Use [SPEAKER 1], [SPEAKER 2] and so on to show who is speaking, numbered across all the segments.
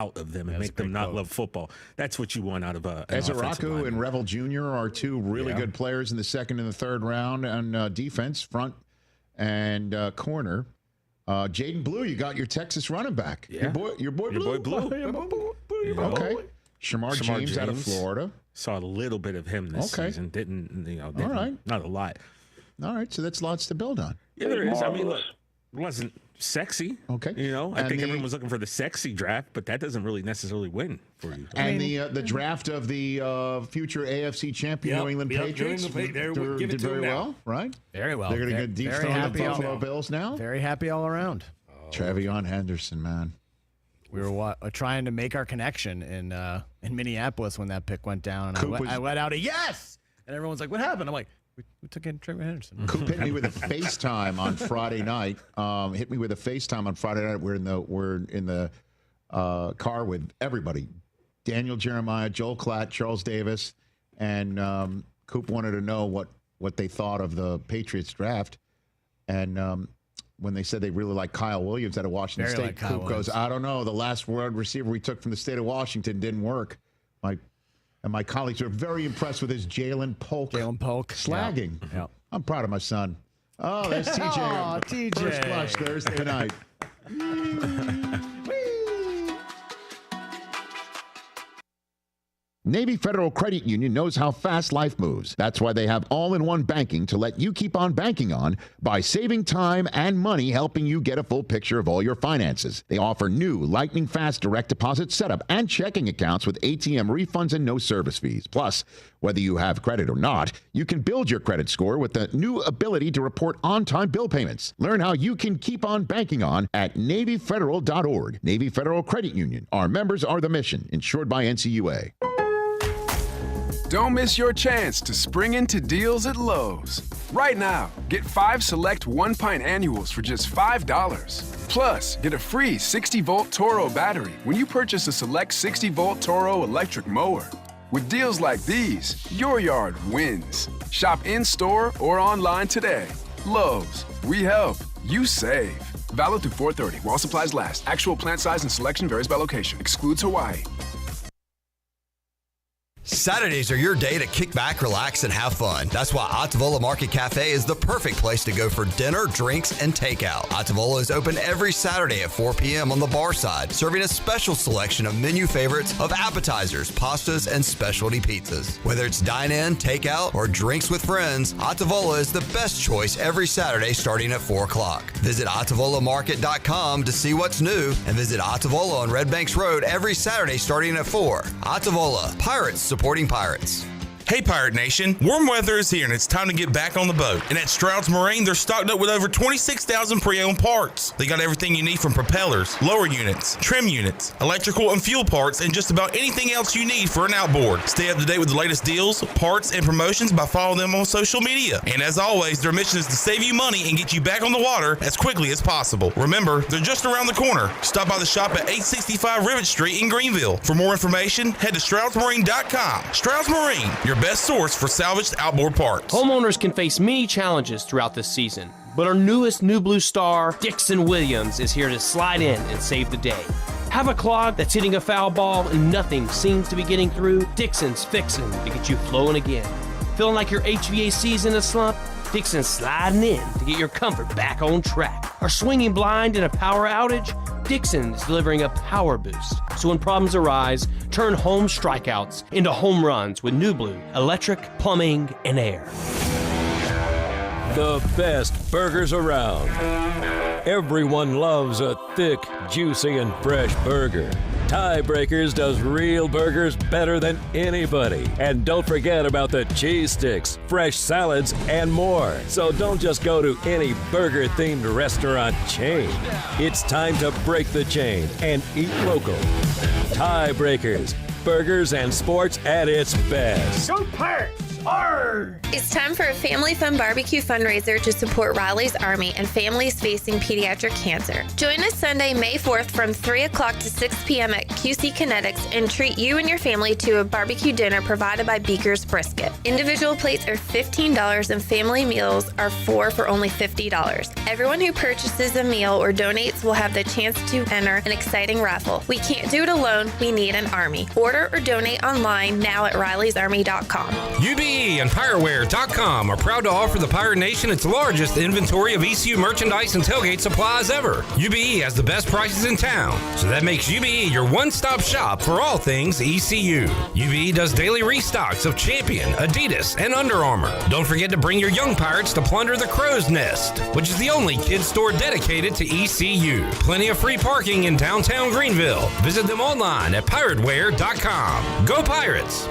[SPEAKER 1] out of them and make them not love football. That's what you want out of an
[SPEAKER 2] Ezaraku and Revel Jr. are two really good players in the second and the third round on defense, front and corner. Jaden Blue, you got your Texas running back.
[SPEAKER 1] Yeah.
[SPEAKER 2] Your boy Blue. Okay. Shamar James out of Florida.
[SPEAKER 1] Saw a little bit of him this season. Didn't
[SPEAKER 2] all right.
[SPEAKER 1] Not a lot.
[SPEAKER 2] All right, so that's lots to build on.
[SPEAKER 1] Yeah, there is. I mean, look, it wasn't sexy.
[SPEAKER 2] Okay.
[SPEAKER 1] I think everyone was looking for the sexy draft, but that doesn't really necessarily win for you.
[SPEAKER 2] And the draft of the future AFC champion New England Patriots did very well, right?
[SPEAKER 3] Very well.
[SPEAKER 2] They're going to get deep on the Buffalo Bills now.
[SPEAKER 3] Very happy all around.
[SPEAKER 2] Travion Henderson, man.
[SPEAKER 3] We were trying to make our connection in Minneapolis when that pick went down, and I let out a yes, and everyone's like, "What happened?" I'm like, "We took in Travion Henderson."
[SPEAKER 2] Coop hit me with a FaceTime on Friday night. We're in the car with everybody: Daniel Jeremiah, Joel Klatt, Charles Davis, and Coop wanted to know what they thought of the Patriots draft, and. When they said they really like Kyle Williams out of Washington State, Coop goes, I don't know. The last wide receiver we took from the state of Washington didn't work. My colleagues are very impressed with his Jalen Polk slagging.
[SPEAKER 3] Yeah.
[SPEAKER 2] I'm proud of my son. Oh, there's TJ.
[SPEAKER 3] Oh, TJ.
[SPEAKER 2] First flush Thursday night. Navy Federal Credit Union knows how fast life moves. That's why they have all-in-one banking to let you keep on banking on by saving time and money, helping you get a full picture of all your finances. They offer new lightning-fast direct deposit setup and checking accounts with ATM refunds and no service fees. Plus, whether you have credit or not, you can build your credit score with the new ability to report on-time bill payments. Learn how you can keep on banking on at NavyFederal.org. Navy Federal Credit Union. Our members are the mission, insured by NCUA.
[SPEAKER 4] Don't miss your chance to spring into deals at Lowe's. Right now, get 5 select 1-pint annuals for just $5. Plus, get a free 60-volt Toro battery when you purchase a select 60-volt Toro electric mower. With deals like these, your yard wins. Shop in-store or online today. Lowe's, we help, you save. Valid through 4/30 while supplies last. Actual plant size and selection varies by location. Excludes Hawaii.
[SPEAKER 5] Saturdays are your day to kick back, relax, and have fun. That's why Atavola Market Cafe is the perfect place to go for dinner, drinks, and takeout. Atavola is open every Saturday at 4 p.m. on the bar side, serving a special selection of menu favorites of appetizers, pastas, and specialty pizzas. Whether it's dine-in, takeout, or drinks with friends, Atavola is the best choice every Saturday starting at 4 o'clock. Visit AtavolaMarket.com to see what's new, and visit Atavola on Red Banks Road every Saturday starting at 4. Atavola, Pirates supporting Pirates.
[SPEAKER 6] Hey Pirate Nation, warm weather is here and it's time to get back on the boat. And at Stroud's Marine, they're stocked up with over 26,000 pre-owned parts. They got everything you need from propellers, lower units, trim units, electrical and fuel parts, and just about anything else you need for an outboard. Stay up to date with the latest deals, parts, and promotions by following them on social media. And as always, their mission is to save you money and get you back on the water as quickly as possible. Remember, they're just around the corner. Stop by the shop at 865 Rivet Street in Greenville. For more information, head to StroudsMarine.com. Stroud's Marine, your best source for salvaged outboard parts.
[SPEAKER 7] Homeowners can face many challenges throughout this season, but our newest New Blue star, Dixon Williams, is here to slide in and save the day. Have a clog that's hitting a foul ball and nothing seems to be getting through? Dixon's fixing to get you flowing again. Feeling like your HVAC's in a slump? Dixon's sliding in to get your comfort back on track. Are swinging blind in a power outage? Dixon is delivering a power boost. So when problems arise, turn home strikeouts into home runs with New Blue Electric, Plumbing, and Air.
[SPEAKER 8] The best burgers around. Everyone loves a thick, juicy, and fresh burger. Tiebreakers does real burgers better than anybody. And don't forget about the cheese sticks, fresh salads, and more. So don't just go to any burger-themed restaurant chain. It's time to break the chain and eat local. Tiebreakers, burgers and sports at its best.
[SPEAKER 9] Go Pirates! It's time for a family fun barbecue fundraiser to support Riley's Army and families facing pediatric cancer. Join us Sunday, May 4th from 3 o'clock to 6 p.m. at QC Kinetics and treat you and your family to a barbecue dinner provided by Beaker's Brisket. Individual plates are $15 and family meals are four for only $50. Everyone who purchases a meal or donates will have the chance to enter an exciting raffle. We can't do it alone. We need an army. Order or donate online now at RileysArmy.com.
[SPEAKER 10] UBE and PirateWare.com are proud to offer the Pirate Nation its largest inventory of ECU merchandise and tailgate supplies ever. UBE has the best prices in town, so that makes UBE your one-stop shop for all things ECU. UBE does daily restocks of Champion, Adidas, and Under Armour. Don't forget to bring your young Pirates to plunder the Crow's Nest, which is the only kids store dedicated to ECU. Plenty of free parking in downtown Greenville. Visit them online at PirateWare.com. Go Pirates!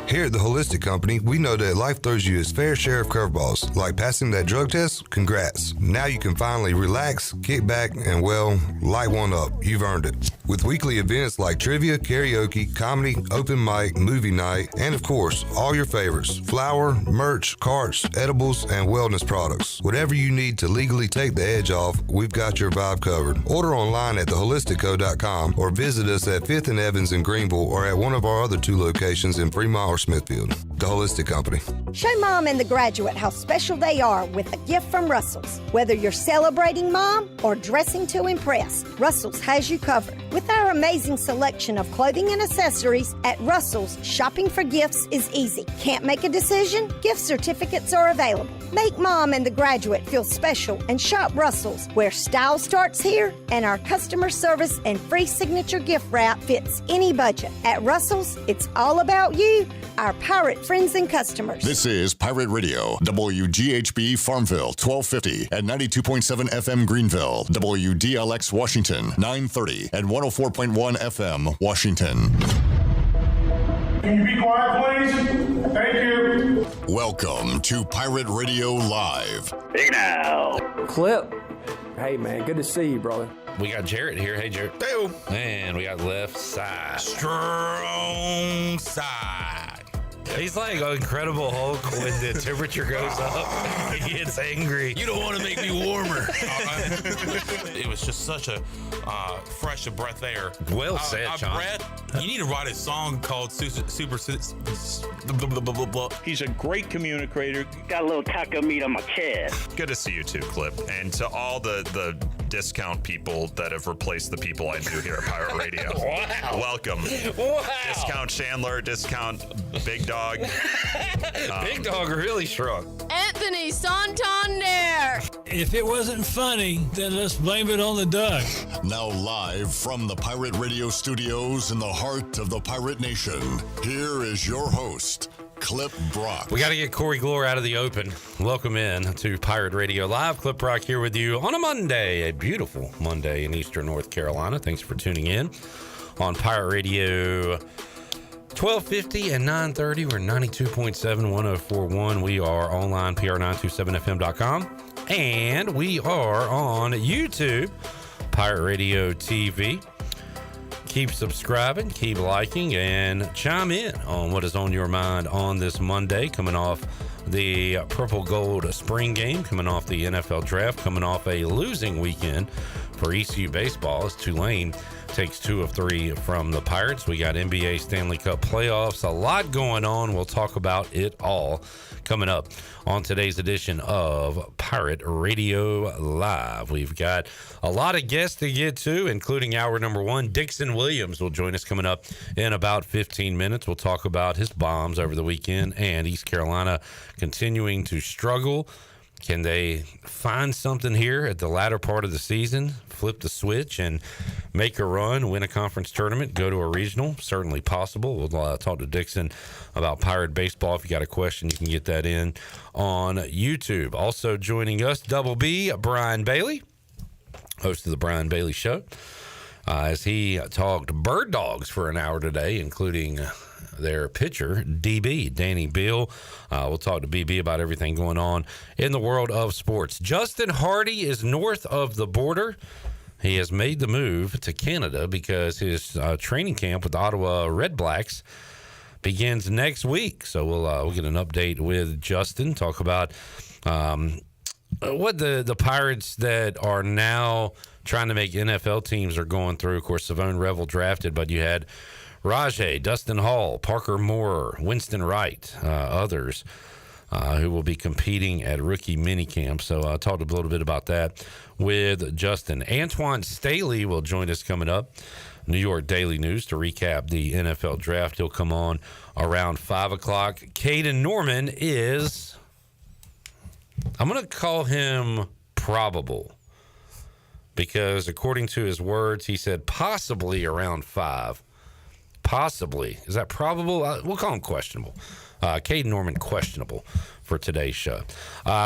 [SPEAKER 11] Here at the Holistic Company, we know that life throws you its fair share of curveballs. Like passing that drug test? Congrats. Now you can finally relax, kick back, and, well, light one up. You've earned it. With weekly events like trivia, karaoke, comedy, open mic, movie night, and, of course, all your favorites. Flour, merch, carts, edibles, and wellness products. Whatever you need to legally take the edge off, we've got your vibe covered. Order online at theholisticco.com or visit us at 5th and Evans in Greenville or at one of our other 2 locations in Fremont or Smithfield. The Holistic Company.
[SPEAKER 12] Show Mom and the graduate how special they are with a gift from Russell's. Whether you're celebrating Mom or dressing to impress, Russell's has you covered. With our amazing selection of clothing and accessories at Russell's, shopping for gifts is easy. Can't make a decision? Gift certificates are available. Make Mom and the graduate feel special and shop Russell's, where style starts here and our customer service and free signature gift wrap fits any budget. At Russell's, it's all about you, our pirate friends and customers.
[SPEAKER 13] This is Pirate Radio, WGHB Farmville, 1250 at 92.7 FM Greenville, WDLX Washington, 930 and 104.1 FM Washington.
[SPEAKER 14] Can you be quiet, please? Thank you.
[SPEAKER 13] Welcome to Pirate Radio Live.
[SPEAKER 15] Big now.
[SPEAKER 16] Clip. Hey, man, good to see you, brother.
[SPEAKER 6] We got Jarrett here. Hey, Jarrett.
[SPEAKER 15] Hey.
[SPEAKER 6] And we got left side.
[SPEAKER 15] Strong side.
[SPEAKER 6] He's like an Incredible Hulk when the temperature goes up. He gets angry.
[SPEAKER 15] You don't want to make me warmer. It was just such a fresh of breath air.
[SPEAKER 6] Well said, John.
[SPEAKER 15] You need to write a song called Super.
[SPEAKER 17] He's a great communicator.
[SPEAKER 18] Got a little taco meat on my chest.
[SPEAKER 19] Good to see you too, Clip. And to all the discount people that have replaced the people I knew here at Pirate Radio.
[SPEAKER 6] Wow.
[SPEAKER 19] Welcome.
[SPEAKER 6] Wow.
[SPEAKER 19] Discount Chandler, discount Big Dog.
[SPEAKER 6] Big Dog really shrunk.
[SPEAKER 20] Anthony Santander.
[SPEAKER 21] If it wasn't funny, then let's blame it on the duck.
[SPEAKER 13] Now live from the Pirate Radio studios in the heart of the Pirate Nation, here is your host, Clip Brock.
[SPEAKER 6] We got to get Corey Glore out of the open. Welcome in to Pirate Radio Live. Clip Brock here with you on a Monday, a beautiful Monday in Eastern North Carolina. Thanks for tuning in on Pirate Radio 1250 and 930. We're 92.7, 1041. We are online, pr927fm.com. And we are on YouTube, Pirate Radio TV. Keep subscribing, keep liking, and chime in on what is on your mind on this Monday, coming off the Purple Gold Spring Game, coming off the NFL Draft, coming off a losing weekend for ECU baseball as Tulane takes 2 of 3 from the Pirates. We got NBA Stanley Cup playoffs, a lot going on. We'll talk about it all coming up on today's edition of Pirate Radio Live. We've got a lot of guests to get to, including hour number 1. Dixon Williams will join us coming up in about 15 minutes. We'll talk about his bombs over the weekend and East Carolina continuing to struggle. Can they find something here at the latter part of the season, flip the switch and make a run, win a conference tournament, go to a regional? Certainly possible. We'll talk to Dixon about Pirate baseball. If you got a question, you can get that in on YouTube. Also joining us, Double B, Brian Bailey, host of the Brian Bailey Show, as he talked bird dogs for an hour today, including their pitcher, DB, Danny Beal. We'll talk to BB about everything going on in the world of sports. Justin Hardy is north of the border. He has made the move to Canada because his training camp with the Ottawa Red Blacks
[SPEAKER 10] begins next week. So we'll get an update with Justin, talk about what the Pirates that are now trying to make NFL teams are going through. Of course, Savone Revel drafted, but you had Rajay, Dustin Hall, Parker Moore, Winston Wright, others who will be competing at rookie minicamp. So I talked a little bit about that with Justin. Antwan Staley will join us coming up. New York Daily News to recap the NFL draft. He'll come on around 5 o'clock. Caden Norman is, I'm going to call him probable, because according to his words, he said possibly around 5. Possibly. Is that probable? We'll call him questionable. Caden Norman, questionable for today's show.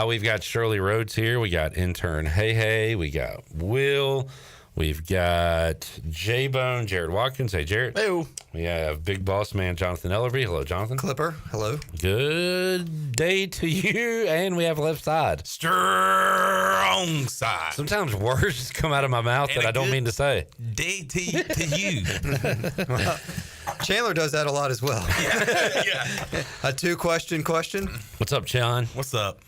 [SPEAKER 10] We've got Shirley Rhodes here. We got intern Hey. We got Will. We've got J-Bone, Jared Watkins. Hey, Jared.
[SPEAKER 17] Hey.
[SPEAKER 10] We have big boss man Jonathan Ellerbe. Hello, Jonathan.
[SPEAKER 17] Clipper. Hello.
[SPEAKER 10] Good day to you. And we have left side.
[SPEAKER 15] Strong side.
[SPEAKER 10] Sometimes words just come out of my mouth that I don't mean to say.
[SPEAKER 15] Day to you.
[SPEAKER 17] Chandler does that a lot as well.
[SPEAKER 15] Yeah.
[SPEAKER 17] A two-question question.
[SPEAKER 10] What's up, Chan?
[SPEAKER 15] What's up?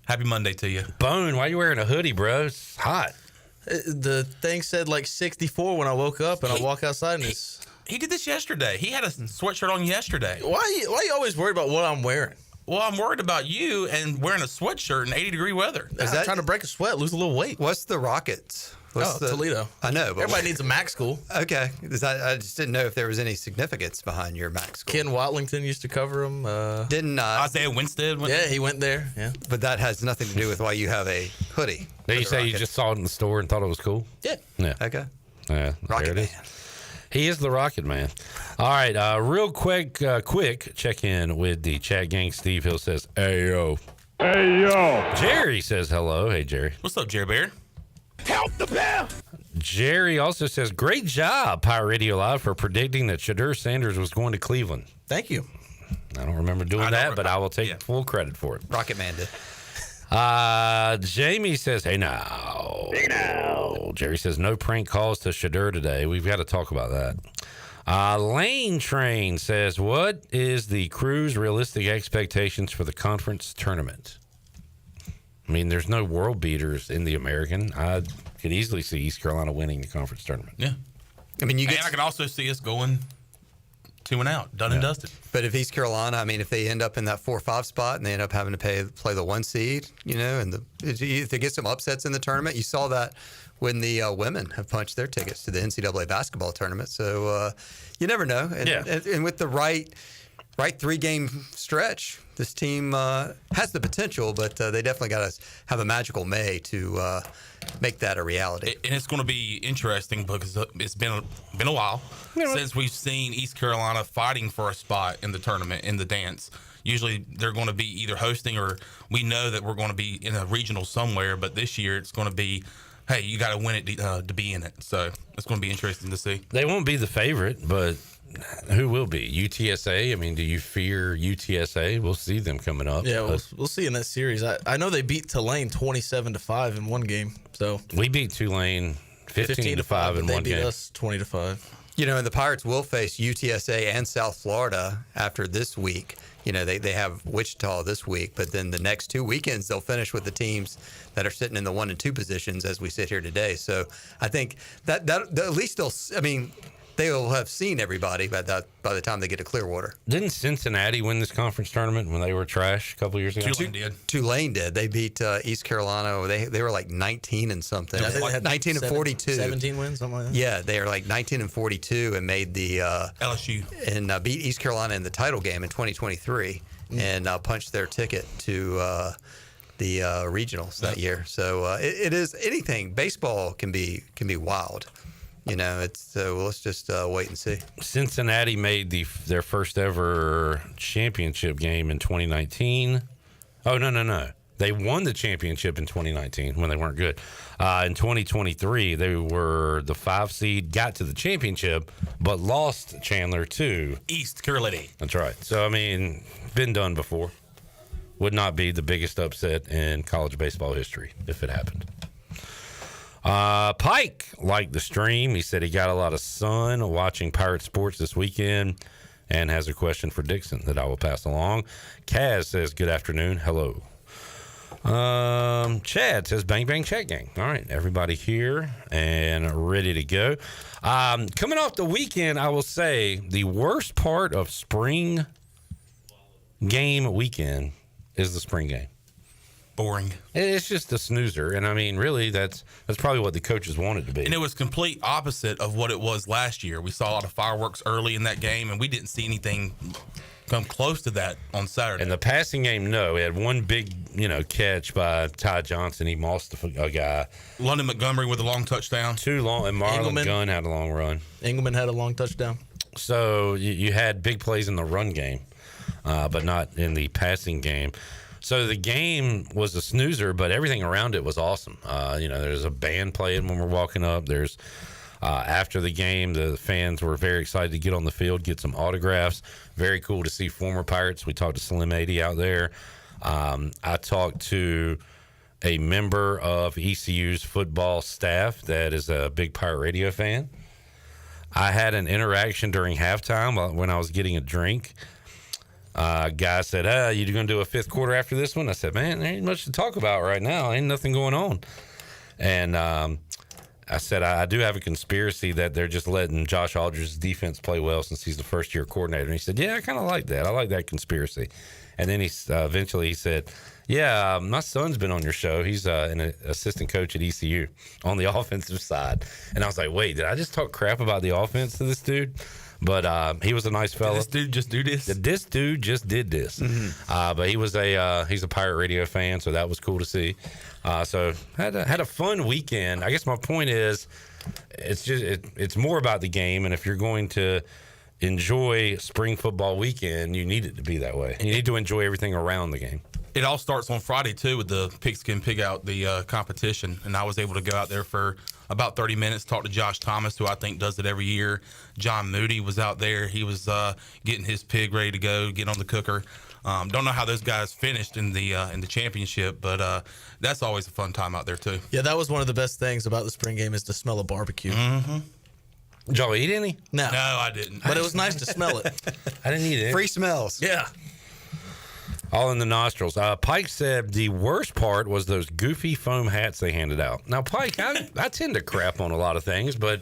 [SPEAKER 15] Happy Monday to you.
[SPEAKER 10] Bone, why are you wearing a hoodie, bro? It's hot.
[SPEAKER 17] The thing said like 64 when I woke up, and I walk outside and it's...
[SPEAKER 15] He did this yesterday. He had a sweatshirt on yesterday.
[SPEAKER 17] Why are you always worried about what I'm wearing?
[SPEAKER 15] Well, I'm worried about you and wearing a sweatshirt in 80-degree weather.
[SPEAKER 17] Is that trying to break a sweat, lose a little weight? What's the Rockets? Toledo. I know. But everybody needs a MAC school. Okay. I just didn't know if there was any significance behind your MAC school. Ken Watlington used to cover him. Didn't
[SPEAKER 15] Isaiah Winstead went
[SPEAKER 17] there? He went there. Yeah. But that has nothing to do with why you have a hoodie.
[SPEAKER 10] Did you say Rockets. You just saw it in the store and thought it was cool?
[SPEAKER 17] Yeah.
[SPEAKER 10] Okay.
[SPEAKER 17] Yeah.
[SPEAKER 10] Rocket Man. He is the Rocket Man. All right. Real quick check in with the chat gang. Steve Hill says, "Hey yo."
[SPEAKER 14] Hey yo.
[SPEAKER 10] Jerry says hello. Hey Jerry.
[SPEAKER 15] What's up, Jerry Bear?
[SPEAKER 14] Help the bear.
[SPEAKER 10] Jerry also says, "Great job, Pirate Radio Live, for predicting that Shadur Sanders was going to Cleveland."
[SPEAKER 17] Thank you.
[SPEAKER 10] I don't remember doing that, but I will take full credit for it.
[SPEAKER 17] Rocket Man did.
[SPEAKER 10] Jamie says, "Hey now."
[SPEAKER 14] Hey now.
[SPEAKER 10] Jerry says, "No prank calls to Shadur today." We've got to talk about that. Lane Train says, "What is the Crew's realistic expectations for the conference tournament?" I mean, there's no world beaters in the American. I could easily see East Carolina winning the conference tournament.
[SPEAKER 15] Yeah.
[SPEAKER 17] I mean,
[SPEAKER 15] I can also see us going 2-and-out, done and dusted.
[SPEAKER 17] But if East Carolina, I mean, if they end up in that 4-5 spot and they end up having to play the 1 seed, and if they get some upsets in the tournament, you saw that when the women have punched their tickets to the NCAA basketball tournament. So you never know. And with the right 3-game stretch, this team has the potential, but they definitely got to have a magical May to make that a reality.
[SPEAKER 15] And it's going to be interesting because it's been a while since we've seen East Carolina fighting for a spot in the tournament, in the dance. Usually they're going to be either hosting, or we know that we're going to be in a regional somewhere, but this year it's going to be, hey, you got to win it to be in it. So it's going to be interesting to see.
[SPEAKER 10] They won't be the favorite, but who will be? UTSA? I mean, do you fear UTSA? We'll see them coming up.
[SPEAKER 17] Yeah, we'll see in that series. I know they beat Tulane 27-5 in one game. So
[SPEAKER 10] we beat Tulane 15-5 in one game.
[SPEAKER 17] They beat us 20-5. And the Pirates will face UTSA and South Florida after this week. They have Wichita this week, but then the next 2 weekends they'll finish with the teams that are sitting in the 1 and 2 positions as we sit here today. So I think that at least they will have seen everybody by the time they get to Clearwater.
[SPEAKER 10] Didn't Cincinnati win this conference tournament when they were trash a couple years ago?
[SPEAKER 17] Tulane did. They beat East Carolina. They were like 19 and something. Yeah, they had 19 and 42. 17 wins, something like that. Yeah, they are like 19 and 42 and made the
[SPEAKER 15] LSU
[SPEAKER 17] and beat East Carolina in the title game in 2023 and punched their ticket to the regionals that year. So it is anything. Baseball can be wild. Let's just wait and see.
[SPEAKER 10] Cincinnati made their first ever championship game in 2019. Oh, no. They won the championship in 2019 when they weren't good. In 2023, they were the 5 seed, got to the championship, but lost Chandler to
[SPEAKER 15] East Carolina.
[SPEAKER 10] That's right. So, I mean, been done before. Would not be the biggest upset in college baseball history if it happened. Pike liked the stream. He said he got a lot of sun watching Pirate Sports this weekend. and has a question for Dixon that I will pass along. Kaz says, good afternoon. Hello. Chad says, bang, bang, chat gang. All right, everybody here and ready to go. Coming off the weekend, I will say the worst part of spring game weekend is the spring game.
[SPEAKER 15] Boring.
[SPEAKER 10] It's just a snoozer, and I mean, really, that's probably what the coaches wanted to be.
[SPEAKER 15] And it was complete opposite of what it was last year. We saw a lot of fireworks early in that game, and we didn't see anything come close to that on Saturday.
[SPEAKER 10] In the passing game, no. We had one big, catch by Ty Johnson. He mossed a guy.
[SPEAKER 15] London Montgomery with a long touchdown.
[SPEAKER 10] Too long, and Marlon Gunn had a long run.
[SPEAKER 1] Engelman had a long touchdown.
[SPEAKER 10] So you had big plays in the run game, but not in the passing game. So the game was a snoozer, but everything around it was awesome. There's a band playing when we're walking up. There's after the game, the fans were very excited to get on the field, get some autographs. Very cool to see former Pirates. We talked to Slim 80 out there. I talked to a member of ECU's football staff that is a big Pirate Radio fan. I had an interaction during halftime when I was getting a drink. Guy said, you going to do a fifth quarter after this one? I said, man, there ain't much to talk about right now. Ain't nothing going on. And I said, I do have a conspiracy that they're just letting Josh Aldridge's defense play well since he's the first-year coordinator. And he said, yeah, I kind of like that. I like that conspiracy. And then he eventually he said, yeah, my son's been on your show. He's an assistant coach at ECU on the offensive side. And I was like, wait, did I just talk crap about the offense to this dude? But he was a nice fella.
[SPEAKER 15] Did this dude just do this?
[SPEAKER 10] This dude just did this. Mm-hmm. But he was he's a Pirate Radio fan, so that was cool to see. So had a fun weekend. I guess my point is, it's more about the game, and if you're going to enjoy spring football weekend, you need it to be that way. You need to enjoy everything around the game.
[SPEAKER 15] It all starts on Friday, too, with the Pigskin Pig Out, the competition. And I was able to go out there for about 30 minutes, talk to Josh Thomas, who I think does it every year. John Moody was out there. He was getting his pig ready to go, getting on the cooker. Don't know how those guys finished in the championship, but that's always a fun time out there, too.
[SPEAKER 1] Yeah, that was one of the best things about the spring game is the smell of barbecue.
[SPEAKER 15] Mm-hmm.
[SPEAKER 10] Did y'all eat any?
[SPEAKER 1] No,
[SPEAKER 15] I didn't.
[SPEAKER 1] But it was nice to smell it.
[SPEAKER 10] I didn't eat it.
[SPEAKER 17] Free smells.
[SPEAKER 1] Yeah.
[SPEAKER 10] All in the nostrils. Pike said the worst part was those goofy foam hats they handed out. Now, Pike, I tend to crap on a lot of things, but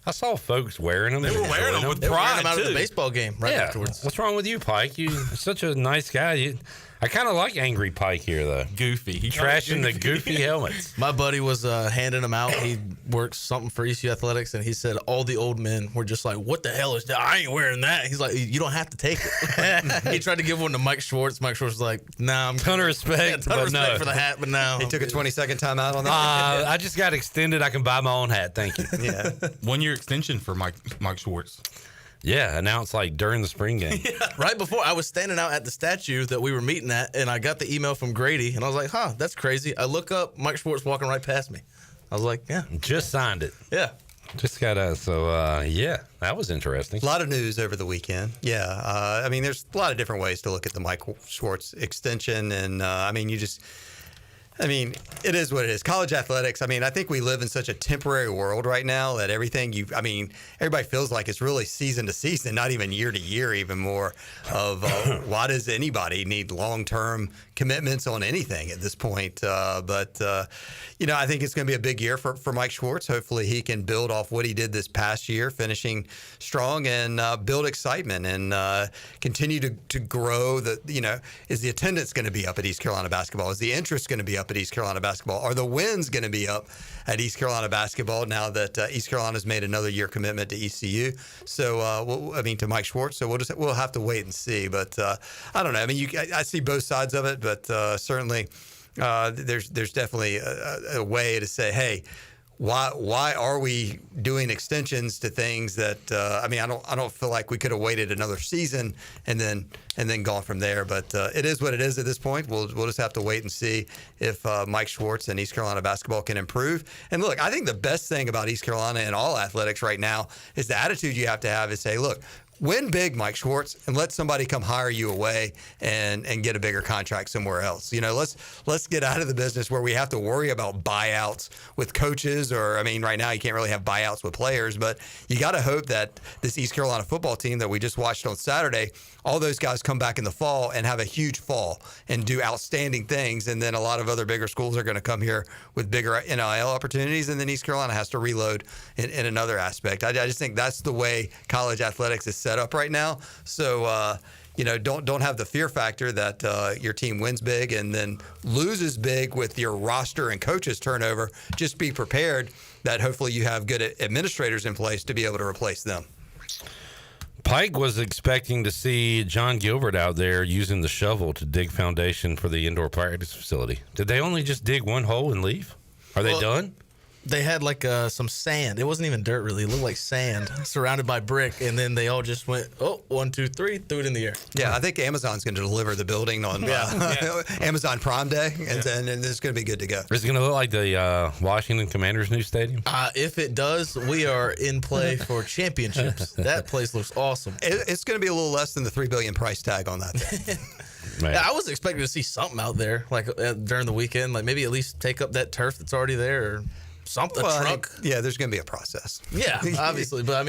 [SPEAKER 10] I saw folks wearing them.
[SPEAKER 15] They were wearing them with
[SPEAKER 1] They were wearing them
[SPEAKER 15] pride,
[SPEAKER 1] out
[SPEAKER 15] too.
[SPEAKER 1] at the baseball game right afterwards.
[SPEAKER 10] What's wrong with you, Pike? You're such a nice guy. I kind of like Angry Pike here, though.
[SPEAKER 15] Goofy.
[SPEAKER 10] He trashing the goofy helmets.
[SPEAKER 1] My buddy was handing them out. He works something for ECU Athletics, and he said all the old men were just like, what the hell is that? I ain't wearing that. He's like, you don't have to take it. He tried to give one to Mike Schwartz. Mike Schwartz was like, nah, I'm
[SPEAKER 10] ton of respect,
[SPEAKER 1] ton of
[SPEAKER 10] but
[SPEAKER 1] respect
[SPEAKER 10] no.
[SPEAKER 1] for the hat, but no.
[SPEAKER 17] He took a 20-second timeout on that.
[SPEAKER 10] I just got extended. I can buy my own hat. Thank you.
[SPEAKER 17] Yeah.
[SPEAKER 15] 1 year extension for Mike Schwartz.
[SPEAKER 10] Yeah, announced like during the spring game.
[SPEAKER 1] Right before, I was standing out at the statue that we were meeting at, and I got the email from Grady, and I was like, that's crazy. I look up, Mike Schwartz walking right past me. I was like, yeah.
[SPEAKER 10] Just signed it.
[SPEAKER 1] Yeah.
[SPEAKER 10] Just got yeah, that was interesting.
[SPEAKER 17] A lot of news over the weekend. Yeah. There's a lot of different ways to look at the Mike Schwartz extension, and it is what it is. College athletics, I think we live in such a temporary world right now that everybody feels like it's really season to season, not even year to year, even more of why does anybody need long-term commitments on anything at this point? I think it's going to be a big year for Mike Schwartz. Hopefully he can build off what he did this past year, finishing strong and build excitement and continue to grow. Is the attendance going to be up at East Carolina basketball? Is the interest going to be up at East Carolina basketball? Are the wins going to be up at East Carolina basketball now that East Carolina's made another year commitment to ECU? So, to Mike Schwartz. So we'll have to wait and see. But I don't know. I see both sides of it, but certainly there's definitely a way to say, hey, why are we doing extensions to things that I don't feel like we could have waited another season and then gone from there. But it is what it is at this point. We'll just have to wait and see if Mike Schwartz and East Carolina basketball can improve. And look, I think the best thing about East Carolina and all athletics right now is the attitude you have to have is say, look, Win big, Mike Schwartz, and let somebody come hire you away and get a bigger contract somewhere else. Let's get out of the business where we have to worry about buyouts with coaches, or right now you can't really have buyouts with players, but you got to hope that this East Carolina football team that we just watched on Saturday, all those guys come back in the fall and have a huge fall and do outstanding things, and then a lot of other bigger schools are going to come here with bigger NIL opportunities, and then East Carolina has to reload in another aspect. I just think that's the way college athletics is set up right now. So, don't have the fear factor that your team wins big and then loses big with your roster and coaches turnover. Just be prepared that hopefully you have good administrators in place to be able to replace them.
[SPEAKER 10] Pike was expecting to see John Gilbert out there using the shovel to dig foundation for the indoor practice facility. Did they only just dig one hole and leave? Are they done?
[SPEAKER 1] They had some sand. It wasn't even dirt, really. It looked like sand surrounded by brick. And then they all just went, 1, 2, 3, threw it in the air.
[SPEAKER 17] Yeah, I think Amazon's going to deliver the building on Amazon Prime Day, and then it's going to be good to go.
[SPEAKER 10] Is it going to look like the Washington Commanders' new stadium?
[SPEAKER 1] If it does, we are in play for championships. That place looks awesome.
[SPEAKER 17] It's going to be a little less than the $3 billion price tag on that thing.
[SPEAKER 1] Yeah, I was expecting to see something out there, during the weekend, maybe at least take up that turf that's already there or something. Truck.
[SPEAKER 17] There's going to be a process.
[SPEAKER 1] Yeah, obviously. But,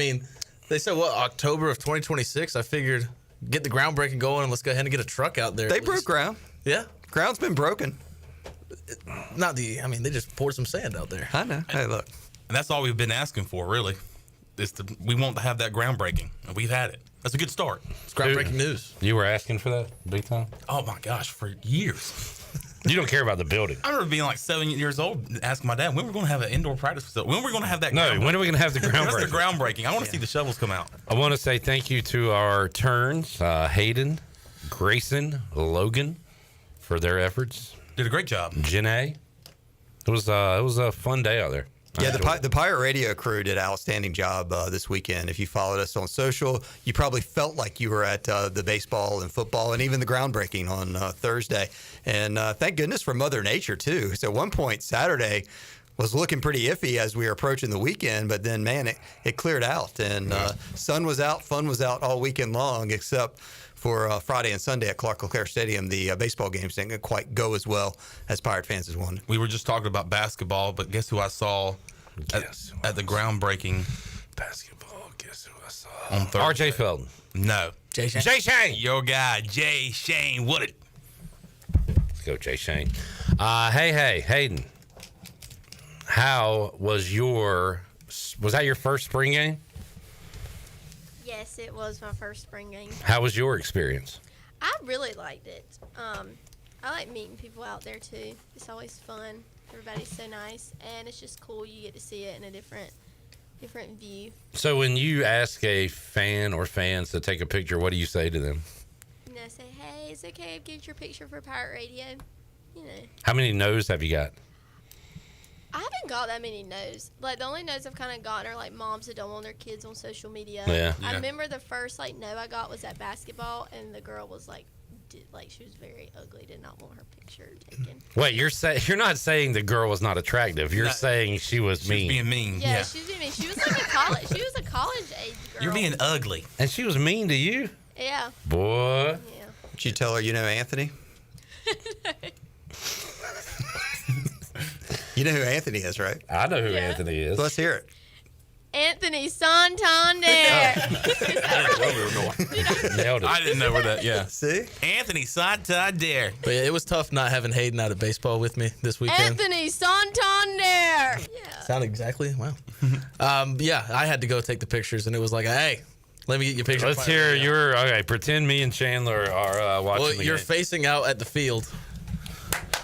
[SPEAKER 1] they said, October of 2026? I figured get the groundbreaking going and let's go ahead and get a truck out there.
[SPEAKER 17] They broke ground.
[SPEAKER 1] Yeah.
[SPEAKER 17] Ground's been broken.
[SPEAKER 1] They just poured some sand out there.
[SPEAKER 17] I know. Hey, look.
[SPEAKER 15] And that's all we've been asking for, really. We want to have that groundbreaking, and we've had it. That's a good start.
[SPEAKER 1] It's groundbreaking news.
[SPEAKER 10] You were asking for that big time?
[SPEAKER 15] Oh, my gosh, for years.
[SPEAKER 10] You don't care about the building.
[SPEAKER 15] I remember being 7 years old asking my dad, when we're going to have an indoor practice facility? When are we going to have that
[SPEAKER 10] when are we going to have the groundbreaking?
[SPEAKER 15] That's the groundbreaking. I want to see the shovels come out.
[SPEAKER 10] I want to say thank you to our turns, Hayden, Grayson, Logan, for their efforts.
[SPEAKER 15] Did a great job.
[SPEAKER 10] Janae. It was a fun day out there.
[SPEAKER 17] Yeah, the Pirate Radio crew did an outstanding job this weekend. If you followed us on social, you probably felt like you were at the baseball and football and even the groundbreaking on Thursday. And thank goodness for Mother Nature, too. So at one point, Saturday was looking pretty iffy as we were approaching the weekend, but then, man, it cleared out. And sun was out, fun was out all weekend long, except for Friday and Sunday at Clark LeClaire Stadium. The baseball games didn't quite go as well as Pirate fans had wanted.
[SPEAKER 15] We were just talking about basketball, but guess who I saw at the groundbreaking
[SPEAKER 10] basketball? Guess who I saw?
[SPEAKER 15] On Thursday.
[SPEAKER 10] R.J. Felton.
[SPEAKER 15] No.
[SPEAKER 1] Jay Shane.
[SPEAKER 10] Jay Shane.
[SPEAKER 15] Your guy, Jay Shane Woodard.
[SPEAKER 10] Let's go, Jay Shane. Hey, Hayden. How was that your first spring game?
[SPEAKER 20] Yes, it was my first spring game.
[SPEAKER 10] How was your experience?
[SPEAKER 20] I really liked it. I like meeting people out there too. It's always fun. Everybody's so nice, and it's just cool. You get to see it in a different view.
[SPEAKER 10] So when you ask a fan or fans to take a picture, what do you say to them?
[SPEAKER 20] Say, hey, it's okay if you get your picture for Pirate Radio.
[SPEAKER 10] How many no's have you got?
[SPEAKER 20] I haven't got that many no's. The only no's I've kind of gotten are moms that don't want their kids on social media.
[SPEAKER 10] Yeah.
[SPEAKER 20] I remember the first no I got was at basketball, and the girl was she was very ugly, did not want her picture taken.
[SPEAKER 10] Wait, you're not saying the girl was not attractive. You're saying she was mean.
[SPEAKER 15] She was being mean.
[SPEAKER 20] Yeah, she was being mean. She was a college age girl.
[SPEAKER 15] You're being ugly.
[SPEAKER 10] And she was mean to you?
[SPEAKER 20] Yeah.
[SPEAKER 10] Boy.
[SPEAKER 20] Yeah.
[SPEAKER 17] Did you tell her you know Anthony? You know who Anthony is, right?
[SPEAKER 10] I know who Anthony is.
[SPEAKER 17] Let's hear it.
[SPEAKER 20] Anthony Santander.
[SPEAKER 15] I didn't know where that. Yeah.
[SPEAKER 17] See,
[SPEAKER 15] Anthony Santander.
[SPEAKER 1] But it was tough not having Hayden out of baseball with me this weekend.
[SPEAKER 20] Anthony Santander. Yeah.
[SPEAKER 1] Sound exactly. Wow. I had to go take the pictures, and it was hey, let me get your picture.
[SPEAKER 10] Let's hear your. Okay, pretend me and Chandler are watching.
[SPEAKER 1] Well, you're facing out at the field.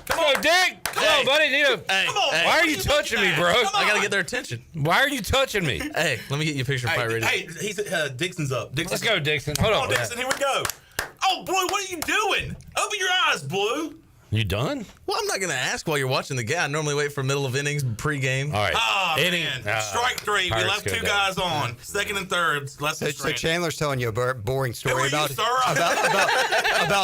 [SPEAKER 10] Come on, Dick. Come on, buddy. Why are you touching me, bro?
[SPEAKER 1] I gotta get their attention.
[SPEAKER 10] Why are you touching me?
[SPEAKER 1] Hey, let me get you a picture of Pirate Radio.
[SPEAKER 15] Hey, he's Dixon's up.
[SPEAKER 10] Let's go, Dixon. Hold on,
[SPEAKER 15] Dixon. Here we go. Oh, Blue, what are you doing? Open your eyes, Blue.
[SPEAKER 10] You done?
[SPEAKER 1] Well, I'm not gonna ask while you're watching the game. I normally wait for middle of innings, pregame.
[SPEAKER 10] All right.
[SPEAKER 15] Oh, man. Strike three. We left two guys on. Second and third.
[SPEAKER 17] So Chandler's telling you a boring story about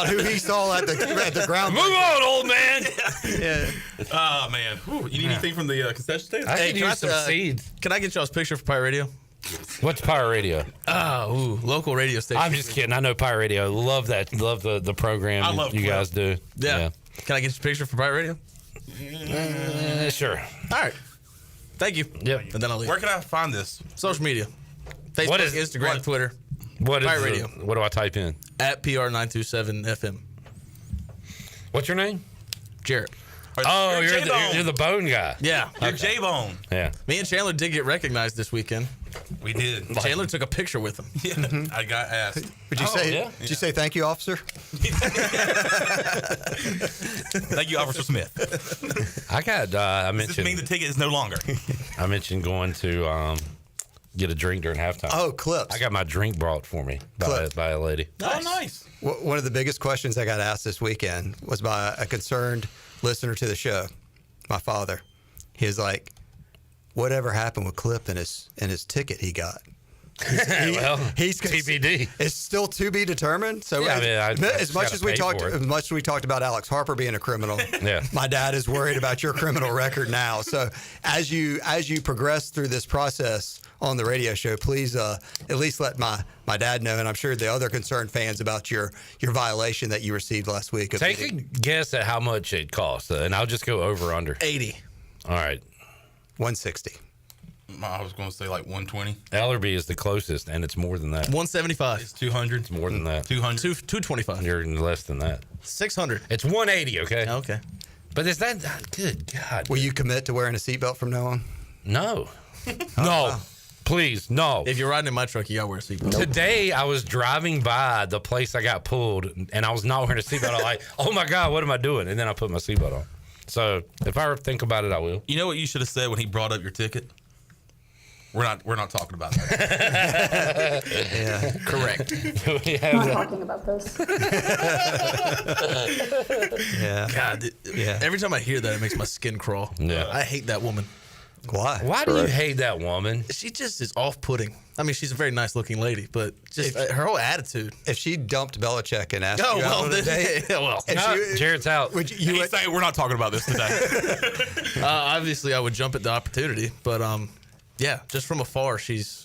[SPEAKER 17] who he saw at the ground.
[SPEAKER 10] Move on, old man.
[SPEAKER 17] Yeah.
[SPEAKER 15] Oh, man. Whew. You need anything from the concession stand?
[SPEAKER 10] I could use some seeds.
[SPEAKER 1] Can I get y'all's picture for Pirate Radio?
[SPEAKER 10] What's Pirate Radio?
[SPEAKER 1] Local radio station.
[SPEAKER 10] I'm just kidding. I know Pirate Radio. Love that. Love the program
[SPEAKER 1] I love
[SPEAKER 10] you
[SPEAKER 1] Clip.
[SPEAKER 10] guys do.
[SPEAKER 1] Yeah. Can I get your picture for Pirate Radio?
[SPEAKER 10] Sure.
[SPEAKER 1] All right. Thank you.
[SPEAKER 10] Yep.
[SPEAKER 1] And then I'll leave.
[SPEAKER 15] Where can I find this?
[SPEAKER 1] Social media. Facebook,
[SPEAKER 10] What is-
[SPEAKER 1] Instagram,
[SPEAKER 10] what-
[SPEAKER 1] Twitter.
[SPEAKER 10] What is
[SPEAKER 1] Pirate
[SPEAKER 10] the-
[SPEAKER 1] Radio.
[SPEAKER 10] What do I type in?
[SPEAKER 1] At PR927FM.
[SPEAKER 10] What's your name?
[SPEAKER 1] Jarrett.
[SPEAKER 10] Oh,
[SPEAKER 15] you're
[SPEAKER 10] you're the bone guy.
[SPEAKER 1] Yeah.
[SPEAKER 15] You're J-Bone.
[SPEAKER 10] Yeah.
[SPEAKER 1] Me and Chandler did get recognized this weekend.
[SPEAKER 15] We did.
[SPEAKER 1] Chandler took a picture with him.
[SPEAKER 15] Yeah, I got asked.
[SPEAKER 17] Would you say? Did you say thank you, officer?
[SPEAKER 15] Thank you, Officer Smith.
[SPEAKER 10] I got. I
[SPEAKER 15] Does this
[SPEAKER 10] mentioned.
[SPEAKER 15] mean the ticket is no longer?
[SPEAKER 10] I mentioned going to get a drink during halftime.
[SPEAKER 17] Oh, Clips.
[SPEAKER 10] I got my drink brought for me by a lady.
[SPEAKER 15] Oh, nice.
[SPEAKER 17] One of the biggest questions I got asked this weekend was by a concerned listener to the show, my father. He was like, "Whatever happened with Clip and his ticket he got?" He's
[SPEAKER 10] TBD.
[SPEAKER 17] It's still to be determined. So
[SPEAKER 10] Yeah, I mean, I
[SPEAKER 17] as much
[SPEAKER 10] just
[SPEAKER 17] as we
[SPEAKER 10] gotta
[SPEAKER 17] talked,
[SPEAKER 10] pay for it.
[SPEAKER 17] about Alex Harper being a criminal,
[SPEAKER 10] Yeah.
[SPEAKER 17] my dad is worried about your criminal record now. So as you progress through this process on the radio show, please at least let my dad know, and I'm sure the other concerned fans, about your violation that you received last week.
[SPEAKER 10] Take a guess at how much it costs, and I'll just go over under.
[SPEAKER 1] 80.
[SPEAKER 10] All right.
[SPEAKER 17] 160.
[SPEAKER 15] I was going to say like 120.
[SPEAKER 10] Ellerbe is the closest, and it's more than that.
[SPEAKER 1] 175.
[SPEAKER 15] It's 200.
[SPEAKER 10] It's more than that.
[SPEAKER 15] 200.
[SPEAKER 1] 225.
[SPEAKER 10] You're less than that.
[SPEAKER 1] 600.
[SPEAKER 10] It's 180. Okay.
[SPEAKER 1] Okay.
[SPEAKER 10] But is that good? God.
[SPEAKER 17] Will you commit to wearing a seatbelt from now on?
[SPEAKER 10] No. No. Please, no.
[SPEAKER 1] If you're riding in my truck, you gotta wear a seatbelt.
[SPEAKER 10] Today, I was driving by the place I got pulled, and I was not wearing a seatbelt. I'm like, oh my God, what am I doing? And then I put my seatbelt on. So if I ever think about it, I will.
[SPEAKER 15] You know what you should have said when he brought up your ticket? We're not talking about that.
[SPEAKER 17] Yeah,
[SPEAKER 1] correct.
[SPEAKER 3] I'm not talking about this.
[SPEAKER 17] Yeah.
[SPEAKER 1] God, every time I hear that, it makes my skin crawl.
[SPEAKER 10] Yeah.
[SPEAKER 1] I hate that woman.
[SPEAKER 17] Why?
[SPEAKER 10] Why do you hate that woman?
[SPEAKER 1] She just is off-putting. I mean, she's a very nice-looking lady, but just her whole attitude.
[SPEAKER 17] If she dumped Belichick and asked
[SPEAKER 1] Oh,
[SPEAKER 17] you out
[SPEAKER 1] well,
[SPEAKER 17] on a date,
[SPEAKER 10] Jared's out.
[SPEAKER 17] would you
[SPEAKER 15] He's saying we're not talking about this today.
[SPEAKER 1] Obviously, I would jump at the opportunity, but yeah, just from afar, she's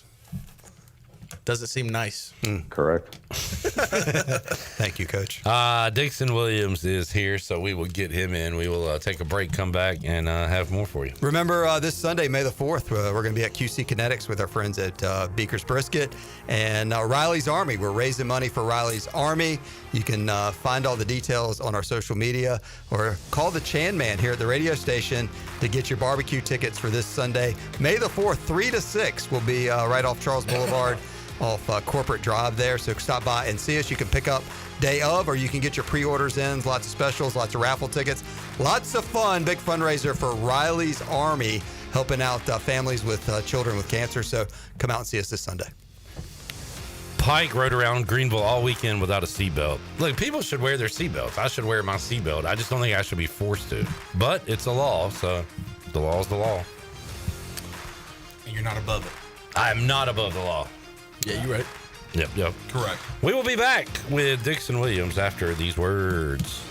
[SPEAKER 1] doesn't seem nice.
[SPEAKER 22] Correct.
[SPEAKER 17] Thank you, Coach.
[SPEAKER 10] Dixon Williams is here, so we will get him in. We will take a break, come back, and have more for you.
[SPEAKER 17] Remember, this Sunday, May the 4th, we're going to be at QC Kinetics with our friends at Beaker's Brisket and Riley's Army. We're raising money for Riley's Army. You can find all the details on our social media or call the Chan Man here at the radio station to get your barbecue tickets for this Sunday. May the 4th, 3 to 6. We'll be right off Charles Boulevard. Off Corporate Drive there. So stop by and see us. You can pick up day of, or you can get your pre-orders in. Lots of specials, lots of raffle tickets. Lots of fun. Big fundraiser for Riley's Army, helping out families with children with cancer. So come out and see us this Sunday.
[SPEAKER 10] Pike rode around Greenville all weekend without a seatbelt. Look, people should wear their seatbelts. I should wear my seatbelt. I just don't think I should be forced to. But it's a law, so the law is the law.
[SPEAKER 15] And you're not above it.
[SPEAKER 10] I am not above the law.
[SPEAKER 1] Yeah, you're right.
[SPEAKER 10] Yep.
[SPEAKER 15] Correct.
[SPEAKER 10] We will be back with Dixon Williams after these words.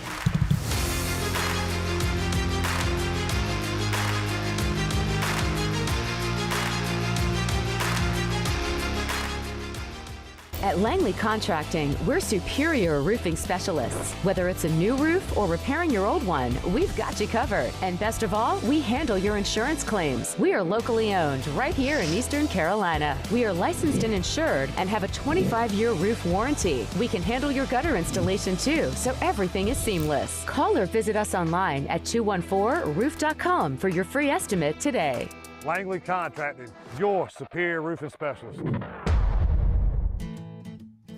[SPEAKER 3] At Langley Contracting, we're superior roofing specialists. Whether it's a new roof or repairing your old one, we've got you covered. And best of all, we handle your insurance claims. We are locally owned right here in Eastern Carolina. We are licensed and insured and have a 25-year roof warranty. We can handle your gutter installation too, so everything is seamless. Call or visit us online at 214roof.com for your free estimate today.
[SPEAKER 23] Langley Contracting, your superior roofing specialist.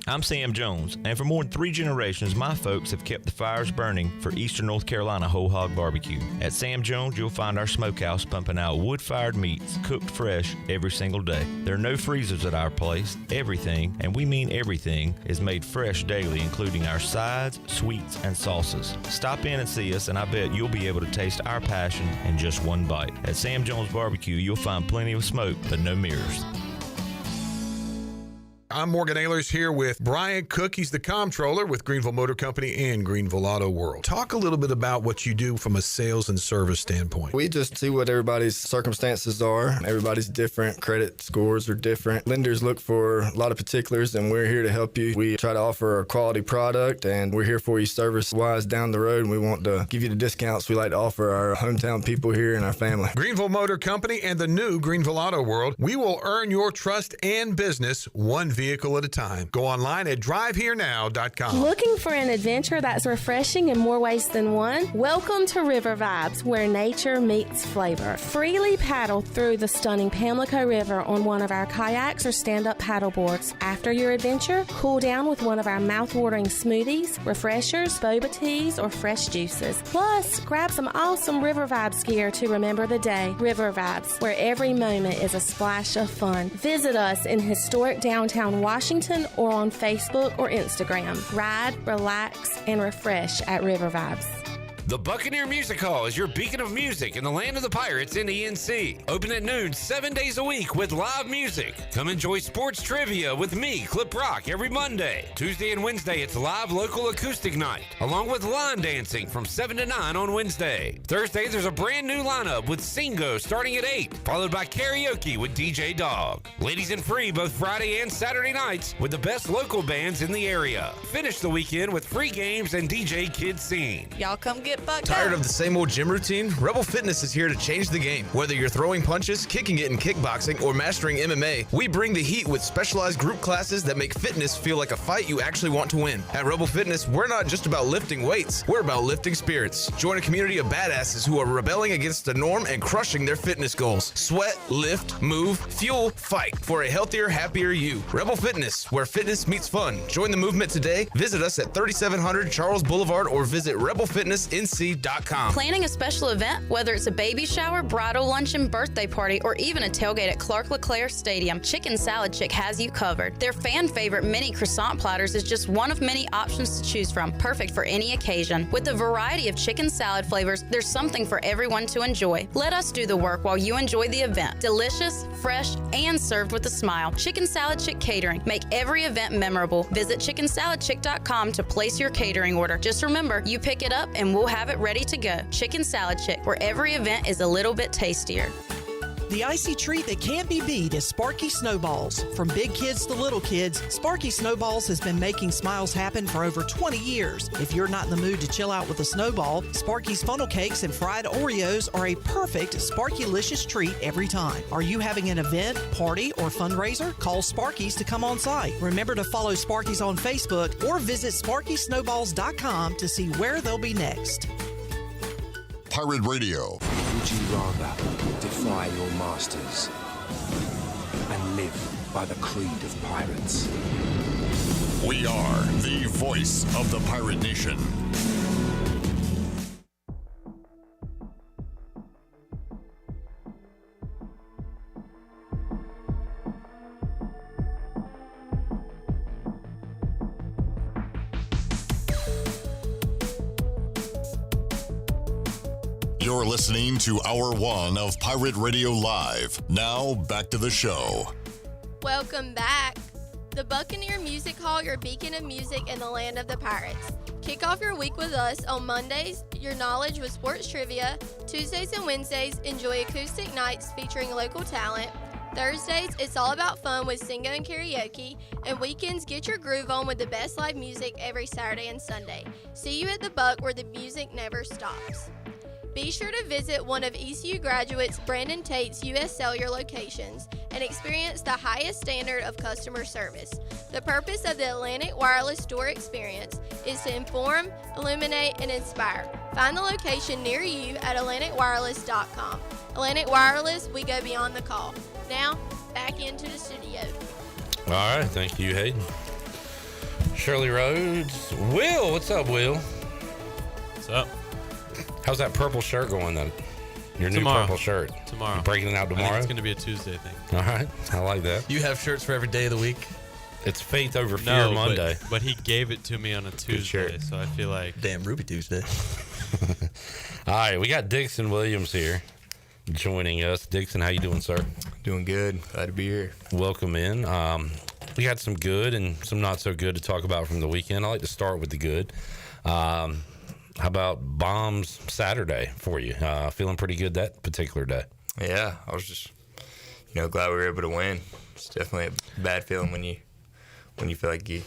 [SPEAKER 24] I'm Sam Jones, and for more than 3 generations, my folks have kept the fires burning for Eastern North Carolina Whole Hog Barbecue. At Sam Jones, you'll find our smokehouse pumping out wood-fired meats, cooked fresh every single day. There are no freezers at our place. Everything, and we mean everything, is made fresh daily, including our sides, sweets, and sauces. Stop in and see us, and I bet you'll be able to taste our passion in just one bite. At Sam Jones Barbecue, you'll find plenty of smoke, but no mirrors.
[SPEAKER 2] I'm Morgan Ehlers here with Brian Cook. He's the comptroller with Greenville Motor Company and Greenville Auto World. Talk a little bit about what you do from a sales and service standpoint.
[SPEAKER 4] We just see what everybody's circumstances are. Everybody's different. Credit scores are different. Lenders look for a lot of particulars, and we're here to help you. We try to offer a quality product, and we're here for you service-wise down the road, and we want to give you the discounts we like to offer our hometown people here and our family.
[SPEAKER 2] Greenville Motor Company and the new Greenville Auto World. We will earn your trust and business one vehicle at a time. Go online at driveherenow.com.
[SPEAKER 5] Looking for an adventure that's refreshing in more ways than one? Welcome to River Vibes, where nature meets flavor. Freely paddle through the stunning Pamlico River on one of our kayaks or stand-up paddle boards. After your adventure, cool down with one of our mouth-watering smoothies, refreshers, boba teas, or fresh juices. Plus, grab some awesome River Vibes gear to remember the day. River Vibes, where every moment is a splash of fun. Visit us in historic downtown Washington or on Facebook or Instagram. Ride, relax, and refresh at River Vibes.
[SPEAKER 10] The Buccaneer Music Hall is your beacon of music in the land of the Pirates in ENC. Open at noon 7 days a week with live music. Come enjoy sports trivia with me, Clip Rock, every Monday. Tuesday and Wednesday, it's live local acoustic night, along with line dancing from 7 to 9 on Wednesday. Thursday, there's a brand new lineup with Singo starting at 8, followed by karaoke with DJ Dog. Ladies and free both Friday and Saturday nights with the best local bands in the area. Finish the weekend with free games and DJ Kid Scene.
[SPEAKER 22] Y'all come get bucked
[SPEAKER 1] Tired
[SPEAKER 22] up.
[SPEAKER 1] of the same old gym routine? Rebel Fitness is here to change the game. Whether you're throwing punches, kicking it in kickboxing, or mastering MMA, we bring the heat with specialized group classes that make fitness feel like a fight you actually want to win. At Rebel Fitness, we're not just about lifting weights, we're about lifting spirits. Join a community of badasses who are rebelling against the norm and crushing their fitness goals. Sweat, lift, move, fuel, fight for a healthier, happier you. Rebel Fitness, where fitness meets fun. Join the movement today. Visit us at 3700 Charles Boulevard or visit rebelfitnessnc.com.
[SPEAKER 22] Planning a special event, whether it's a baby shower, bridal luncheon, birthday party, or even a tailgate at Clark LeClaire Stadium, Chicken Salad Chick has you covered. Their fan favorite mini croissant platters is just one of many options to choose from, perfect for any occasion. With a variety of chicken salad flavors, there's something for everyone to enjoy. Let us do the work while you enjoy the event. Delicious, fresh, and served with a smile. Chicken Salad Chick Catering. Make every event memorable. Visit chickensaladchick.com to place your catering order. Just remember, you pick it up and we'll have it ready to go. Chicken Salad Chick, where every event is a little bit tastier.
[SPEAKER 25] The icy treat that can't be beat is Sparky Snowballs. From big kids to little kids, Sparky Snowballs has been making smiles happen for over 20 years. If you're not in the mood to chill out with a snowball, Sparky's funnel cakes and fried Oreos are a perfect Sparky-licious treat every time. Are you having an event, party, or fundraiser? Call Sparky's to come on site. Remember to follow Sparky's on Facebook or visit SparkySnowballs.com to see where they'll be next.
[SPEAKER 13] Pirate Radio.
[SPEAKER 26] Would you rather defy your masters and live by the creed of pirates?
[SPEAKER 13] We are the voice of the Pirate Nation. You're listening to Hour 1 of Pirate Radio Live. Now, back to the show.
[SPEAKER 20] Welcome back. The Buccaneer Music Hall, your beacon of music in the land of the Pirates. Kick off your week with us on Mondays, your knowledge with sports trivia. Tuesdays and Wednesdays, enjoy acoustic nights featuring local talent. Thursdays, it's all about fun with Singo and karaoke. And weekends, get your groove on with the best live music every Saturday and Sunday. See you at the Buck, where the music never stops. Be sure to visit one of ECU graduates Brandon Tate's U.S. Cellular locations and experience the highest standard of customer service. The purpose of the Atlantic Wireless Store experience is to inform, illuminate, and inspire. Find the location near you at AtlanticWireless.com. Atlantic Wireless, we go beyond the call. Now, back into the studio.
[SPEAKER 10] All right, thank you, Hayden. Shirley Rhodes. Will, what's up, Will?
[SPEAKER 27] What's up?
[SPEAKER 10] How's that purple shirt going then? Your
[SPEAKER 27] Tomorrow.
[SPEAKER 10] new purple shirt.
[SPEAKER 27] Tomorrow.
[SPEAKER 10] You breaking it out
[SPEAKER 27] I think
[SPEAKER 10] tomorrow?
[SPEAKER 27] it's going to be a Tuesday thing.
[SPEAKER 10] All right. I like that.
[SPEAKER 1] You have shirts for every day of the week?
[SPEAKER 10] It's Faith Over Fear Monday.
[SPEAKER 27] But he gave it to me on a Tuesday, so I feel like...
[SPEAKER 1] Damn Ruby Tuesday.
[SPEAKER 10] All right. We got Dixon Williams here joining us. Dixon, how you doing, sir?
[SPEAKER 4] Doing good. Glad to be here.
[SPEAKER 10] Welcome in. We got some good and some not so good to talk about from the weekend. I like to start with the good. How about Bombs Saturday for you? Feeling pretty good that particular day?
[SPEAKER 7] Yeah, I was just, glad we were able to win. It's definitely a bad feeling when you feel like you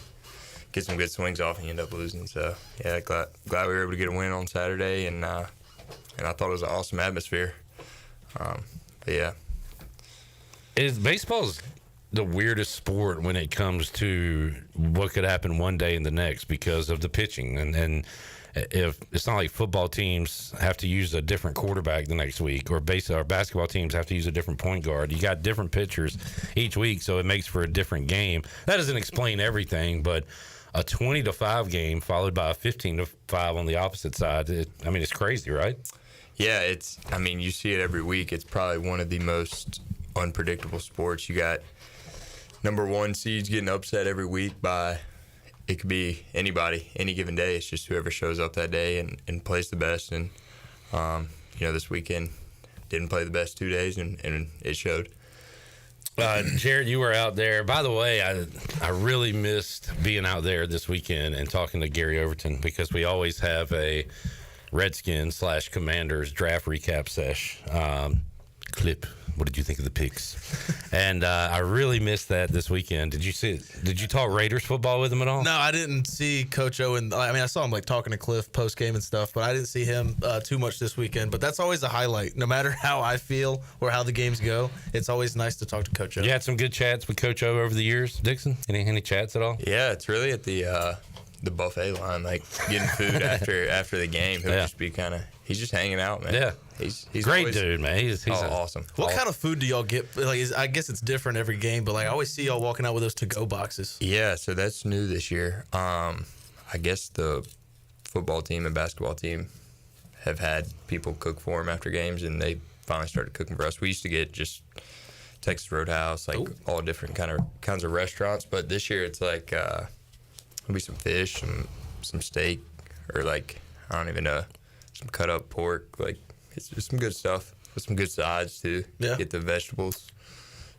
[SPEAKER 7] get some good swings off and you end up losing. So yeah, glad we were able to get a win on Saturday, and I thought it was an awesome atmosphere. But yeah,
[SPEAKER 10] baseball's the weirdest sport when it comes to what could happen one day and the next because of the pitching, and if it's not like football teams have to use a different quarterback the next week, or basketball teams have to use a different point guard. You got different pitchers each week, so it makes for a different game. That doesn't explain everything, but a 20-5 game followed by a 15-5 on the opposite side. It's crazy, right?
[SPEAKER 7] Yeah, you see it every week. It's probably one of the most unpredictable sports. You got number one seeds getting upset every week by, it could be anybody, any given day. It's just whoever shows up that day and plays the best. And, this weekend didn't play the best 2 days, and it showed.
[SPEAKER 10] Jared, you were out there. By the way, I really missed being out there this weekend and talking to Gary Overton, because we always have a Redskins/Commanders draft recap sesh clip. What did you think of the picks? And I really missed that this weekend. Did you see it? Did you talk Raiders football with him at all?
[SPEAKER 1] No, I didn't see Coach Owen. I saw him talking to Cliff post game and stuff, but I didn't see him too much this weekend. But that's always a highlight. No matter how I feel or how the games go, it's always nice to talk to Coach O.
[SPEAKER 10] You had some good chats with Coach O over the years, Dixon? Any chats at all?
[SPEAKER 7] Yeah, it's really at the buffet line, getting food after the game. He'll just be he's just hanging out, man.
[SPEAKER 10] Yeah.
[SPEAKER 7] He's
[SPEAKER 10] great
[SPEAKER 7] always,
[SPEAKER 10] dude, man. He's
[SPEAKER 7] awesome.
[SPEAKER 1] What kind of food do y'all get? I guess it's different every game, but I always see y'all walking out with those to-go boxes.
[SPEAKER 7] Yeah, so that's new this year. I guess the football team and basketball team have had people cook for them after games, and they finally started cooking for us. We used to get just Texas Roadhouse, all different kinds of restaurants, but this year it's it'll be some fish, some steak, or I don't even know, some cut up pork. It's just some good stuff with some good sides too.
[SPEAKER 1] Yeah.
[SPEAKER 7] Get the vegetables,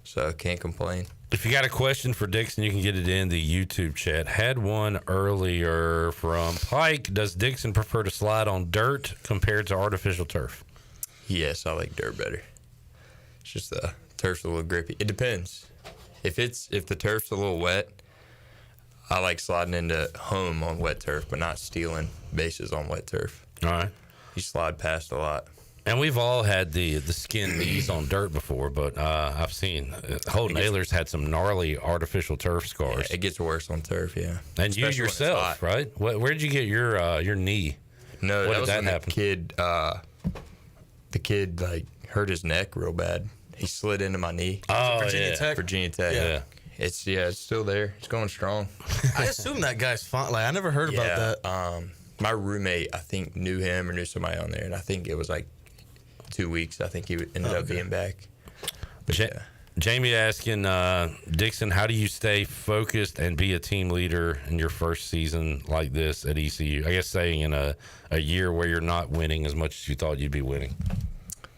[SPEAKER 7] so can't complain.
[SPEAKER 10] If you got a question for Dixon, you can get it in the YouTube chat. Had one earlier from Pike. Does Dixon prefer to slide on dirt compared to artificial turf?
[SPEAKER 7] Yes, I like dirt better. It's just the turf's a little grippy. It depends. If the turf's a little wet, I like sliding into home on wet turf, but not stealing bases on wet turf.
[SPEAKER 10] All right.
[SPEAKER 7] You slide past a lot.
[SPEAKER 10] And we've all had the skin knees on dirt before, but I've seen Holden Ayler's had some gnarly artificial turf scars.
[SPEAKER 7] Yeah, it gets worse on turf, yeah.
[SPEAKER 10] And you yourself, right? Where did you get your knee?
[SPEAKER 7] No,
[SPEAKER 10] what
[SPEAKER 7] that was
[SPEAKER 10] did
[SPEAKER 7] when
[SPEAKER 10] that happen?
[SPEAKER 7] The kid hurt his neck real bad. He slid into my knee.
[SPEAKER 10] Oh,
[SPEAKER 7] Virginia Tech.
[SPEAKER 10] Yeah.
[SPEAKER 7] It's still there. It's going strong.
[SPEAKER 1] I assume that guy's fine. I never heard about that.
[SPEAKER 7] My roommate, I think, knew him or knew somebody on there, and I think it was 2 weeks. I think he ended up being back. But,
[SPEAKER 10] Jamie asking, Dixon, how do you stay focused and be a team leader in your first season like this at ECU? I guess saying in a year where you're not winning as much as you thought you'd be winning.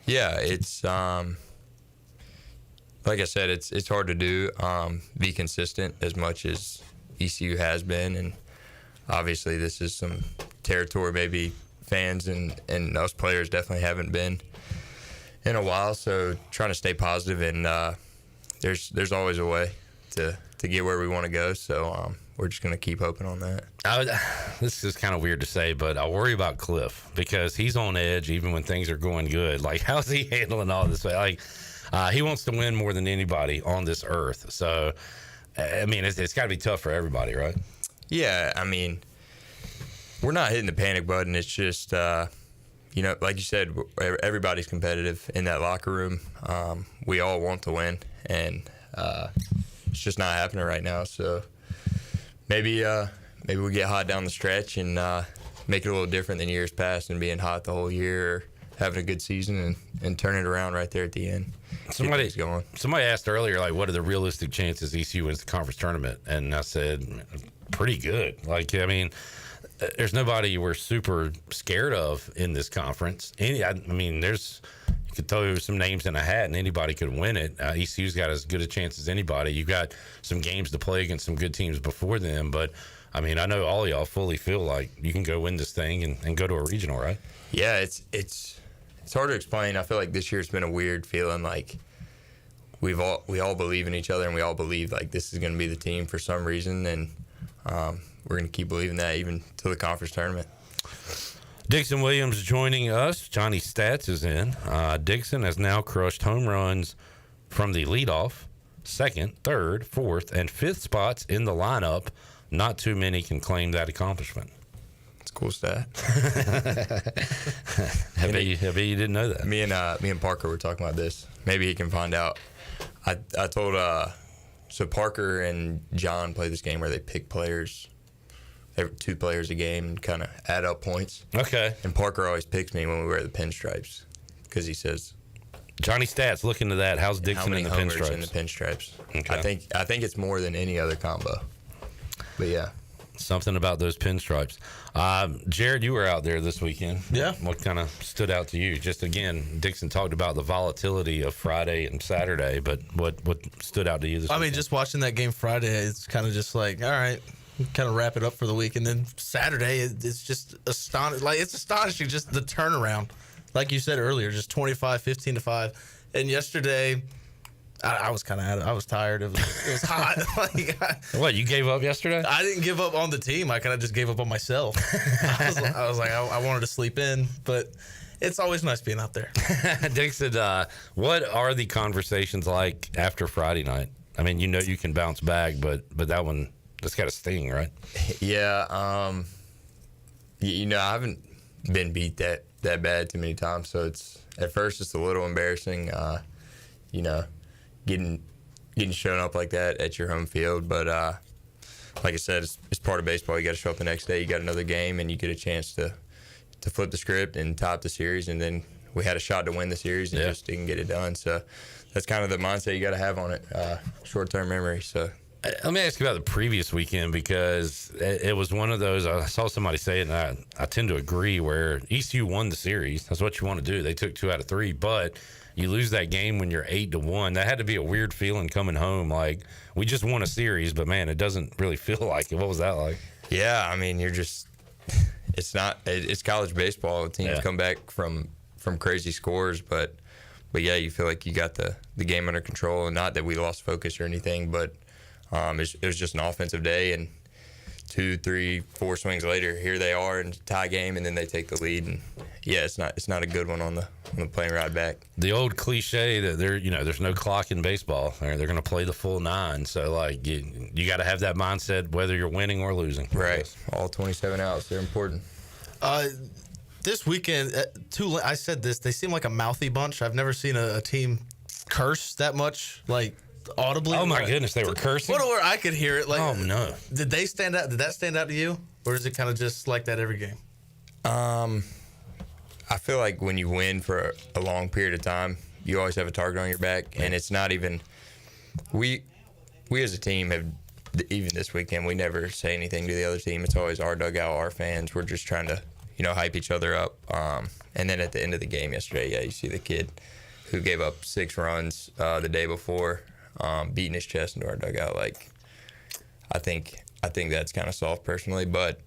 [SPEAKER 7] Yeah, it's like I said, it's hard to do. Be consistent as much as ECU has been, and obviously this is some territory maybe fans and us players definitely haven't been in a while. So trying to stay positive, and there's always a way to get where we want to go. So we're just going to keep hoping on that.
[SPEAKER 10] This is kind of weird to say, but I worry about Cliff because he's on edge even when things are going good. How's he handling all this? He wants to win more than anybody on this earth. So, it's got to be tough for everybody, right?
[SPEAKER 7] Yeah, we're not hitting the panic button. It's just, like you said, everybody's competitive in that locker room. We all want to win, and it's just not happening right now. So maybe we get hot down the stretch and make it a little different than years past and being hot the whole year, or having a good season and turning it around right there at the end.
[SPEAKER 10] Somebody asked earlier, what are the realistic chances ECU wins the conference tournament? And I said, pretty good. There's nobody we're super scared of in this conference. There's,
[SPEAKER 8] you could throw some names in a hat and anybody could win it. ECU's got as good a chance as anybody. You've got some games to play against some good teams before them, but I mean, I know all y'all fully feel like you can go win this thing and go to a regional, right?
[SPEAKER 7] Yeah, it's hard to explain. I feel like this year's been a weird feeling. Like we all believe in each other, and we all believe like this is going to be the team for some reason, and we're going to keep believing that even to the conference tournament.
[SPEAKER 8] Dixon Williams joining us. Johnny Stats is in. Dixon has now crushed home runs from the leadoff, second, third, fourth, and fifth spots in the lineup. Not too many can claim that accomplishment.
[SPEAKER 7] It's a cool stat.
[SPEAKER 8] I bet you didn't know that.
[SPEAKER 7] Me and Parker were talking about this. Maybe he can find out. I told so Parker and John play this game where they pick players. They have 2 players a game and kind of add up points.
[SPEAKER 8] Okay.
[SPEAKER 7] And Parker always picks me when we wear the pinstripes because he says,
[SPEAKER 8] Johnny Stats, look into that. How's Dixon in the pinstripes?
[SPEAKER 7] In the pinstripes.
[SPEAKER 8] Okay.
[SPEAKER 7] I think it's more than any other combo. But yeah.
[SPEAKER 8] Something about those pinstripes. Jared, you were out there this weekend.
[SPEAKER 1] Yeah.
[SPEAKER 8] What kind of stood out to you? Just again, Dixon talked about the volatility of Friday and Saturday, but what stood out to you this weekend?
[SPEAKER 1] I mean, just watching that game Friday, it's kind of just like, all right, kind of wrap it up for the week. And then Saturday, it's just astonishing. Like, it's astonishing just the turnaround. Like you said earlier, just 25, 15-5. And yesterday, I was kind of I was tired. It was hot.
[SPEAKER 8] What, you gave up yesterday?
[SPEAKER 1] I didn't give up on the team. I kind of just gave up on myself. I was like, I wanted to sleep in, but it's always nice being out there.
[SPEAKER 8] Dixon, what are the conversations like after Friday night? I mean, you can bounce back, but that one, that's got a sting, right?
[SPEAKER 7] Yeah. I haven't been beat that bad too many times, so at first it's a little embarrassing. Getting shown up like that at your home field, but like I said, it's part of baseball. You got to show up the next day. You got another game, and you get a chance to flip the script and top the series. And then we had a shot to win the series and just didn't get it done. So that's kind of the mindset you got to have on it. Short-term memory. So.
[SPEAKER 8] Let me ask you about the previous weekend, because it was one of those, I saw somebody say it, and I tend to agree, where ECU won the series. That's what you want to do. They took 2 out of 3, but you lose that game when you're 8-1. That had to be a weird feeling coming home. Like, we just won a series, but man, it doesn't really feel like it. What was that like?
[SPEAKER 7] Yeah, I mean, it's college baseball. Teams come back from crazy scores, but yeah, you feel like you got the game under control, and not that we lost focus or anything, but it was just an offensive day, and 2, 3, 4 swings later, here they are in tie game, and then they take the lead. And yeah, it's not a good one on the plane ride back.
[SPEAKER 8] The old cliche that there's no clock in baseball. They're going to play the full 9. So like you got to have that mindset whether you're winning or losing.
[SPEAKER 7] Right. All 27 outs, they're important.
[SPEAKER 1] This weekend, I said this. They seem like a mouthy bunch. I've never seen a team curse that much, like audibly.
[SPEAKER 8] Oh my goodness, they were cursing.
[SPEAKER 1] Where I could hear it. Like,
[SPEAKER 8] oh no.
[SPEAKER 1] Did they stand out? Did that stand out to you, or is it kind of just like that every game?
[SPEAKER 7] I feel like when you win for a long period of time, you always have a target on your back, and it's not even. We as a team have, even this weekend, we never say anything to the other team. It's always our dugout, our fans. We're just trying to, hype each other up. And then at the end of the game yesterday, yeah, you see the kid who gave up 6 runs the day before, beating his chest into our dugout. Like, I think that's kind of soft personally, but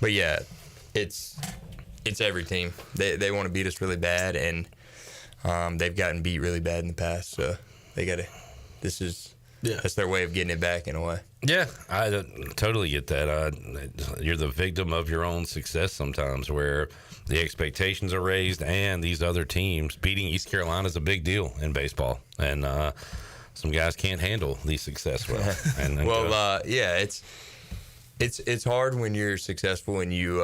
[SPEAKER 7] yeah, it's every team. They want to beat us really bad, and they've gotten beat really bad in the past, so they got to. That's their way of getting it back in a way.
[SPEAKER 8] Yeah, I totally get that. You're the victim of your own success sometimes, where the expectations are raised, and these other teams beating East Carolina is a big deal in baseball, and some guys can't handle the success well.
[SPEAKER 7] Yeah, it's hard when you're successful and you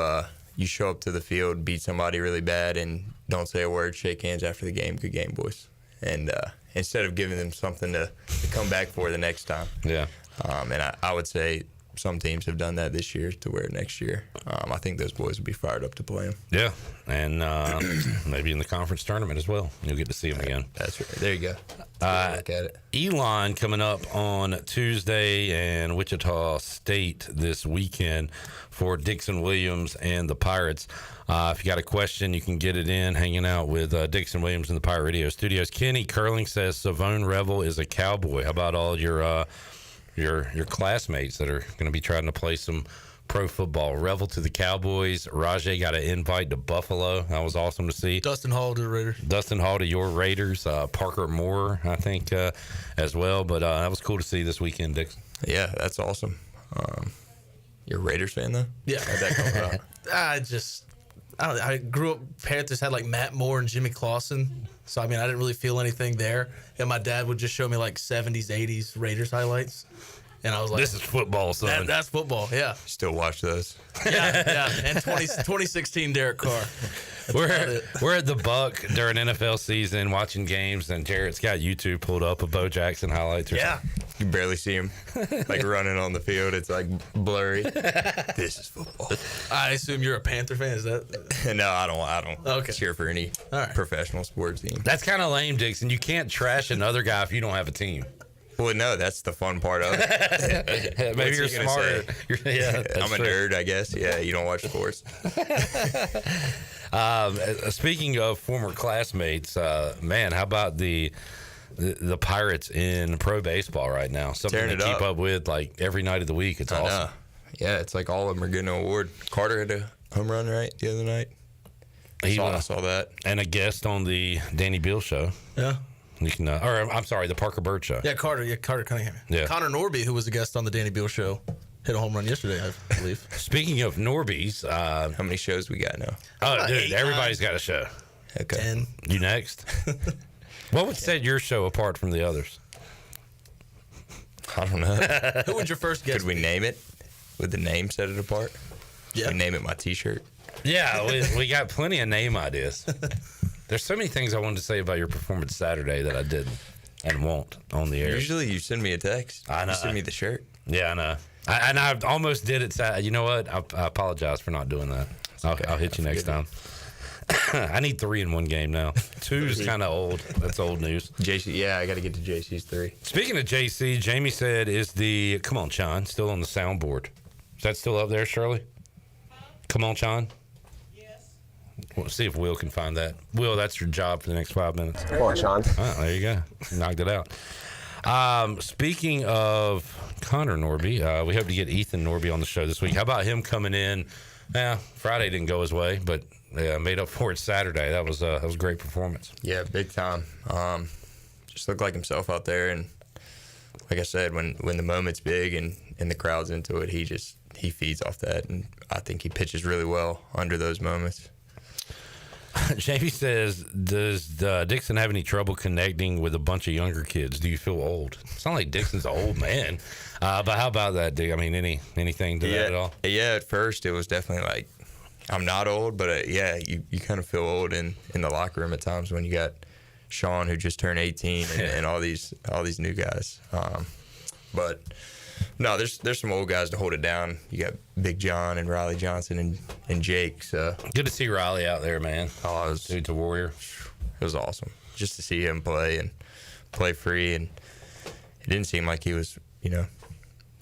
[SPEAKER 7] show up to the field, beat somebody really bad, and don't say a word, shake hands after the game. Good game, boys. And instead of giving them something to come back for the next time.
[SPEAKER 8] Yeah.
[SPEAKER 7] And I would say some teams have done that this year to where next year, I think those boys will be fired up to play them.
[SPEAKER 8] Yeah, and maybe in the conference tournament as well. You'll get to see them again.
[SPEAKER 7] That's right. There you go. Look at it.
[SPEAKER 8] Elon coming up on Tuesday and Wichita State this weekend for Dixon Williams and the Pirates. If you got a question, you can get it in hanging out with Dixon Williams in the Pirate Radio Studios. Kenny Curling says Savone Revel is a Cowboy. How about all your classmates that are going to be trying to play some pro football? Revel to the Cowboys. Rajay got an invite to Buffalo. That was awesome to see.
[SPEAKER 1] Dustin Hall to the Raiders.
[SPEAKER 8] Dustin Hall to your Raiders. Parker Moore, I think, as well. But that was cool to see this weekend, Dixon.
[SPEAKER 7] Yeah, that's awesome. You're a Raiders fan, though?
[SPEAKER 1] Yeah.
[SPEAKER 7] How'd that come about?
[SPEAKER 1] I grew up, Panthers had like Matt Moore and Jimmy Clausen. So, I mean, I didn't really feel anything there. And my dad would just show me like 70s, 80s Raiders highlights. And I was like,
[SPEAKER 8] this is football, son.
[SPEAKER 1] That's football, yeah.
[SPEAKER 7] Still watch those.
[SPEAKER 1] Yeah. And 2016 Derek Carr.
[SPEAKER 8] We're at the Buck during NFL season watching games, and Jarrett's got YouTube pulled up of Bo Jackson highlights.
[SPEAKER 1] Yeah.
[SPEAKER 7] You barely see him like running on the field. It's like blurry. This is football.
[SPEAKER 1] I assume you're a Panther fan. Is that?
[SPEAKER 7] No, I don't cheer for any professional sports team.
[SPEAKER 8] That's kind of lame, Dixon. You can't trash another guy if you don't have a team.
[SPEAKER 7] Well, no, that's the fun part of it.
[SPEAKER 8] Maybe you're smarter.
[SPEAKER 7] I'm a nerd, I guess. Yeah, you don't watch sports.
[SPEAKER 8] Speaking of former classmates, man, how about the Pirates in pro baseball right now? Something to keep up with like every night of the week. It's awesome.
[SPEAKER 7] Yeah, it's like all of them are getting an award. Carter had a home run, right, the other night? I saw that.
[SPEAKER 8] And a guest on the Danny Beal show.
[SPEAKER 1] Yeah.
[SPEAKER 8] You can, or I'm sorry, the Parker Bird show.
[SPEAKER 1] Yeah, Carter Cunningham.
[SPEAKER 8] Yeah.
[SPEAKER 1] Connor Norby, who was a guest on the Danny Beal show, hit a home run yesterday, I believe.
[SPEAKER 8] Speaking of Norby's,
[SPEAKER 7] how many shows we got now?
[SPEAKER 8] Oh, dude, everybody's got a show.
[SPEAKER 7] Okay.
[SPEAKER 1] 10.
[SPEAKER 8] You next? What would set your show apart from the others?
[SPEAKER 7] I don't know.
[SPEAKER 1] Who would your first guest
[SPEAKER 7] Could we name it? Would the name set it apart?
[SPEAKER 1] Yeah.
[SPEAKER 7] Should we name it my T-shirt?
[SPEAKER 8] Yeah, we got plenty of name ideas. There's so many things I wanted to say about your performance Saturday that I didn't and won't on the air.
[SPEAKER 7] Usually you send me a text.
[SPEAKER 8] I know.
[SPEAKER 7] You send me the shirt.
[SPEAKER 8] Yeah, I know. I almost did it. You know what? I apologize for not doing that. I'll hit you next time. I need 3 in one game now. 2 is kind of old. That's old news.
[SPEAKER 7] JC, yeah, I got to get to JC's 3.
[SPEAKER 8] Speaking of JC, Jamie said, come on, Sean, still on the soundboard. Is that still up there, Shirley? Come on, Sean. We'll see if Will can find that. Will, that's your job for the next 5 minutes.
[SPEAKER 9] Come on, Sean.
[SPEAKER 8] Oh, there you go. Knocked it out. Speaking of Connor Norby, we hope to get Ethan Norby on the show this week. How about him coming in? Friday didn't go his way, but made up for it Saturday. That was a great performance.
[SPEAKER 7] Yeah, big time. Just looked like himself out there, and like I said, when the moment's big and the crowd's into it, he feeds off that, and I think he pitches really well under those moments.
[SPEAKER 8] Jamie says, does Dixon have any trouble connecting with a bunch of younger kids? Do you feel old? It's not like Dixon's an old man. But how about that, Dick? I mean, anything to that at all?
[SPEAKER 7] Yeah, at first it was definitely like, I'm not old, but you kind of feel old in the locker room at times when you got Sean, who just turned 18, and all these new guys. But no, there's some old guys to hold it down. You got Big John and Riley Johnson and Jake. So
[SPEAKER 8] good to see Riley out there, man. Dude's a warrior.
[SPEAKER 7] It was awesome just to see him play and play free, and it didn't seem like he was,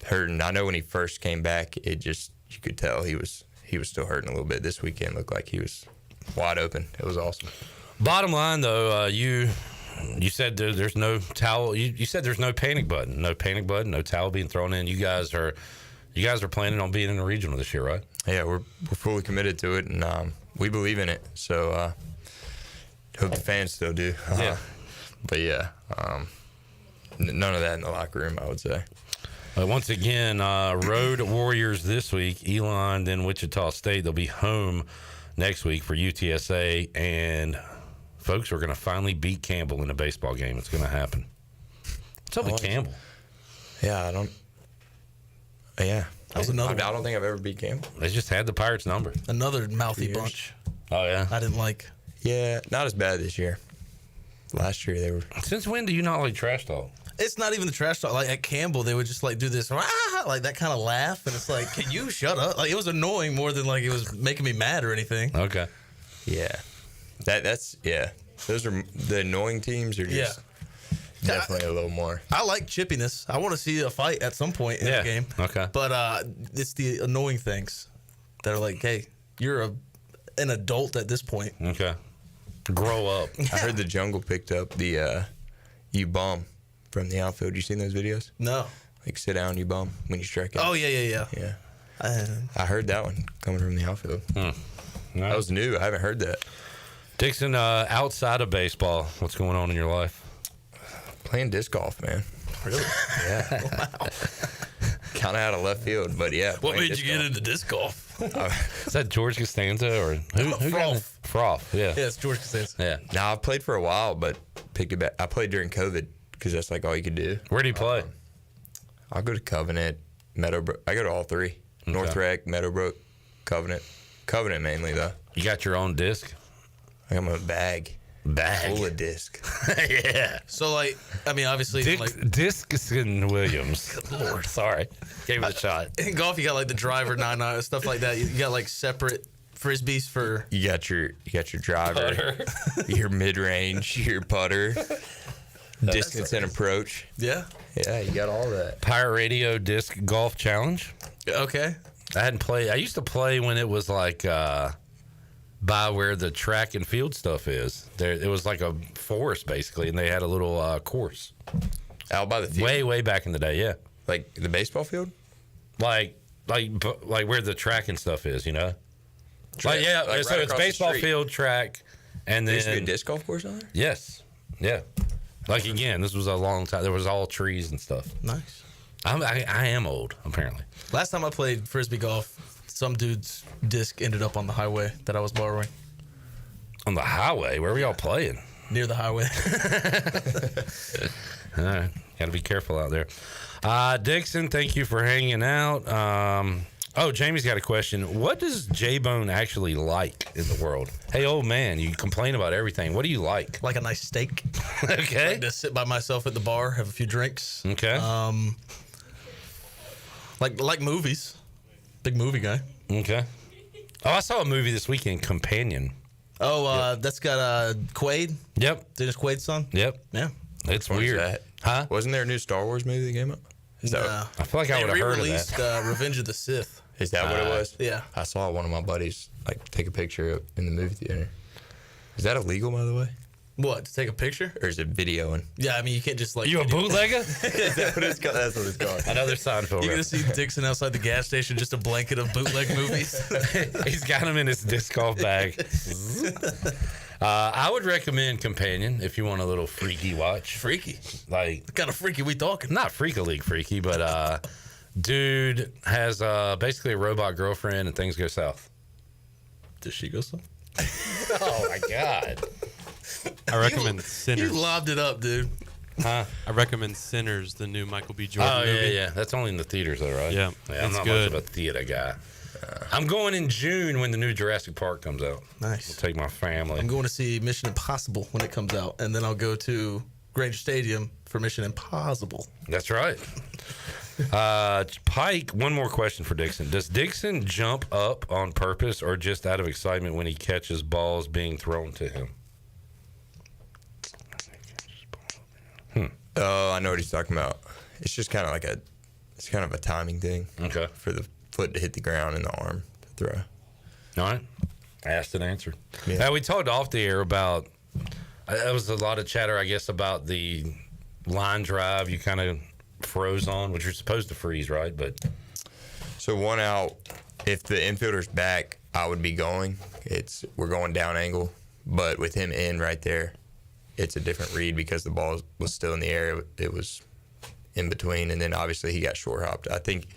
[SPEAKER 7] hurting. I know when he first came back, you could tell he was still hurting a little bit. This weekend looked like he was wide open. It was awesome.
[SPEAKER 8] Bottom line, though, you said there's no towel. You said there's no panic button. No panic button. No towel being thrown in. You guys are planning on being in the regional this year, right?
[SPEAKER 7] Yeah, we're fully committed to it, and we believe in it. So hope the fans still do. But yeah, none of that in the locker room, I would say.
[SPEAKER 8] Once again, road Warriors this week. Elon, then Wichita State. They'll be home next week for UTSA, and folks are going to finally beat Campbell in a baseball game. It's going to happen. What's up with Campbell?
[SPEAKER 7] Yeah, that was
[SPEAKER 1] another
[SPEAKER 7] I don't think I've ever beat Campbell.
[SPEAKER 8] They just had the Pirates' number.
[SPEAKER 1] Another mouthy bunch.
[SPEAKER 8] Oh, yeah?
[SPEAKER 1] I didn't like.
[SPEAKER 7] Yeah, not as bad this year. Last year they were.
[SPEAKER 8] Since when do you not like trash talk?
[SPEAKER 1] It's not even the trash talk. Like at Campbell, they would just like do this like that kind of laugh, and it's like, can you shut up? Like, it was annoying more than like it was making me mad or anything.
[SPEAKER 8] Okay.
[SPEAKER 7] Yeah. That's those are the annoying teams are just definitely a little more.
[SPEAKER 1] I like chippiness. I want to see a fight at some point in the game.
[SPEAKER 8] Okay.
[SPEAKER 1] But it's the annoying things that are like, hey, you're an adult at this point.
[SPEAKER 8] Okay. Grow up.
[SPEAKER 7] I heard the Jungle picked up the you bum from the outfield. You seen those videos?
[SPEAKER 1] No.
[SPEAKER 7] Like sit down, you bum when you strike out.
[SPEAKER 1] Oh, yeah.
[SPEAKER 7] Yeah. I heard that one coming from the outfield. That was new. I haven't heard that.
[SPEAKER 8] Dixon, outside of baseball, what's going on in your life?
[SPEAKER 7] Playing disc golf, man.
[SPEAKER 1] Really?
[SPEAKER 7] Yeah.
[SPEAKER 1] Wow.
[SPEAKER 7] Kind of out of left field, but yeah.
[SPEAKER 1] What made you get into disc golf?
[SPEAKER 8] Is that George Costanza or who got it? Froth, yeah.
[SPEAKER 1] Yeah, it's George Costanza.
[SPEAKER 8] Yeah.
[SPEAKER 7] No, I played for a while, but picked it back. I played during COVID because that's like all you could do.
[SPEAKER 8] Where do you play?
[SPEAKER 7] I'll go to Covenant, Meadowbrook. I go to all three.
[SPEAKER 8] Okay.
[SPEAKER 7] North Rec, Meadowbrook, Covenant. Covenant mainly, though.
[SPEAKER 8] You got your own disc?
[SPEAKER 7] I got my bag. Full of disc.
[SPEAKER 8] Yeah.
[SPEAKER 1] So, like, I mean, obviously,
[SPEAKER 8] Dixon Williams. Good Lord, sorry. Gave it a shot.
[SPEAKER 1] In golf, you got like the driver, stuff like that. You got like separate frisbees for.
[SPEAKER 7] You got your driver, your mid range, your putter, distance and approach.
[SPEAKER 1] Yeah.
[SPEAKER 7] Yeah, you got all that.
[SPEAKER 8] Pirate Radio Disc Golf Challenge.
[SPEAKER 1] Okay.
[SPEAKER 8] I hadn't played. I used to play when it was like by where the track and field stuff is. There, it was like a forest basically, and they had a little course
[SPEAKER 7] out by the field.
[SPEAKER 8] Way back in the day. Yeah,
[SPEAKER 7] like the baseball field,
[SPEAKER 8] like where the track and stuff is. You know,
[SPEAKER 7] Track,
[SPEAKER 8] yeah.
[SPEAKER 7] like
[SPEAKER 8] so
[SPEAKER 7] right
[SPEAKER 8] it's
[SPEAKER 7] across the
[SPEAKER 8] baseball
[SPEAKER 7] street.
[SPEAKER 8] field, track, and then
[SPEAKER 7] There used to be a disc golf course on there.
[SPEAKER 8] Yes, yeah. Like again, this was a long time. There was all trees and stuff.
[SPEAKER 1] Nice.
[SPEAKER 8] I am old apparently.
[SPEAKER 1] Last time I played frisbee golf, some dude's disc ended up on the highway that I was borrowing.
[SPEAKER 8] On the highway? Where were y'all playing?
[SPEAKER 1] Near the highway.
[SPEAKER 8] All right. Got to be careful out there. Dixon, thank you for hanging out. Jamie's got a question. What does J-Bone actually like in the world? Hey, old man, you complain about everything. What do you like?
[SPEAKER 1] Like a nice steak.
[SPEAKER 8] Okay.
[SPEAKER 1] Like to sit by myself at the bar, have a few drinks.
[SPEAKER 8] Okay.
[SPEAKER 1] Like movies. Big movie guy.
[SPEAKER 8] Okay. Oh, I saw a movie this weekend, Companion.
[SPEAKER 1] Oh, that's got Quaid.
[SPEAKER 8] Yep.
[SPEAKER 1] Dennis Quaid's son.
[SPEAKER 8] Yep.
[SPEAKER 1] Yeah.
[SPEAKER 8] It's
[SPEAKER 7] What is
[SPEAKER 8] weird.
[SPEAKER 7] that?
[SPEAKER 8] Huh?
[SPEAKER 7] Wasn't there a new Star Wars movie that came up?
[SPEAKER 8] I feel like I would have heard of
[SPEAKER 1] re-released Revenge of the Sith.
[SPEAKER 7] Is that what it was?
[SPEAKER 1] Yeah.
[SPEAKER 7] I saw one of my buddies take a picture in the movie theater. Is that illegal, by the way?
[SPEAKER 1] What, to take a picture?
[SPEAKER 7] Or is it videoing?
[SPEAKER 1] Yeah, I mean, you can't just
[SPEAKER 8] You a bootlegger?
[SPEAKER 7] Is that what it's called? That's what it's called.
[SPEAKER 8] Another Seinfeld.
[SPEAKER 1] You're going to see Dixon outside the gas station, just a blanket of bootleg movies.
[SPEAKER 8] He's got them in his disc golf bag. I would recommend Companion if you want a little freaky watch.
[SPEAKER 1] Freaky?
[SPEAKER 8] Like,
[SPEAKER 1] What kind of freaky we talking?
[SPEAKER 8] not Freaka League freaky, but dude has basically a robot girlfriend and things go south.
[SPEAKER 1] Does she go south?
[SPEAKER 8] Oh, my God.
[SPEAKER 27] I recommend Sinners.
[SPEAKER 1] You lobbed it up, dude.
[SPEAKER 8] Huh?
[SPEAKER 27] I recommend Sinners, the new Michael B. Jordan movie.
[SPEAKER 8] Yeah. That's only in the theaters, though, right?
[SPEAKER 27] Yeah,
[SPEAKER 8] I'm
[SPEAKER 27] it's
[SPEAKER 8] not
[SPEAKER 27] good.
[SPEAKER 8] much of a theater guy. I'm going in June when the new Jurassic Park comes out.
[SPEAKER 1] Nice.
[SPEAKER 8] I'll take my family.
[SPEAKER 1] I'm going to see Mission Impossible when it comes out, and then I'll go to Granger Stadium for Mission Impossible.
[SPEAKER 8] That's right. Pike, one more question for Dixon. Does Dixon jump up on purpose or just out of excitement when he catches balls being thrown to him?
[SPEAKER 7] Oh, I know what he's talking about. It's just kind of like it's kind of a timing thing.
[SPEAKER 8] Okay.
[SPEAKER 7] For the foot to hit the ground and the arm to throw.
[SPEAKER 8] All right. Asked and answered.
[SPEAKER 7] Yeah.
[SPEAKER 8] Now, we talked off the air about, there was a lot of chatter, I guess, about the line drive you kind of froze on, which you're supposed to freeze, right? But
[SPEAKER 7] So one out, if the infielder's back, I would be going. We're going down angle. But with him in right there, it's a different read because the ball was still in the air. It was in between, and then obviously he got short hopped. I think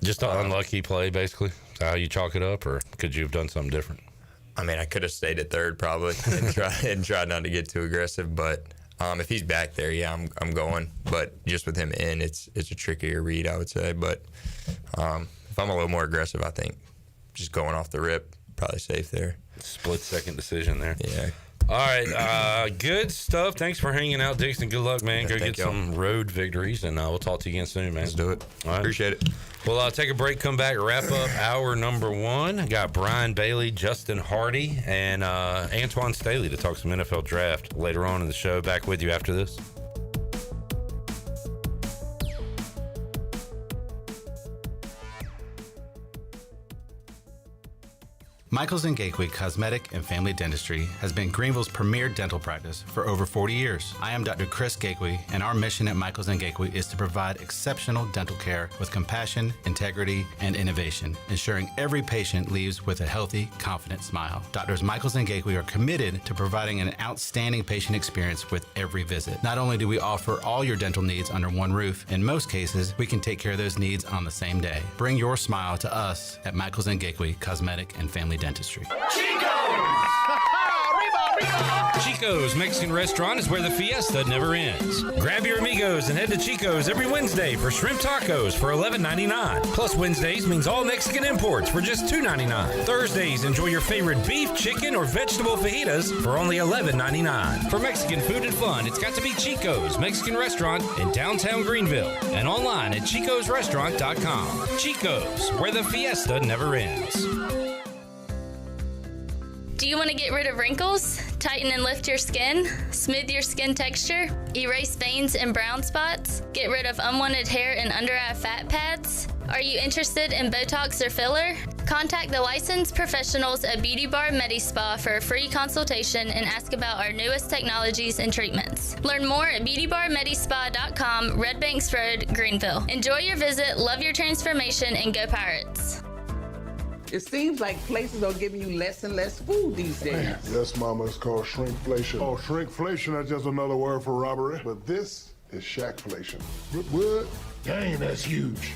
[SPEAKER 8] just an unlucky play, basically. Is that how you chalk it up, or could you have done something different?
[SPEAKER 7] I mean, I could have stayed at third probably and tried not to get too aggressive. But if he's back there, yeah, I'm going. But just with him in, it's a trickier read, I would say. But if I'm a little more aggressive, I think just going off the rip, probably safe there.
[SPEAKER 8] Split-second decision there.
[SPEAKER 7] Yeah.
[SPEAKER 8] All right, good stuff. Thanks for hanging out, Dixon. Good luck, man. Go get some road victories, and we'll talk to you again soon, man.
[SPEAKER 9] Let's do it.
[SPEAKER 8] All right.
[SPEAKER 9] Appreciate it.
[SPEAKER 8] Well, take a break, come back, wrap up hour number 1. Got Brian Bailey, Justin Hardy, and Antwan Staley to talk some NFL draft later on in the show. Back with you after this.
[SPEAKER 11] Michaels & Gateway Cosmetic and Family Dentistry has been Greenville's premier dental practice for over 40 years. I am Dr. Chris Gateway, and our mission at Michaels & Gateway is to provide exceptional dental care with compassion, integrity, and innovation, ensuring every patient leaves with a healthy, confident smile. Doctors Michaels & Gateway are committed to providing an outstanding patient experience with every visit. Not only do we offer all your dental needs under one roof, in most cases, we can take care of those needs on the same day. Bring your smile to us at Michaels & Gateway Cosmetic and Family Dentistry.
[SPEAKER 10] Chico's Mexican Restaurant is where the fiesta never ends. Grab your amigos and head to Chico's every Wednesday for shrimp tacos for $11.99. Plus Wednesdays means all Mexican imports for just $2.99. Thursdays, enjoy your favorite beef, chicken, or vegetable fajitas for only $11.99. For Mexican food and fun, it's got to be Chico's Mexican Restaurant in downtown Greenville and online at chicosrestaurant.com. Chico's, where the fiesta never ends.
[SPEAKER 12] Do you want to get rid of wrinkles, tighten and lift your skin, smooth your skin texture, erase veins and brown spots, get rid of unwanted hair and under-eye fat pads? Are you interested in Botox or filler? Contact the licensed professionals at Beauty Bar MediSpa for a free consultation and ask about our newest technologies and treatments. Learn more at beautybarmedispa.com, Red Banks Road, Greenville. Enjoy your visit, love your transformation, and go Pirates.
[SPEAKER 16] It seems like places are giving you less and less food these days.
[SPEAKER 18] Yes, Mama, it's called shrinkflation. Oh, shrinkflation is just another word for robbery. But this is shackflation. What? Dang, that's huge.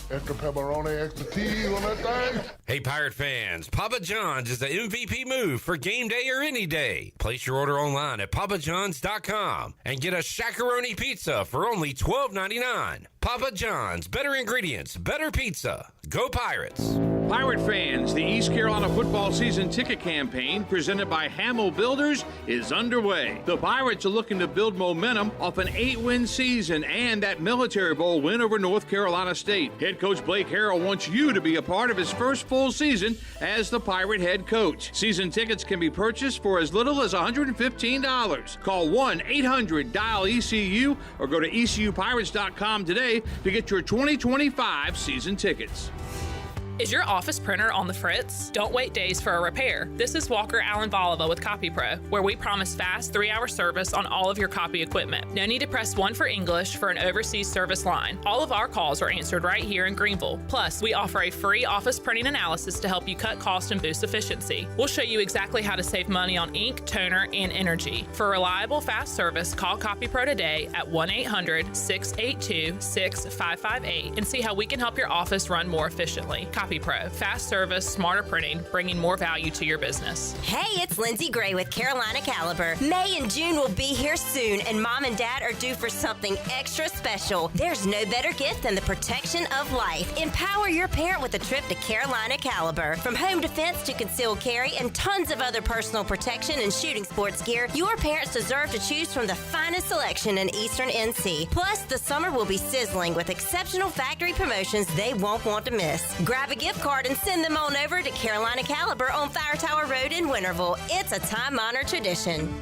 [SPEAKER 18] Extra pepperoni, extra cheese on that thing.
[SPEAKER 10] Hey, Pirate fans, Papa John's is the MVP move for game day or any day. Place your order online at papajohns.com and get a Shackaroni pizza for only $12.99. Papa John's, better ingredients, better pizza. Go Pirates.
[SPEAKER 19] Pirate fans, the East Carolina football season ticket campaign presented by Hamill Builders is underway. The Pirates are looking to build momentum off an 8-win season and that Military Bowl win over North Carolina State. Head coach Blake Harrell wants you to be a part of his first full season as the Pirate head coach. Season tickets can be purchased for as little as $115. Call 1-800-DIAL-ECU or go to ECUPirates.com today to get your 2025 season tickets.
[SPEAKER 21] Is your office printer on the fritz? Don't wait days for a repair. This is Walker Allen Volova with CopyPro, where we promise fast 3-hour service on all of your copy equipment. No need to press 1 for English for an overseas service line. All of our calls are answered right here in Greenville. Plus, we offer a free office printing analysis to help you cut cost and boost efficiency. We'll show you exactly how to save money on ink, toner, and energy. For reliable, fast service, call CopyPro today at 1-800-682-6558 and see how we can help your office run more efficiently. CopyPro, fast service, smarter printing, bringing more value to your business.
[SPEAKER 28] Hey, it's Lindsay Gray with Carolina Caliber. May and June will be here soon, and Mom and Dad are due for something extra special. There's no better gift than the protection of life. Empower your parent with a trip to Carolina Caliber. From home defense to concealed carry and tons of other personal protection and shooting sports gear, your parents deserve to choose from the finest selection in Eastern NC. Plus, the summer will be sizzling with exceptional factory promotions they won't want to miss. Grab a gift card and send them on over to Carolina Caliber on Fire Tower Road in Winterville. It's a time-honored tradition.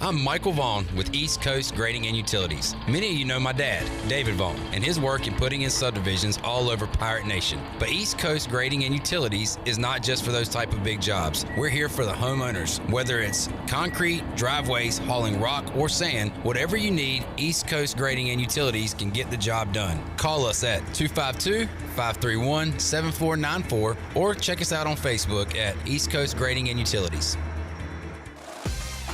[SPEAKER 29] I'm Michael Vaughn with East Coast Grading and Utilities. Many of you know my dad, David Vaughn, and his work in putting in subdivisions all over Pirate Nation. But East Coast Grading and Utilities is not just for those type of big jobs. We're here for the homeowners. Whether it's concrete, driveways, hauling rock, or sand, whatever you need, East Coast Grading and Utilities can get the job done. Call us at 252-531-7494 or check us out on Facebook at East Coast Grading and Utilities.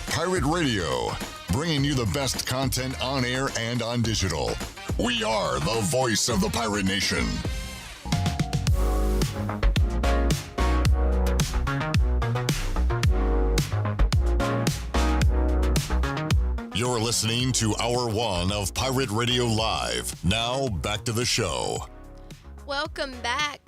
[SPEAKER 13] Pirate Radio, bringing you the best content on air and on digital. We are the voice of the Pirate Nation. You're listening to Hour 1 of Pirate Radio Live. Now, back to the show.
[SPEAKER 20] Welcome back.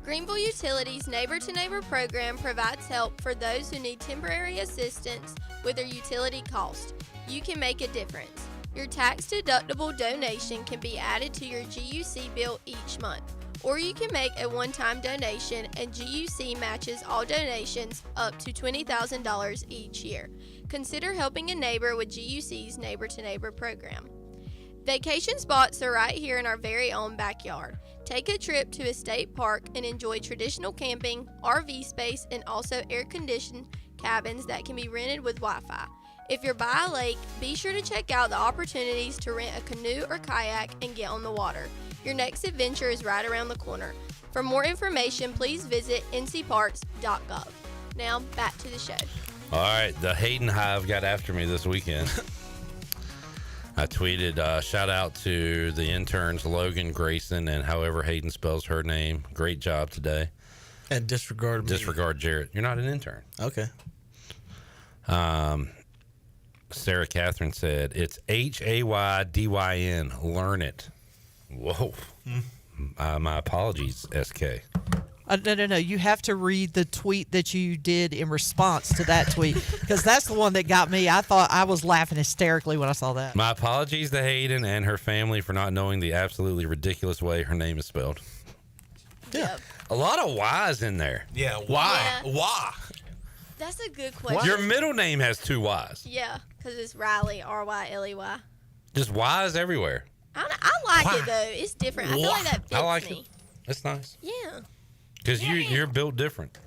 [SPEAKER 20] Greenville Utilities Neighbor to Neighbor program provides help for those who need temporary assistance with their utility cost. You can make a difference. Your tax-deductible donation can be added to your GUC bill each month, or you can make a one-time donation and GUC matches all donations up to $20,000 each year. Consider helping a neighbor with GUC's Neighbor to Neighbor program. Vacation spots are right here in our very own backyard. Take a trip to a state park and enjoy traditional camping, RV space, and also air-conditioned cabins that can be rented with Wi-Fi. If you're by a lake, be sure to check out the opportunities to rent a canoe or kayak and get on the water. Your next adventure is right around the corner. For more information, please visit ncparks.gov. Now, back to the show.
[SPEAKER 8] All right, the Hayden Hive got after me this weekend. I tweeted, shout out to the interns, Logan, Grayson, and however Hayden spells her name. Great job today.
[SPEAKER 1] And disregard
[SPEAKER 8] Jarrett. You're not an intern.
[SPEAKER 1] Okay.
[SPEAKER 8] Sarah Catherine said, it's Haydyn. Learn it. Whoa. My apologies, SK.
[SPEAKER 2] No. You have to read the tweet that you did in response to that tweet, because that's the one that got me. I thought I was laughing hysterically when I saw that.
[SPEAKER 8] My apologies to Hayden and her family for not knowing the absolutely ridiculous way her name is spelled.
[SPEAKER 1] Yeah.
[SPEAKER 8] A lot of Y's in there.
[SPEAKER 1] Yeah. Why?
[SPEAKER 20] Yeah.
[SPEAKER 1] Why?
[SPEAKER 20] That's a good question.
[SPEAKER 8] Your middle name has 2 Y's.
[SPEAKER 20] Yeah, because it's Riley, R-Y-L-E-Y.
[SPEAKER 8] Just Y's everywhere.
[SPEAKER 20] I like it, though. It's different. I feel like that fits
[SPEAKER 8] I like
[SPEAKER 20] me.
[SPEAKER 8] it. It's nice.
[SPEAKER 20] Yeah.
[SPEAKER 8] Because you're built different.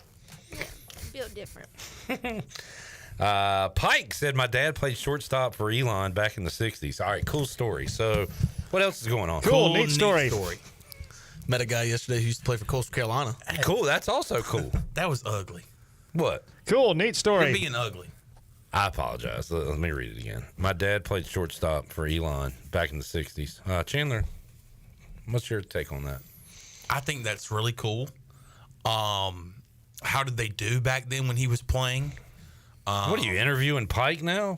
[SPEAKER 20] Built different.
[SPEAKER 8] Pike said my dad played shortstop for Elon back in the 60s. All right, cool story. So what else is going on?
[SPEAKER 3] Cool, neat story.
[SPEAKER 1] Met a guy yesterday who used to play for Coastal Carolina.
[SPEAKER 8] Cool, that's also cool.
[SPEAKER 1] That was ugly.
[SPEAKER 8] What?
[SPEAKER 3] Cool, neat story.
[SPEAKER 1] You're being ugly.
[SPEAKER 8] I apologize. Let me read it again. My dad played shortstop for Elon back in the 60s. Chandler, what's your take on that?
[SPEAKER 6] I think that's really cool. How did they do back then when he was playing?
[SPEAKER 8] What are you interviewing Pike now?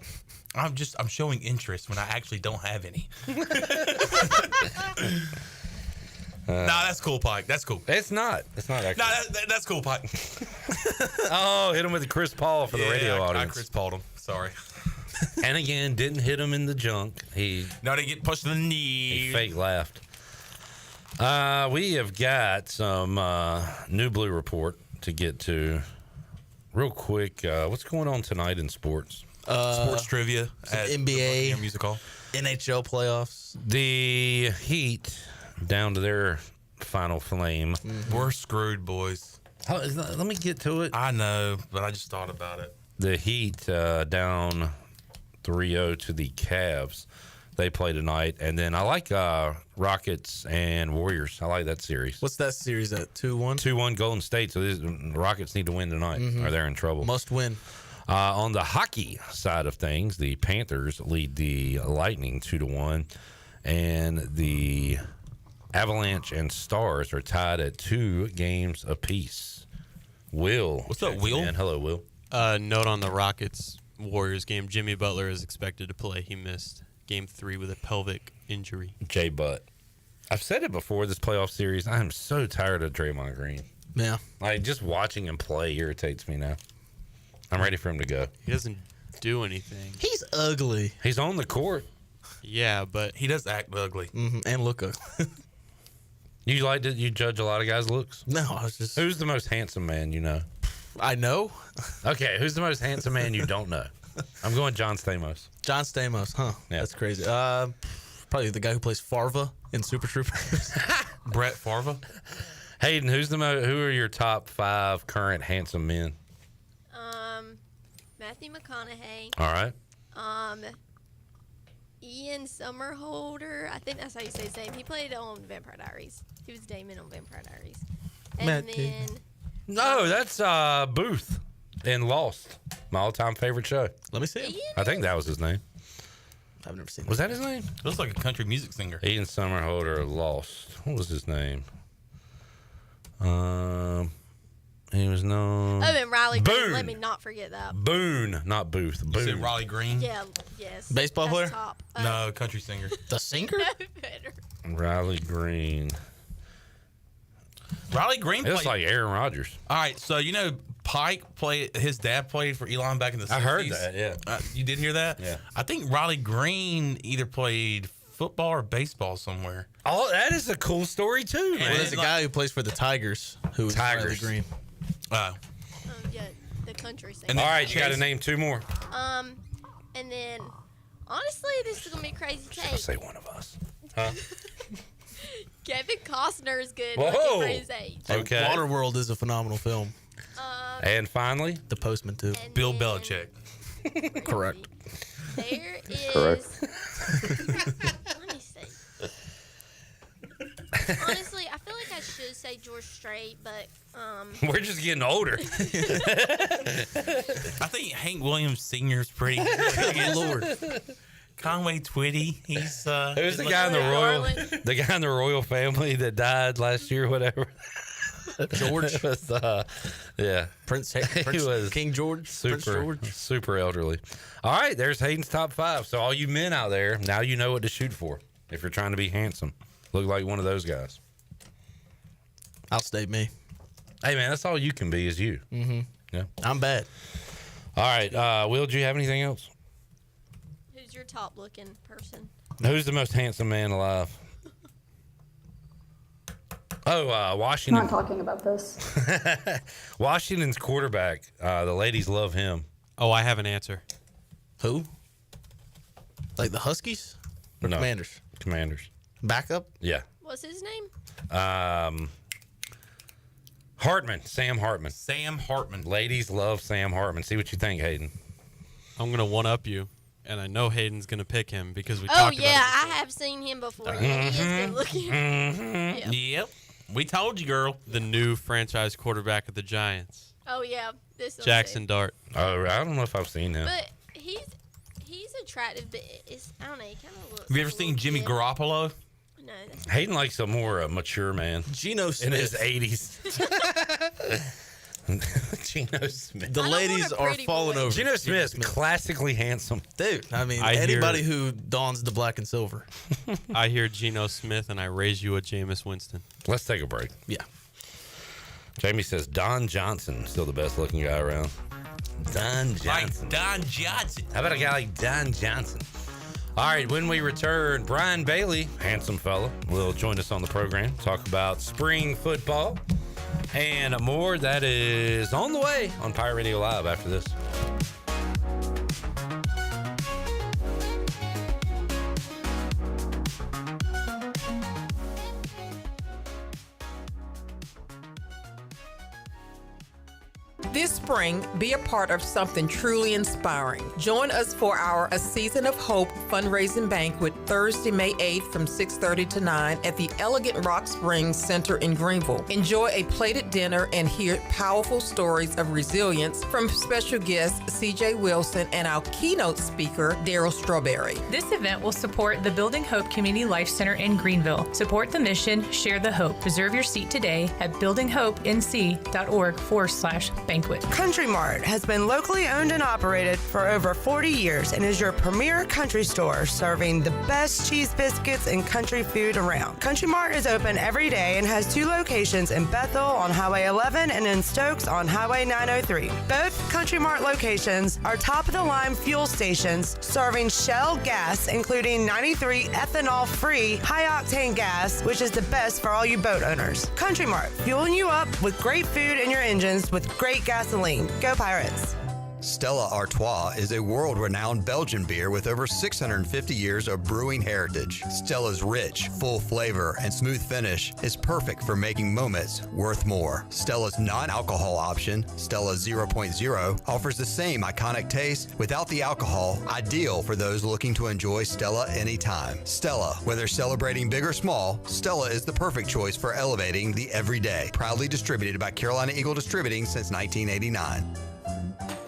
[SPEAKER 6] I'm showing interest when I actually don't have any. No, that's cool, Pike. That's cool.
[SPEAKER 8] It's not. It's not actually.
[SPEAKER 6] No, that's cool, Pike.
[SPEAKER 8] Oh, hit him with the Chris Paul for the radio audience.
[SPEAKER 6] I Chris Paul'd him. Sorry.
[SPEAKER 8] And again, didn't hit him in the junk.
[SPEAKER 6] No, they get pushed in the knee.
[SPEAKER 8] He fake laughed. We have got some New Blue report to get to real quick. What's going on tonight in sports?
[SPEAKER 6] Sports trivia at
[SPEAKER 1] NBA,
[SPEAKER 6] Music Hall.
[SPEAKER 1] NHL playoffs.
[SPEAKER 8] The Heat down to their final flame.
[SPEAKER 6] We're screwed, boys.
[SPEAKER 8] Let me get to it.
[SPEAKER 6] I know, but I just thought about it.
[SPEAKER 8] The Heat down 3-0 to the Cavs. They play tonight. And then I like Rockets and Warriors. I like that series.
[SPEAKER 1] What's that series at? 2-1?
[SPEAKER 8] 2-1 Golden State. So the Rockets need to win tonight or they're in trouble.
[SPEAKER 1] Must win.
[SPEAKER 8] On the hockey side of things, the Panthers lead the Lightning 2-1. And the Avalanche and Stars are tied at 2 games apiece. Will.
[SPEAKER 6] What's up, Will?
[SPEAKER 8] Man. Hello, Will.
[SPEAKER 27] Note on the Rockets Warriors game: Jimmy Butler is expected to play. He missed Game 3 with a pelvic injury.
[SPEAKER 8] Jay Butt. I've said it before this playoff series. I am so tired of Draymond Green.
[SPEAKER 1] Yeah.
[SPEAKER 8] Like, just watching him play irritates me now. I'm ready for him to go.
[SPEAKER 27] He doesn't do anything.
[SPEAKER 1] He's ugly.
[SPEAKER 8] He's on the court.
[SPEAKER 27] Yeah, but
[SPEAKER 6] he does act ugly.
[SPEAKER 1] And look ugly.
[SPEAKER 8] You judge a lot of guys' looks?
[SPEAKER 1] No, I was just...
[SPEAKER 8] Who's the most handsome man you know?
[SPEAKER 1] I know.
[SPEAKER 8] Okay, who's the most handsome man you don't know? I'm going John Stamos.
[SPEAKER 1] John Stamos, huh? Yeah. That's crazy. Probably the guy who plays Farva in Super Troopers.
[SPEAKER 6] Brett Farva.
[SPEAKER 8] Hayden, who are your top 5 current handsome men?
[SPEAKER 20] Matthew McConaughey.
[SPEAKER 8] All right.
[SPEAKER 20] Ian Somerhalder. I think that's how you say his name. He played on Vampire Diaries. He was Damon on Vampire Diaries. And then...
[SPEAKER 8] No, that's Booth in Lost. My all-time favorite show.
[SPEAKER 1] Let me see him.
[SPEAKER 8] I think that was his name.
[SPEAKER 1] I've never seen him.
[SPEAKER 8] Was that his name?
[SPEAKER 6] Looks like a country music singer.
[SPEAKER 8] Ian Somerhalder, Lost. What was his name? He was known...
[SPEAKER 20] Oh, and Riley
[SPEAKER 8] Boone.
[SPEAKER 20] Green. Let me not forget that.
[SPEAKER 8] Boone, not Booth. Boone.
[SPEAKER 6] You said Riley Green?
[SPEAKER 20] Yeah, yes.
[SPEAKER 1] Baseball
[SPEAKER 20] That's
[SPEAKER 1] player?
[SPEAKER 20] Top.
[SPEAKER 6] No, country singer.
[SPEAKER 1] The singer?
[SPEAKER 20] No better.
[SPEAKER 8] Riley Green.
[SPEAKER 6] Riley Green
[SPEAKER 8] It's
[SPEAKER 6] played.
[SPEAKER 8] like Aaron Rodgers.
[SPEAKER 6] All right, so Pike played. His dad played for Elon back in the 60s.
[SPEAKER 8] I heard that. Yeah,
[SPEAKER 6] you did hear that?
[SPEAKER 8] Yeah.
[SPEAKER 6] I think Riley Green either played football or baseball somewhere.
[SPEAKER 8] Oh, that is a cool story too, man.
[SPEAKER 1] Well, there's a guy who plays for the Tigers who is Riley Green.
[SPEAKER 6] Oh.
[SPEAKER 20] Yeah, the country singer.
[SPEAKER 8] All right, you got to name 2 more.
[SPEAKER 20] And then, honestly, this is gonna be crazy take.
[SPEAKER 8] Say one of us. Huh?
[SPEAKER 20] Kevin Costner is good
[SPEAKER 8] Whoa.
[SPEAKER 20] looking for his age.
[SPEAKER 8] Okay.
[SPEAKER 1] Waterworld is a phenomenal film.
[SPEAKER 8] And finally,
[SPEAKER 1] The Postman too.
[SPEAKER 6] Bill Belichick.
[SPEAKER 1] Correct.
[SPEAKER 20] There is.
[SPEAKER 1] Correct.
[SPEAKER 20] Let me see. Honestly, I feel like I should say George Strait, but
[SPEAKER 8] we're just getting older.
[SPEAKER 6] I think Hank Williams Sr. is pretty good.
[SPEAKER 1] Lord.
[SPEAKER 6] Conway Twitty. He's
[SPEAKER 8] Who's the guy in the royal family that died last year? Whatever.
[SPEAKER 1] George.
[SPEAKER 8] Was, yeah,
[SPEAKER 1] Prince
[SPEAKER 8] he was
[SPEAKER 1] King George. Prince George.
[SPEAKER 8] super elderly. All right, there's Hayden's top 5. So all you men out there, now you know what to shoot for if you're trying to be handsome. Look like one of those guys.
[SPEAKER 1] I'll state me.
[SPEAKER 8] Hey man, that's all you can be is you.
[SPEAKER 1] Mm-hmm.
[SPEAKER 8] Yeah,
[SPEAKER 1] I'm bad.
[SPEAKER 8] All right, Will, do you have anything else?
[SPEAKER 20] Who's your top looking person?
[SPEAKER 8] Who's the most handsome man alive? Oh, Washington.
[SPEAKER 3] Not talking about this.
[SPEAKER 8] Washington's quarterback. The ladies love him.
[SPEAKER 27] Oh, I have an answer.
[SPEAKER 1] Who? Like the Huskies? Or
[SPEAKER 8] No.
[SPEAKER 1] Commanders?
[SPEAKER 8] Commanders.
[SPEAKER 1] Backup?
[SPEAKER 8] Yeah.
[SPEAKER 20] What's his name?
[SPEAKER 8] Hartman. Sam Hartman.
[SPEAKER 6] Sam Hartman.
[SPEAKER 8] Ladies love Sam Hartman. See what you think, Hayden.
[SPEAKER 27] I'm going to one-up you, and I know Hayden's going to pick him because we
[SPEAKER 20] Oh
[SPEAKER 27] talked about
[SPEAKER 20] yeah,
[SPEAKER 27] it.
[SPEAKER 20] I have seen him before. Yeah, he is good looking. Yeah.
[SPEAKER 6] Yep. We told you, girl.
[SPEAKER 27] The new franchise quarterback of the Giants,
[SPEAKER 20] Oh yeah, this one
[SPEAKER 27] Jackson
[SPEAKER 20] too.
[SPEAKER 27] Dart.
[SPEAKER 8] Oh, I don't know if I've seen him.
[SPEAKER 20] But he's attractive, but it's I don't know. He kind of looks.
[SPEAKER 6] Have you ever seen Jimmy Garoppolo?
[SPEAKER 20] No. That's
[SPEAKER 8] Hayden likes a more mature man.
[SPEAKER 1] Geno
[SPEAKER 8] In
[SPEAKER 1] Smith.
[SPEAKER 8] his 80s. Geno Smith.
[SPEAKER 1] The ladies are falling over.
[SPEAKER 8] Geno Smith, classically handsome.
[SPEAKER 1] Dude, I mean,
[SPEAKER 27] I
[SPEAKER 1] anybody
[SPEAKER 27] hear-
[SPEAKER 1] who dons the black and silver.
[SPEAKER 27] I hear Geno Smith, and I raise you a Jameis Winston.
[SPEAKER 8] Let's take a break.
[SPEAKER 1] Yeah.
[SPEAKER 8] Jamie says Don Johnson, still the best looking guy around. Don Johnson.
[SPEAKER 6] Like Don Johnson.
[SPEAKER 8] How about a guy like Don Johnson? All right, when we return, Brian Bailey, handsome fella, will join us on the program, talk about spring football and more. That is on the way on Pirate Radio Live after this.
[SPEAKER 5] This spring, be a part of something truly inspiring. Join us for our A Season of Hope fundraising banquet Thursday, May 8th from 6:30 to 9 at the Elegant Rock Springs Center in Greenville. Enjoy a plated dinner and hear powerful stories of resilience from special guests CJ Wilson and our keynote speaker, Daryl Strawberry.
[SPEAKER 9] This event will support the Building Hope Community Life Center in Greenville. Support the mission, share the hope. Reserve your seat today at buildinghopnc.org/banquet.
[SPEAKER 14] Country Mart has been locally owned and operated for over 40 years and is your premier country store serving the best cheese biscuits and country food around. Country Mart is open every day and has 2 locations in Bethel on Highway 11 and in Stokes on Highway 903. Both Country Mart locations are top-of-the-line fuel stations serving Shell gas, including 93 ethanol-free high-octane gas, which is the best for all you boat owners. Country Mart, fueling you up with great food in your engines with great gasoline. Go Pirates!
[SPEAKER 15] Stella Artois is a world-renowned Belgian beer with over 650 years of brewing heritage. Stella's rich, full flavor and smooth finish is perfect for making moments worth more. Stella's non-alcohol option, Stella 0.0, offers the same iconic taste without the alcohol, ideal for those looking to enjoy Stella anytime. Stella, whether celebrating big or small, Stella is the perfect choice for elevating the everyday. Proudly distributed by Carolina Eagle Distributing since 1989.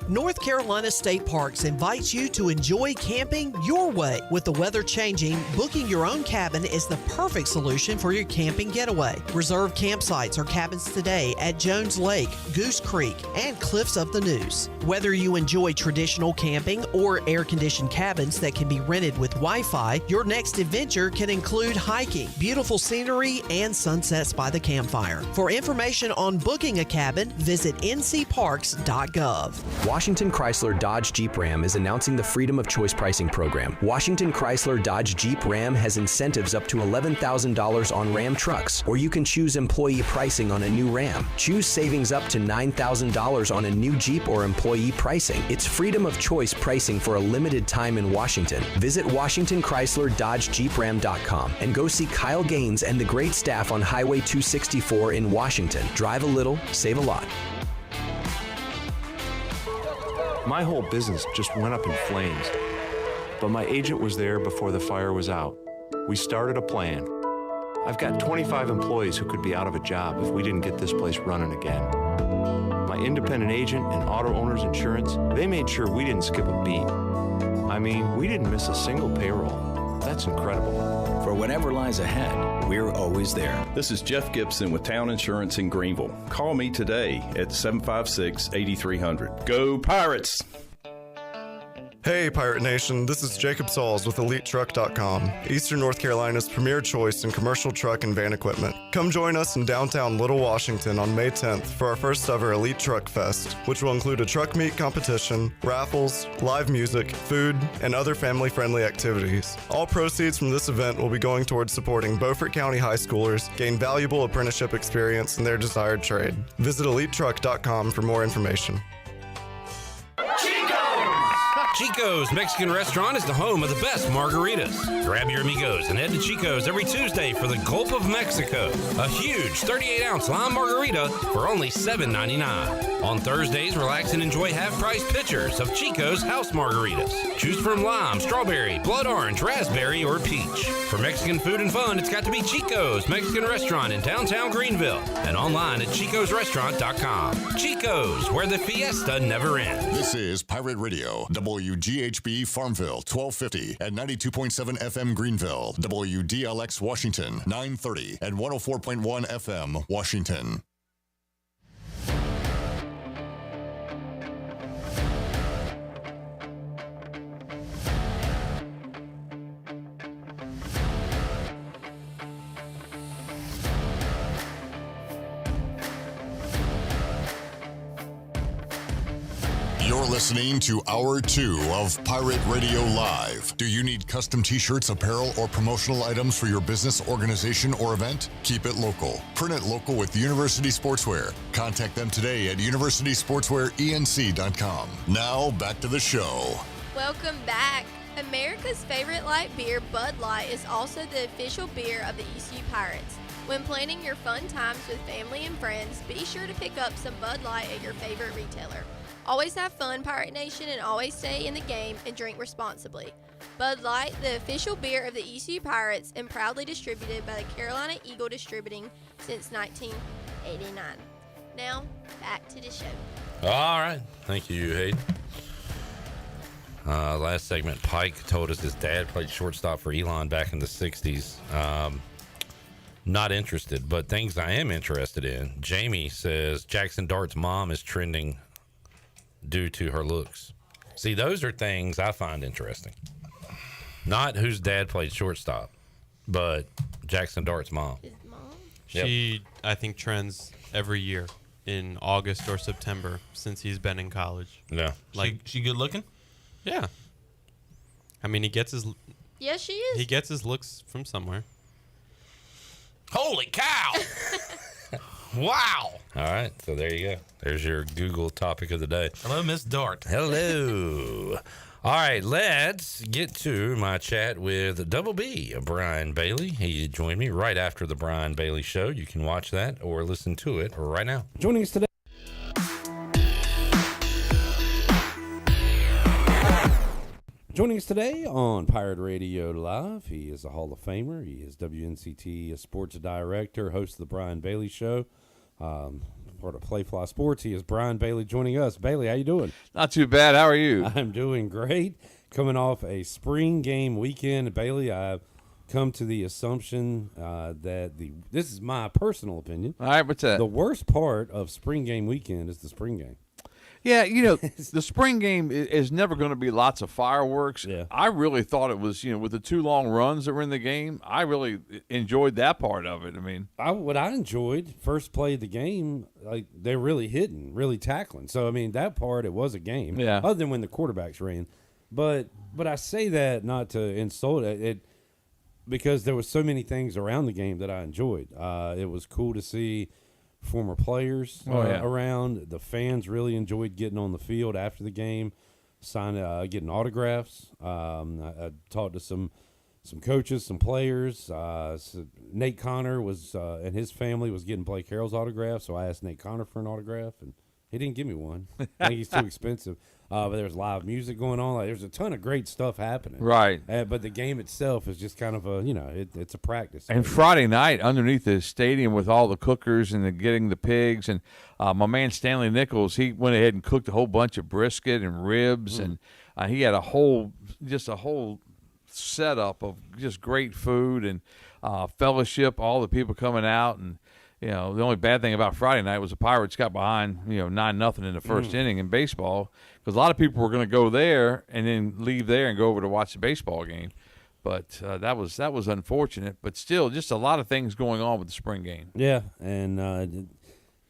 [SPEAKER 2] North Carolina State Parks invites you to enjoy camping your way. With the weather changing, booking your own cabin is the perfect solution for your camping getaway. Reserve campsites or cabins today at Jones Lake, Goose Creek, and Cliffs of the Neuse. Whether you enjoy traditional camping or air-conditioned cabins that can be rented with Wi-Fi, your next adventure can include hiking, beautiful scenery, and sunsets by the campfire. For information on booking a cabin, visit ncparks.gov.
[SPEAKER 3] Washington Chrysler Dodge Jeep Ram is announcing the Freedom of Choice pricing program. Washington Chrysler Dodge Jeep Ram has incentives up to $11,000 on Ram trucks, or you can choose employee pricing on a new Ram. Choose savings up to $9,000 on a new Jeep or employee pricing. It's Freedom of Choice pricing for a limited time in Washington. Visit WashingtonChryslerDodgeJeepRam.com and go see Kyle Gaines and the great staff on Highway 264 in Washington. Drive a little, save a lot.
[SPEAKER 4] My whole business just went up in flames, but my agent was there before the fire was out. We started a plan. I've got 25 employees who could be out of a job if we didn't get this place running again. My independent agent and auto owner's insurance, they made sure we didn't skip a beat. I mean, we didn't miss a single payroll. That's incredible.
[SPEAKER 7] For whatever lies ahead, we're always there.
[SPEAKER 17] This is Jeff Gibson with Town Insurance in Greenville. Call me today at 756-8300. Go Pirates!
[SPEAKER 22] Hey, Pirate Nation, this is Jacob Sauls with EliteTruck.com, Eastern North Carolina's premier choice in commercial truck and van equipment. Come join us in downtown Little Washington on May 10th for our first ever Elite Truck Fest, which will include a truck meet competition, raffles, live music, food, and other family-friendly activities. All proceeds from this event will be going towards supporting Beaufort County high schoolers gain valuable apprenticeship experience in their desired trade. Visit EliteTruck.com for more information.
[SPEAKER 10] Chico's Mexican Restaurant is the home of the best margaritas. Grab your amigos and head to Chico's every Tuesday for the Gulf of Mexico, a huge 38-ounce lime margarita for only $7.99. On Thursdays, relax and enjoy half-price pitchers of Chico's house margaritas. Choose from lime, strawberry, blood orange, raspberry, or peach. For Mexican food and fun, it's got to be Chico's Mexican Restaurant in downtown Greenville and online at chicosrestaurant.com. Chico's, where the fiesta never ends.
[SPEAKER 13] This is Pirate Radio, WGHB Farmville, 1250 at 92.7 FM Greenville, WDLX Washington, 930 and 104.1 FM Washington. You're listening to Hour 2 of Pirate Radio Live. Do you need custom t-shirts, apparel, or promotional items for your business, organization, or event? Keep it local. Print it local with University Sportswear. Contact them today at universitysportswearenc.com. Now, back to the show.
[SPEAKER 20] Welcome back. America's favorite light beer, Bud Light, is also the official beer of the ECU Pirates. When planning your fun times with family and friends, be sure to pick up some Bud Light at your favorite retailer. Always have fun, Pirate Nation, and always stay in the game and drink responsibly. Bud Light, the official beer of the ECU Pirates, and proudly distributed by the Carolina Eagle Distributing since 1989. Now, back to the show.
[SPEAKER 8] All right. Thank you, Hayden. Last segment, Pike told us his dad played shortstop for Elon back in the 60s. Not interested, but things I am interested in. Jamie says Jackson Dart's mom is trending due to her looks. See, those are things I find interesting. Not whose dad played shortstop, but Jackson Dart's mom.
[SPEAKER 20] His mom?
[SPEAKER 27] She, I think, trends every year in August or September since he's been in college.
[SPEAKER 8] Yeah.
[SPEAKER 6] Like she good looking?
[SPEAKER 27] Yeah. I mean, he gets his
[SPEAKER 20] Yes, she is.
[SPEAKER 27] he gets his looks from somewhere.
[SPEAKER 6] Holy cow! Wow.
[SPEAKER 8] All right, so there you go. There's your Google topic of the day.
[SPEAKER 6] Hello, Miss Dart.
[SPEAKER 8] Hello. All right, let's get to my chat with Double B, Brian Bailey. He joined me right after the Brian Bailey Show. You can watch that or listen to it right now.
[SPEAKER 10] Joining us today. Joining us today on Pirate Radio Live, he is a Hall of Famer. He is WNCT Sports Director, host of the Brian Bailey Show.
[SPEAKER 11] part of Playfly Sports. He is Brian Bailey joining us. Bailey, how you doing?
[SPEAKER 12] Not too bad. How are you?
[SPEAKER 11] I'm doing great. Coming off a spring game weekend, Bailey, I've come to the assumption that this is my personal opinion.
[SPEAKER 12] All right, what's that?
[SPEAKER 11] The worst part of spring game weekend is the spring game.
[SPEAKER 12] Yeah, the spring game is never going to be lots of fireworks.
[SPEAKER 11] Yeah.
[SPEAKER 12] I really thought it was, with the 2 long runs that were in the game, I really enjoyed that part of it. I mean,
[SPEAKER 11] what I enjoyed, first play of the game, like they're really hitting, really tackling. So, I mean, that part, it was a game.
[SPEAKER 12] Yeah.
[SPEAKER 11] Other than when the quarterbacks ran. But I say that not to insult it because there was so many things around the game that I enjoyed. It was cool to see former players around. The fans really enjoyed getting on the field after the game, getting autographs. I talked to some coaches, some players. So Nate Connor was and his family was getting Blake Harrell's autograph, so I asked Nate Connor for an autograph, and he didn't give me one. I think he's too expensive. But there's live music going on. Like, there's a ton of great stuff happening.
[SPEAKER 12] Right.
[SPEAKER 11] But the game itself is just kind of it's a practice.
[SPEAKER 12] And Friday night, underneath the stadium with all the cookers and getting the pigs, and my man Stanley Nichols, he went ahead and cooked a whole bunch of brisket and ribs, and he had a whole setup of just great food and fellowship, all the people coming out. And the only bad thing about Friday night was the Pirates got behind 9-0 in the first inning in baseball, because a lot of people were going to go there and then leave there and go over to watch the baseball game. But that was unfortunate. But still, just a lot of things going on with the spring game.
[SPEAKER 11] Yeah, and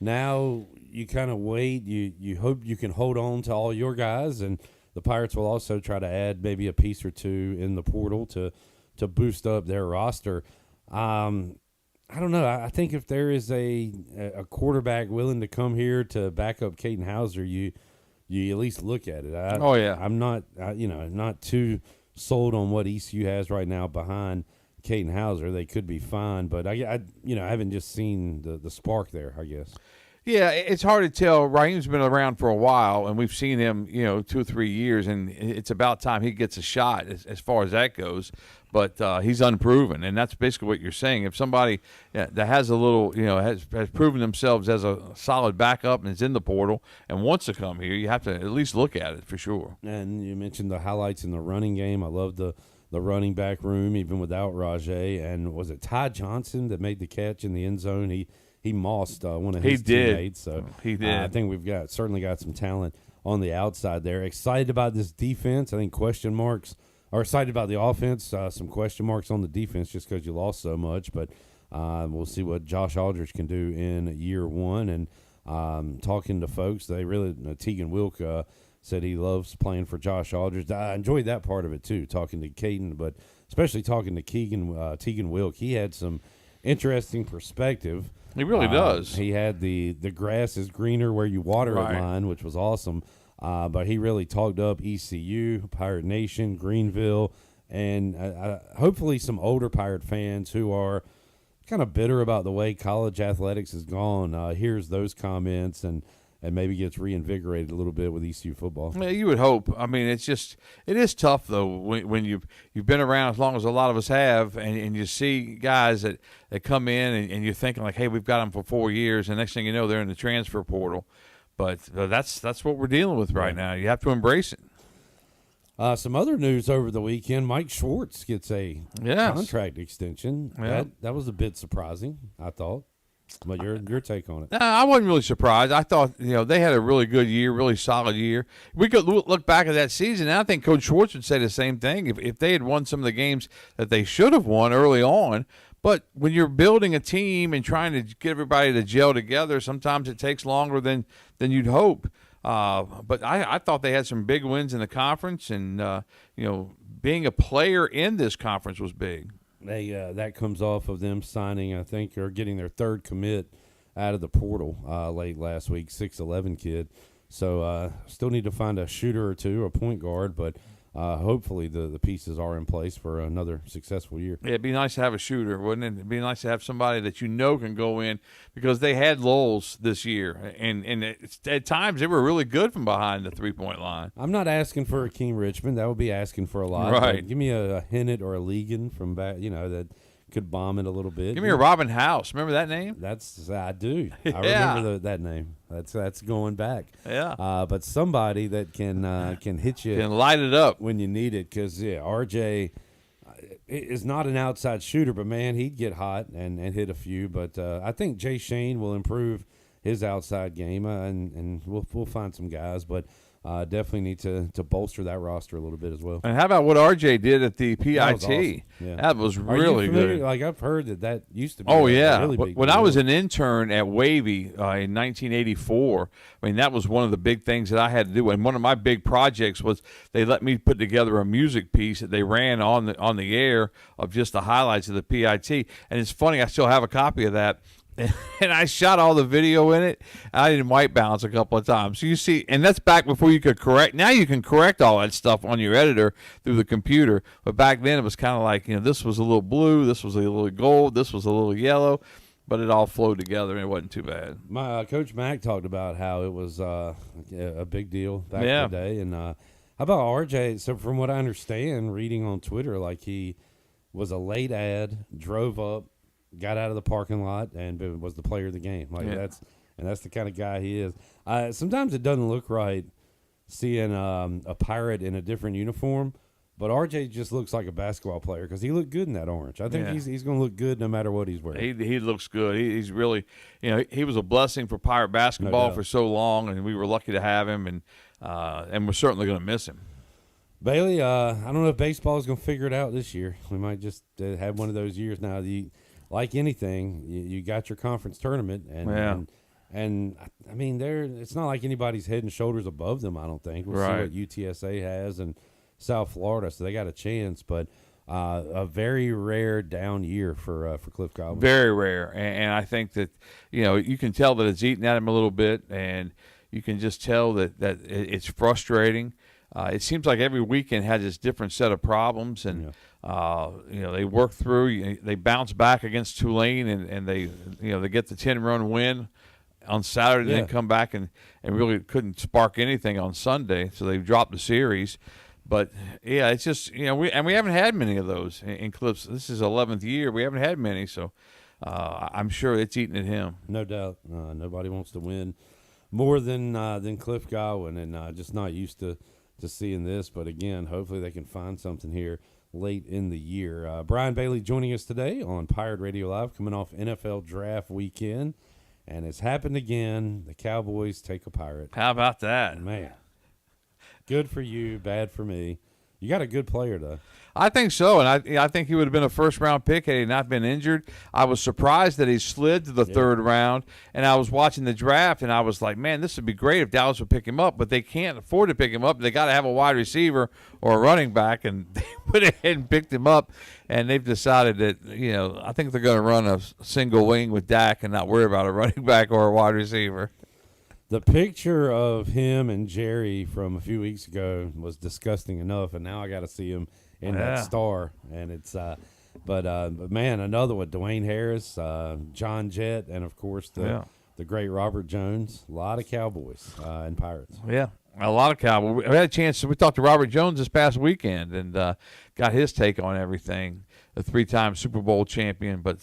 [SPEAKER 11] now you kind of wait. You hope you can hold on to all your guys, and the Pirates will also try to add maybe a piece or two in the portal to boost up their roster. I don't know. I think if there is a quarterback willing to come here to back up Caden Hauser, you at least look at it. I'm not too sold on what ECU has right now behind Caden Hauser. They could be fine, but I haven't just seen the spark there, I guess.
[SPEAKER 12] Yeah, it's hard to tell. Raheem's been around for a while, and we've seen him, 2 or 3 years, and it's about time he gets a shot as far as that goes. But he's unproven, and that's basically what you're saying. If somebody that has a little, has proven themselves as a solid backup and is in the portal and wants to come here, you have to at least look at it for sure.
[SPEAKER 11] And you mentioned the highlights in the running game. I love the running back room, even without Rajay. And was it Ty Johnson that made the catch in the end zone? He mossed one of his teammates. So
[SPEAKER 12] he did.
[SPEAKER 11] I think we've certainly got some talent on the outside there. Excited about this defense. I think question marks. Are excited about the offense. Some question marks on the defense just because you lost so much. But we'll see what Josh Aldridge can do in year one. And talking to folks, they really Tegan Wilk said he loves playing for Josh Aldridge. I enjoyed that part of it too, talking to Caden, but especially talking to Tegan Wilk. He had some interesting perspective.
[SPEAKER 12] He really does.
[SPEAKER 11] He had the grass is greener where you water it line, which was awesome. But he really talked up ECU, Pirate Nation, Greenville, and hopefully some older Pirate fans who are kind of bitter about the way college athletics has gone hears those comments and maybe gets reinvigorated a little bit with ECU football.
[SPEAKER 12] Yeah, you would hope. I mean, it is tough, though, when you've been around as long as a lot of us have, and you see guys that come in and you're thinking like, hey, we've got them for 4 years, and next thing you know, they're in the transfer portal. But that's what we're dealing with right now. You have to embrace it.
[SPEAKER 11] Some other news over the weekend: Mike Schwartz gets a contract extension.
[SPEAKER 12] Yeah.
[SPEAKER 11] That was a bit surprising, I thought. But your take on it?
[SPEAKER 12] I wasn't really surprised. I thought they had a really good year, really solid year. We could look back at that season, and I think Coach Schwartz would say the same thing if they had won some of the games that they should have won early on. But when you're building a team and trying to get everybody to gel together, sometimes it takes longer than you'd hope. But I thought they had some big wins in the conference, and being a player in this conference was big.
[SPEAKER 11] That comes off of them signing, I think, or getting their third commit out of the portal late last week, 6'11" kid. So still need to find a shooter or two, a point guard, but hopefully the pieces are in place for another successful year.
[SPEAKER 12] Yeah, it'd be nice to have a shooter, wouldn't it? It'd be nice to have somebody that can go in, because they had lulls this year, and at times they were really good from behind the three-point line.
[SPEAKER 11] I'm not asking for a King Richmond. That would be asking for a lot.
[SPEAKER 12] Right.
[SPEAKER 11] Give me a Hennett or a Legan from back, that could bomb it a little bit.
[SPEAKER 12] Give me a Robin House. Remember that name?
[SPEAKER 11] I do. I
[SPEAKER 12] Yeah.
[SPEAKER 11] remember that name. That's going back.
[SPEAKER 12] Yeah.
[SPEAKER 11] But somebody that can hit you,
[SPEAKER 12] Can light it up
[SPEAKER 11] when you need it. Because RJ is not an outside shooter, but man, he'd get hot and hit a few. But I think Jay Shane will improve his outside game, and we'll find some guys, but. Definitely need to bolster that roster a little bit as well.
[SPEAKER 12] And how about what RJ did at the PIT?
[SPEAKER 11] That was awesome. Yeah.
[SPEAKER 12] That was
[SPEAKER 11] Are you
[SPEAKER 12] really
[SPEAKER 11] familiar?
[SPEAKER 12] good.
[SPEAKER 11] Like I've heard that used to be.
[SPEAKER 12] Oh
[SPEAKER 11] a
[SPEAKER 12] yeah,
[SPEAKER 11] really big
[SPEAKER 12] when
[SPEAKER 11] deal.
[SPEAKER 12] I was an intern at Wavy in 1984, I mean that was one of the big things that I had to do. And one of my big projects was they let me put together a music piece that they ran on the air of just the highlights of the PIT. And it's funny, I still have a copy of that. And I shot all the video in it. I didn't white balance a couple of times. So you see, and that's back before you could correct. Now you can correct all that stuff on your editor through the computer. But back then it was kind of like, this was a little blue, this was a little gold, this was a little yellow, but it all flowed together and it wasn't too bad.
[SPEAKER 11] My Coach Mack talked about how it was a big deal back in the day. And how about RJ? So from what I understand, reading on Twitter, like he was a late ad, drove up, got out of the parking lot, and was the player of the game. Like that's the kind of guy he is. Sometimes it doesn't look right seeing a Pirate in a different uniform, but RJ just looks like a basketball player because he looked good in that orange. I think he's going to look good no matter what he's wearing.
[SPEAKER 12] He looks good. He's really, he was a blessing for Pirate basketball for so long, and we were lucky to have him, and we're certainly going to miss him.
[SPEAKER 11] Bailey, I don't know if baseball is going to figure it out this year. We might just have one of those years now. Like anything, you got your conference tournament, and I mean, it's not like anybody's head and shoulders above them. I don't think. We'll see what UTSA has and South Florida, so they got a chance. But a very rare down year for Cliff Godwin.
[SPEAKER 12] Very rare, and I think that you can tell that it's eating at him a little bit, and you can just tell that it's frustrating. It seems like every weekend has this different set of problems, and they work through. They bounce back against Tulane, and they get the 10-run win on Saturday, and then come back and really couldn't spark anything on Sunday, so they dropped the series. But it's just we haven't had many of those in Cliff's. This is 11th year. We haven't had many, so I'm sure it's eating at him.
[SPEAKER 11] No doubt. Nobody wants to win more than Cliff Godwin, and just not used to seeing this. But again, hopefully they can find something here late in the year. Brian Bailey joining us today on Pirate Radio Live, coming off NFL Draft Weekend, and it's happened again. The Cowboys take a Pirate.
[SPEAKER 12] How about that,
[SPEAKER 11] man? Good for you, bad for me. You got a good player, though.
[SPEAKER 12] I think so, and I think he would have been a first-round pick had he not been injured. I was surprised that he slid to the third round, and I was watching the draft, and I was like, man, this would be great if Dallas would pick him up, but they can't afford to pick him up. They got to have a wide receiver or a running back, and they went ahead and picked him up, and they've decided that, I think they're going to run a single wing with Dak and not worry about a running back or a wide receiver.
[SPEAKER 11] The picture of him and Jerry from a few weeks ago was disgusting enough, and now I got to see him in that star, and it's but man, another one, Dwayne Harris, John Jett, and of course the great Robert Jones. A lot of Cowboys and Pirates.
[SPEAKER 12] Yeah, a lot of Cowboys. We had a chance. We talked to Robert Jones this past weekend and got his take on everything. A 3-time Super Bowl champion, but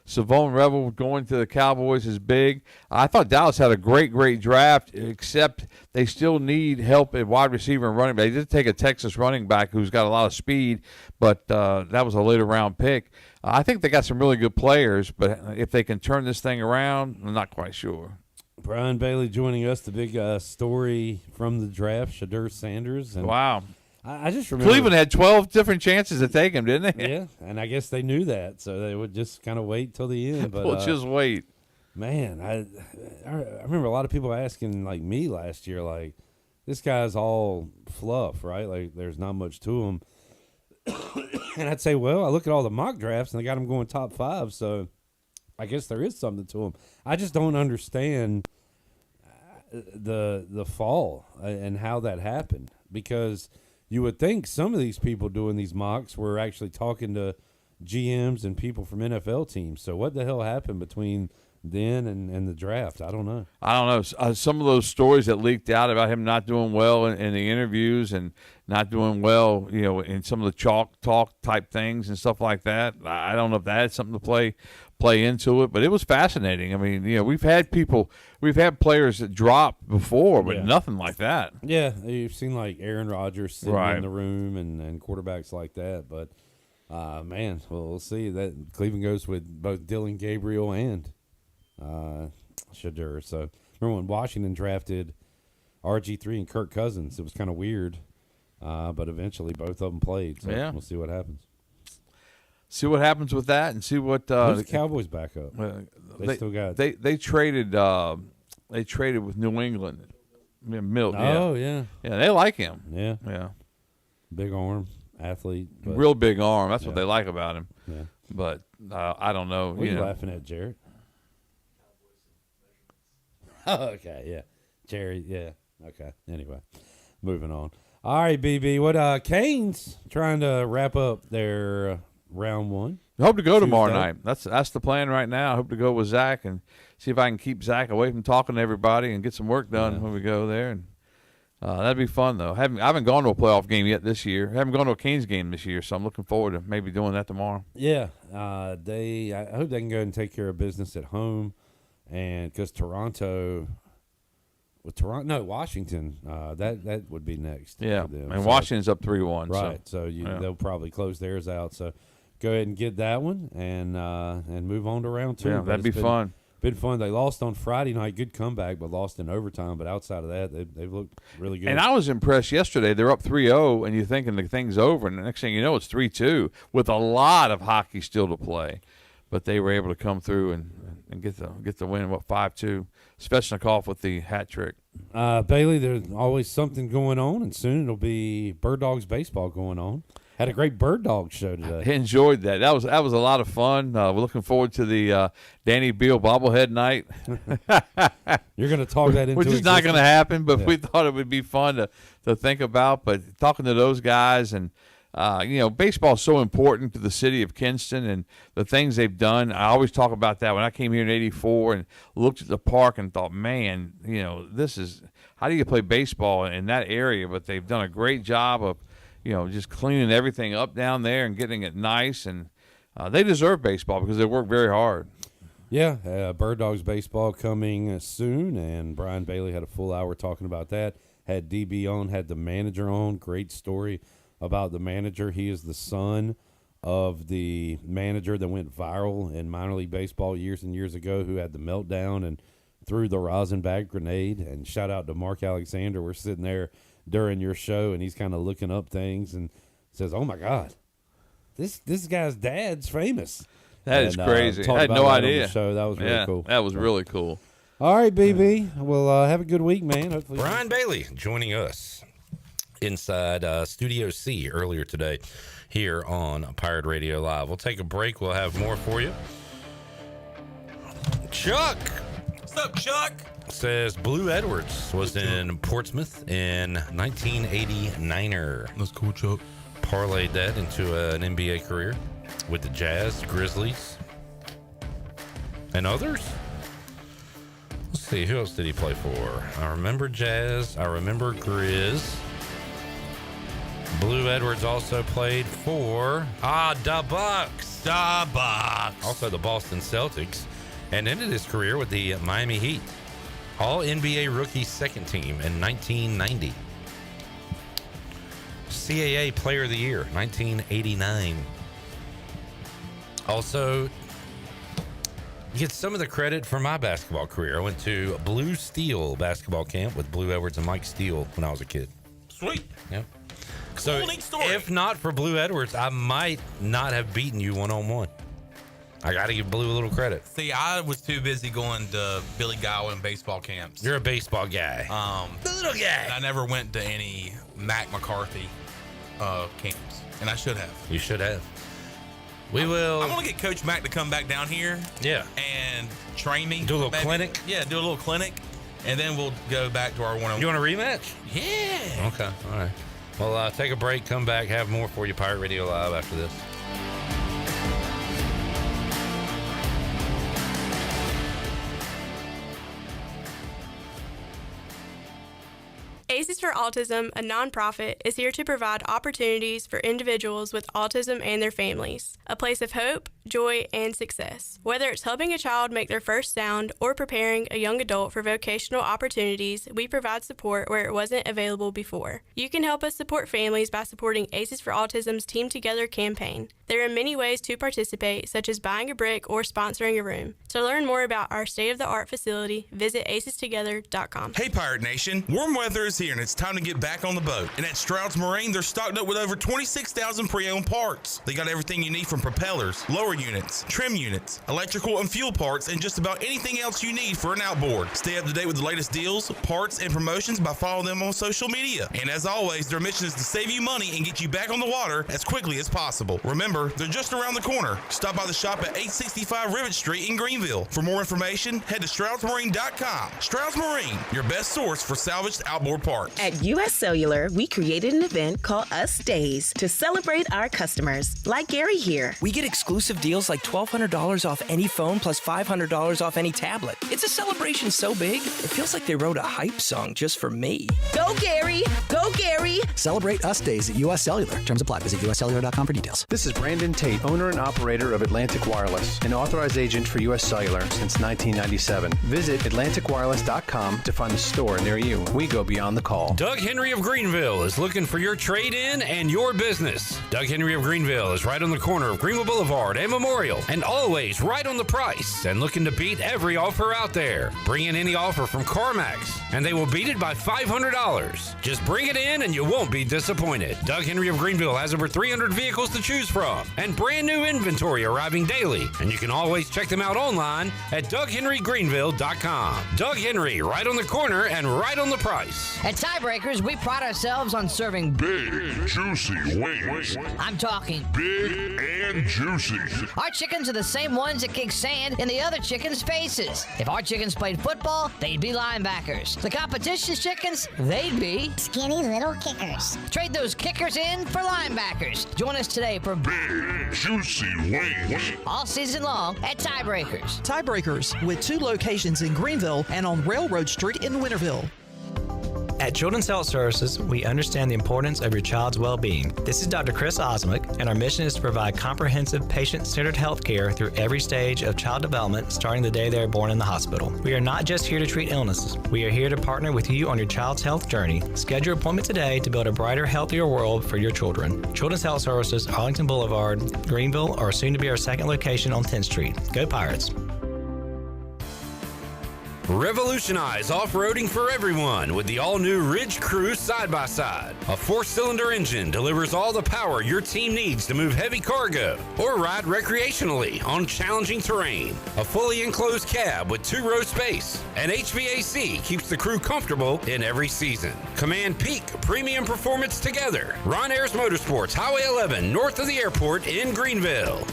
[SPEAKER 12] Savone Rebel going to the Cowboys is big. I thought Dallas had a great draft, except they still need help at wide receiver and running back. They did take a Texas running back who's got a lot of speed, but that was a later round pick. I think they got some really good players, but if they can turn this thing around, I'm not quite sure.
[SPEAKER 11] Brian Bailey joining us, the big story from the draft, Shadur Sanders. And
[SPEAKER 12] wow.
[SPEAKER 11] I just remember
[SPEAKER 12] Cleveland had 12 different chances to take him, didn't they?
[SPEAKER 11] Yeah, and I guess they knew that, so they would just kind of wait till the end. But
[SPEAKER 12] well, just wait.
[SPEAKER 11] Man, I remember a lot of people asking, like me last year, like, this guy's all fluff, right? Like, there's not much to him. And I'd say, well, I look at all the mock drafts, and they got him going top 5, so I guess there is something to him. I just don't understand the fall and how that happened, because – you would think some of these people doing these mocks were actually talking to GMs and people from NFL teams. So what the hell happened between then and the draft. I don't know.
[SPEAKER 12] Some of those stories that leaked out about him not doing well in the interviews and not doing well, in some of the chalk talk type things and stuff like that. I don't know if that had something to play into it, but it was fascinating. I mean, we've had players that drop before, but nothing like that.
[SPEAKER 11] Yeah, you've seen like Aaron Rodgers sitting
[SPEAKER 12] Right.
[SPEAKER 11] in the room and quarterbacks like that. But man, well, we'll see. That Cleveland goes with both Dylan Gabriel and Shadur. So remember when Washington drafted RG3 and Kirk Cousins? It was kind of weird, but eventually both of them played. So we'll see what happens.
[SPEAKER 12] See what happens with that, and see what
[SPEAKER 11] the Cowboys back up. They still got
[SPEAKER 12] they traded with New England. Milt.
[SPEAKER 11] Oh yeah,
[SPEAKER 12] they like him.
[SPEAKER 11] Yeah. Big arm athlete, but
[SPEAKER 12] real big arm. That's what they like about him.
[SPEAKER 11] Yeah.
[SPEAKER 12] But I don't know.
[SPEAKER 11] What are you laughing at, Jared? Oh, okay, yeah, Jerry, yeah, okay. Anyway, moving on. All right, BB. What Canes trying to wrap up their round one?
[SPEAKER 12] I hope to go tomorrow
[SPEAKER 11] Tuesday.
[SPEAKER 12] night. That's the plan right now. I hope to go with Zach and see if I can keep Zach away from talking to everybody and get some work done when we go there. And that'd be fun though. I haven't gone to a playoff game yet this year. I haven't gone to a Canes game this year, so I'm looking forward to maybe doing that tomorrow.
[SPEAKER 11] Yeah, I hope they can go and take care of business at home, and because Washington, that would be next.
[SPEAKER 12] Yeah,
[SPEAKER 11] for them.
[SPEAKER 12] and
[SPEAKER 11] So-
[SPEAKER 12] Washington's up 3-1.
[SPEAKER 11] Right, so they'll probably close theirs out. So go ahead and get that one and move on to round two.
[SPEAKER 12] Yeah,
[SPEAKER 11] But
[SPEAKER 12] that'd
[SPEAKER 11] it's
[SPEAKER 12] be fun.
[SPEAKER 11] Been fun. They lost on Friday night. Good comeback, but lost in overtime. But outside of that, they've looked really good.
[SPEAKER 12] And I was impressed yesterday. They're up 3-0, and you're thinking the thing's over, and the next thing you know, it's 3-2 with a lot of hockey still to play. But they were able to come through and get the win. 5-2. Svechnikov with the hat trick.
[SPEAKER 11] Bailey, there's always something going on, and soon it'll be Bird Dogs baseball going on. Had a great Bird Dog show today.
[SPEAKER 12] I enjoyed that. That was a lot of fun. We're looking forward to the Danny Beal bobblehead night.
[SPEAKER 11] You're going to talk that into
[SPEAKER 12] which is not going to
[SPEAKER 11] existence?
[SPEAKER 12] happen, but
[SPEAKER 11] Yeah.
[SPEAKER 12] we thought it would be fun to think about. But talking to those guys and baseball is so important to the city of Kinston and the things they've done. I always talk about that. When I came here in '84 and looked at the park and thought, man, this is how do you play baseball in that area? But they've done a great job of just cleaning everything up down there and getting it nice. And they deserve baseball because they work very hard.
[SPEAKER 11] Yeah, Bird Dogs baseball coming soon, and Brian Bailey had a full hour talking about that. Had DB on, had the manager on. Great story about the manager. He is the son of the manager that went viral in minor league baseball years and years ago, who had the meltdown and threw the rosin bag grenade. And shout out to Mark Alexander. We're sitting there during your show, and he's kind of looking up things and says, "Oh my God, this guy's dad's famous."
[SPEAKER 12] That is crazy. I had no idea.
[SPEAKER 11] So that was really cool.
[SPEAKER 12] That was really cool.
[SPEAKER 11] All right, BB. Well, have a good week, man. Hopefully,
[SPEAKER 8] Brian Bailey joining us inside Studio C earlier today here on Pirate Radio Live. We'll take a break. We'll have more for you. Chuck.
[SPEAKER 6] What's up, Chuck?
[SPEAKER 8] Says Blue Edwards was in Portsmouth in 1989er.
[SPEAKER 6] That's cool, Chuck.
[SPEAKER 8] Parlayed that into an NBA career with the Jazz, Grizzlies, and others. Let's see, who else did he play for? I remember Jazz. I remember Grizz. Blue Edwards also played for the Bucks.
[SPEAKER 6] The Bucks.
[SPEAKER 8] Also the Boston Celtics, and ended his career with the Miami Heat. All NBA rookie second team in 1990. CAA Player of the Year, 1989. Also, get some of the credit for my basketball career. I went to Blue Steel basketball camp with Blue Edwards and Mike Steele when I was a kid.
[SPEAKER 6] Sweet.
[SPEAKER 8] Yep. So, if not for Blue Edwards, I might not have beaten you one-on-one. I got to give Blue a little credit.
[SPEAKER 6] See, I was too busy going to Billy Godwin baseball camps.
[SPEAKER 8] You're a baseball guy.
[SPEAKER 6] The little guy. And I never went to any Mac McCarthy camps, and I should have.
[SPEAKER 8] You should have. We will.
[SPEAKER 6] I want to get Coach Mac to come back down here.
[SPEAKER 8] Yeah.
[SPEAKER 6] And train me.
[SPEAKER 8] Do a little clinic?
[SPEAKER 6] Yeah, do a little clinic, and then we'll go back to our one-on-one.
[SPEAKER 8] You want a rematch?
[SPEAKER 6] Yeah.
[SPEAKER 8] Okay. All right. Well, take a break, come back, have more for you, Pirate Radio Live after this.
[SPEAKER 16] Aces for Autism, a nonprofit, is here to provide opportunities for individuals with autism and their families, a place of hope, joy, and success. Whether it's helping a child make their first sound or preparing a young adult for vocational opportunities, we provide support where it wasn't available before. You can help us support families by supporting Aces for Autism's Team Together campaign. There are many ways to participate, such as buying a brick or sponsoring a room. To learn more about our state-of-the-art facility, visit acestogether.com.
[SPEAKER 18] Hey Pirate Nation, warm weather is here and it's time to get back on the boat. And at Stroud's Marine, they're stocked up with over 26,000 pre-owned parts. They got everything you need from propellers, lower units, trim units, electrical and fuel parts, and just about anything else you need for an outboard. Stay up to date with the latest deals, parts, and promotions by following them on social media. And as always, their mission is to save you money and get you back on the water as quickly as possible. Remember, they're just around the corner. Stop by the shop at 865 Rivet Street in Greenville. For more information, head to StroudsMarine.com. Stroud's Marine, your best source for salvaged outboard parts.
[SPEAKER 19] At U.S. Cellular, we created an event called Us Days to celebrate our customers, like Gary here.
[SPEAKER 21] We get exclusive deals like $1,200 off any phone plus $500 off any tablet. It's a celebration so big, it feels like they wrote a hype song just for me.
[SPEAKER 19] Go, Gary! Go, Gary!
[SPEAKER 23] Celebrate Us Days at U.S. Cellular. Terms apply. Visit uscellular.com for details.
[SPEAKER 24] This is Brandon Tate, owner and operator of Atlantic Wireless, an authorized agent for U.S. Cellular since 1997. Visit atlanticwireless.com to find a store near you. We go beyond the call.
[SPEAKER 10] Doug Henry of Greenville is looking for your trade-in and your business. Doug Henry of Greenville is right on the corner of Greenville Boulevard and Memorial, and always right on the price and looking to beat every offer out there. Bring in any offer from CarMax, and they will beat it by $500. Just bring it in and you won't be disappointed. Doug Henry of Greenville has over 300 vehicles to choose from and brand new inventory arriving daily, and you can always check them out online at DougHenryGreenville.com. Doug Henry, right on the corner and right on the price.
[SPEAKER 25] At Tiebreakers, we pride ourselves on serving
[SPEAKER 26] big, juicy wings.
[SPEAKER 25] I'm talking
[SPEAKER 26] big and juicy.
[SPEAKER 25] Our chickens are the same ones that kick sand in the other chickens' faces. If our chickens played football, they'd be linebackers. The competition's chickens, they'd be
[SPEAKER 28] skinny little kickers.
[SPEAKER 25] Trade those kickers in for linebackers. Join us today for
[SPEAKER 26] big, juicy wings.
[SPEAKER 25] All season long at Tiebreakers.
[SPEAKER 2] Tiebreakers, with 2 locations in Greenville and on Railroad Street in Winterville.
[SPEAKER 30] At Children's Health Services, we understand the importance of your child's well-being. This is Dr. Chris Osmick, and our mission is to provide comprehensive, patient-centered health care through every stage of child development, starting the day they are born in the hospital. We are not just here to treat illnesses. We are here to partner with you on your child's health journey. Schedule your appointment today to build a brighter, healthier world for your children. Children's Health Services, Arlington Boulevard, Greenville, or soon to be our second location on 10th Street. Go Pirates!
[SPEAKER 10] Revolutionize off-roading for everyone with the all-new Ridge Crew side-by-side. A 4-cylinder engine delivers all the power your team needs to move heavy cargo or ride recreationally on challenging terrain. A fully enclosed cab with 2-row space and HVAC keeps the crew comfortable in every season. Command peak premium performance together. Ron Ayers Motorsports, Highway 11, north of the airport in Greenville.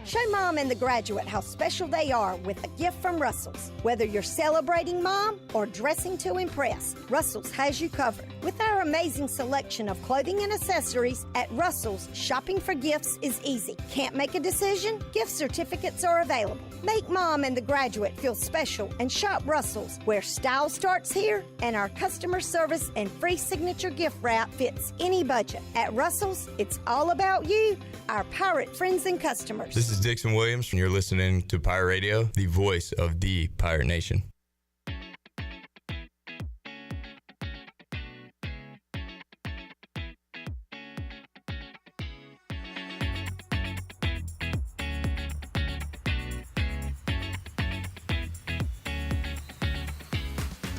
[SPEAKER 31] Show Mom and the graduate how special they are with a gift from Russell's. Whether you're celebrating Mom or dressing to impress, Russell's has you covered. With our amazing selection of clothing and accessories at Russell's, shopping for gifts is easy. Can't make a decision? Gift certificates are available. Make Mom and the graduate feel special and shop Russell's, where style starts here and our customer service and free signature gift wrap fits any budget. At Russell's, it's all about you, our pirate friends and customers.
[SPEAKER 32] This is Dixon Williams, and you're listening to Pirate Radio, the voice of the Pirate Nation.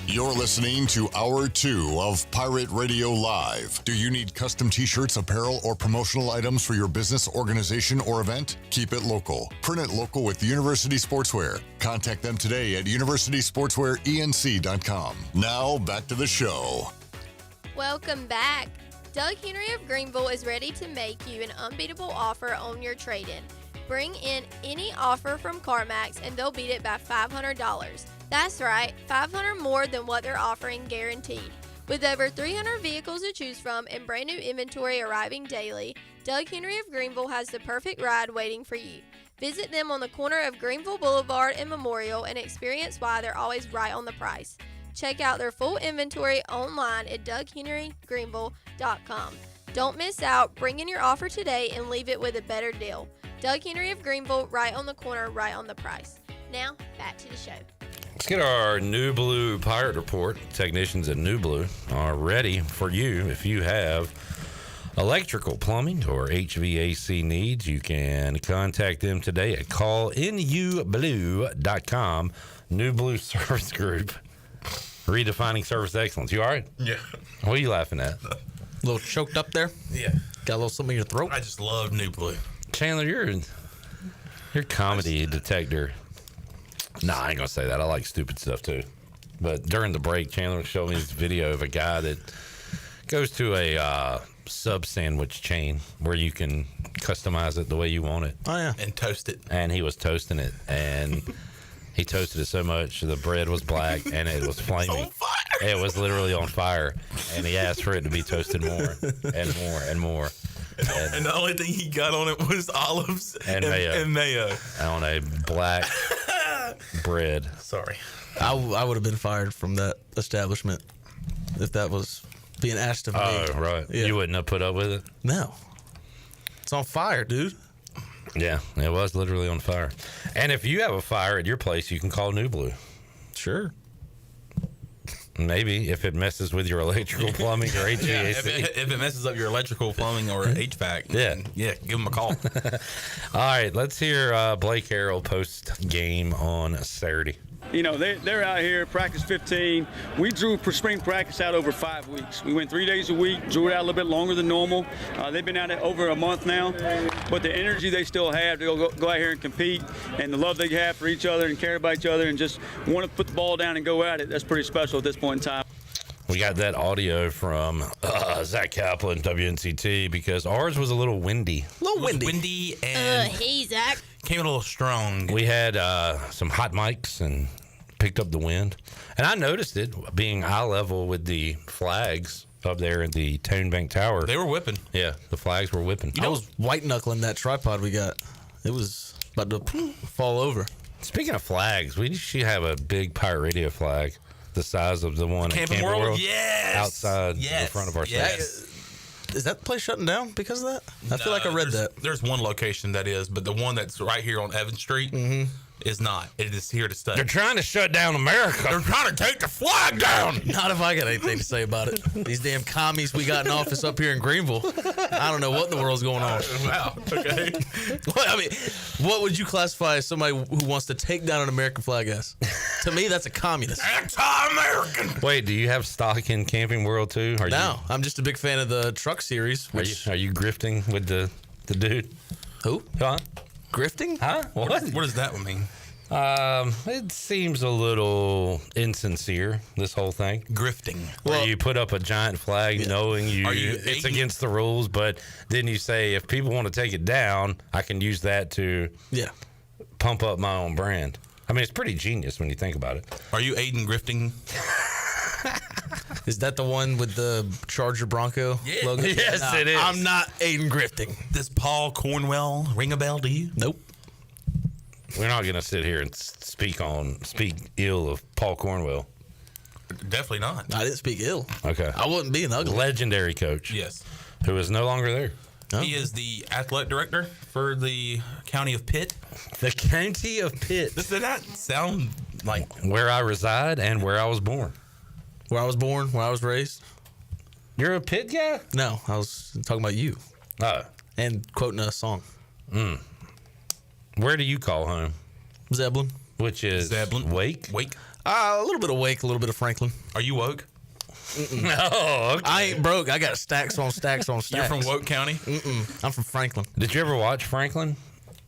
[SPEAKER 13] You're listening to Hour 2 of Pirate Radio Live. Do you need custom t-shirts, apparel, or promotional items for your business, organization, or event? Keep it local. Print it local with University Sportswear. Contact them today at universitysportswearenc.com. Now, back to the show.
[SPEAKER 20] Welcome back. Doug Henry of Greenville is ready to make you an unbeatable offer on your trade-in. Bring in any offer from CarMax and they'll beat it by $500. That's right, $500 more than what they're offering guaranteed. With over 300 vehicles to choose from and brand new inventory arriving daily, Doug Henry of Greenville has the perfect ride waiting for you. Visit them on the corner of Greenville Boulevard and Memorial and experience why they're always right on the price. Check out their full inventory online at DougHenryGreenville.com. Don't miss out. Bring in your offer today and leave it with a better deal. Doug Henry of Greenville, right on the corner, right on the price. Now, back to the show.
[SPEAKER 8] Let's get our New Blue Pirate Report. Technicians at New Blue are ready for you. If you have electrical, plumbing, or HVAC needs, you can contact them today at callnublue.com. New Blue Service Group, redefining service excellence. You all right?
[SPEAKER 6] Yeah.
[SPEAKER 8] What are you laughing at?
[SPEAKER 1] A little choked up there?
[SPEAKER 6] Yeah.
[SPEAKER 1] Got a little something in your throat?
[SPEAKER 6] I just love New Blue.
[SPEAKER 8] Chandler, you're comedy detector. Nah, I ain't gonna say that. I like stupid stuff too. But during the break, Chandler showed me this video of a guy that goes to a sub sandwich chain where you can customize it the way you want it.
[SPEAKER 1] Oh, yeah.
[SPEAKER 6] And toast it.
[SPEAKER 8] And he was toasting it, and he toasted it so much the bread was black and it was flaming. It was literally on fire, and he asked for it to be toasted more and more and more.
[SPEAKER 6] And the only thing he got on it was olives
[SPEAKER 8] and mayo on a black bread.
[SPEAKER 6] Sorry.
[SPEAKER 1] I would have been fired from that establishment if that was being asked of me.
[SPEAKER 8] Oh, right. Yeah. You wouldn't have put up with it?
[SPEAKER 1] No. It's on fire, dude.
[SPEAKER 8] Yeah, it was literally on fire. And if you have a fire at your place, you can call New Blue.
[SPEAKER 1] Sure.
[SPEAKER 8] Maybe if it messes with your electrical, plumbing, or HVAC.
[SPEAKER 6] Yeah, if it messes up your electrical, plumbing, or HVAC, yeah, give them a call.
[SPEAKER 8] All right, let's hear Blake Harrell post game on Saturday.
[SPEAKER 3] You know, they're out here, practice 15. We drew spring practice out over 5 weeks. We went 3 days a week, drew it out a little bit longer than normal. They've been out it over a month now, but the energy they still have to go out here and compete, and the love they have for each other and care about each other and just want to put the ball down and go at it, that's pretty special at this point in time.
[SPEAKER 8] We got that audio from Zach Kaplan, WNCT, because ours was a little windy.
[SPEAKER 1] A little windy.
[SPEAKER 6] Windy and
[SPEAKER 20] Hey, Zach.
[SPEAKER 6] came in a little strong.
[SPEAKER 8] We had some hot mics and picked up the wind. And I noticed it being eye level with the flags up there at the Tone Bank Tower.
[SPEAKER 6] They were whipping.
[SPEAKER 8] Yeah, the flags were whipping.
[SPEAKER 1] I was white knuckling that tripod we got. It was about to fall over.
[SPEAKER 8] Speaking of flags, we should have a big Pirate Radio flag the size of the one at Camping World.
[SPEAKER 6] Yes.
[SPEAKER 8] Outside the front of our station.
[SPEAKER 1] Is that place shutting down because of that? I feel like I read that.
[SPEAKER 6] There's one location that is, but the one that's right here on Evans Street is not. It is here to stay.
[SPEAKER 8] They're trying to shut down America.
[SPEAKER 6] They're trying to take the flag down.
[SPEAKER 1] Not if I got anything to say about it. These damn commies we got in office up here in Greenville. I don't know what in the world's going on.
[SPEAKER 6] Wow. Okay.
[SPEAKER 1] Well, I mean, what would you classify as somebody who wants to take down an American flag as? To me, that's a communist.
[SPEAKER 6] Anti-American.
[SPEAKER 8] Wait, do you have stock in Camping World too?
[SPEAKER 1] No, I'm just a big fan of the truck series.
[SPEAKER 8] Are you grifting with the dude?
[SPEAKER 1] Who?
[SPEAKER 8] Huh?
[SPEAKER 1] Grifting?
[SPEAKER 8] Huh?
[SPEAKER 6] What does that mean?
[SPEAKER 8] It seems a little insincere, this whole thing.
[SPEAKER 6] Grifting.
[SPEAKER 8] Where you put up a giant flag knowing it's against the rules, but then you say, if people want to take it down, I can use that to pump up my own brand. I mean, it's pretty genius when you think about it.
[SPEAKER 6] Are you Aiden grifting?
[SPEAKER 1] Is that the one with the Charger Bronco logo?
[SPEAKER 8] Yes, it is.
[SPEAKER 1] I'm not Aiden grifting.
[SPEAKER 6] Does Paul Cornwell ring a bell to you?
[SPEAKER 1] Nope.
[SPEAKER 8] We're not going to sit here and speak ill of Paul Cornwell.
[SPEAKER 6] Definitely not.
[SPEAKER 1] I didn't speak ill.
[SPEAKER 8] Okay.
[SPEAKER 1] I wasn't being ugly.
[SPEAKER 8] Legendary coach.
[SPEAKER 6] Yes.
[SPEAKER 8] Who is no longer there.
[SPEAKER 6] Oh. He is the athletic director for the county of Pitt.
[SPEAKER 8] The county of Pitt.
[SPEAKER 6] Does that sound like
[SPEAKER 8] where I reside and where I was born?
[SPEAKER 1] Where I was born, where I was raised.
[SPEAKER 8] You're a Pitt guy?
[SPEAKER 1] No, I was talking about you.
[SPEAKER 8] Oh.
[SPEAKER 1] And quoting a song.
[SPEAKER 8] Where do you call home?
[SPEAKER 1] Zebulon.
[SPEAKER 8] Which is
[SPEAKER 6] Zebulon.
[SPEAKER 8] Wake?
[SPEAKER 6] Wake.
[SPEAKER 1] A little bit of Wake, a little bit of Franklin.
[SPEAKER 6] Are you woke?
[SPEAKER 8] No, okay.
[SPEAKER 1] I ain't broke. I got stacks on stacks on stacks.
[SPEAKER 6] You're from Woke County?
[SPEAKER 1] I'm from Franklin.
[SPEAKER 8] Did you ever watch Franklin?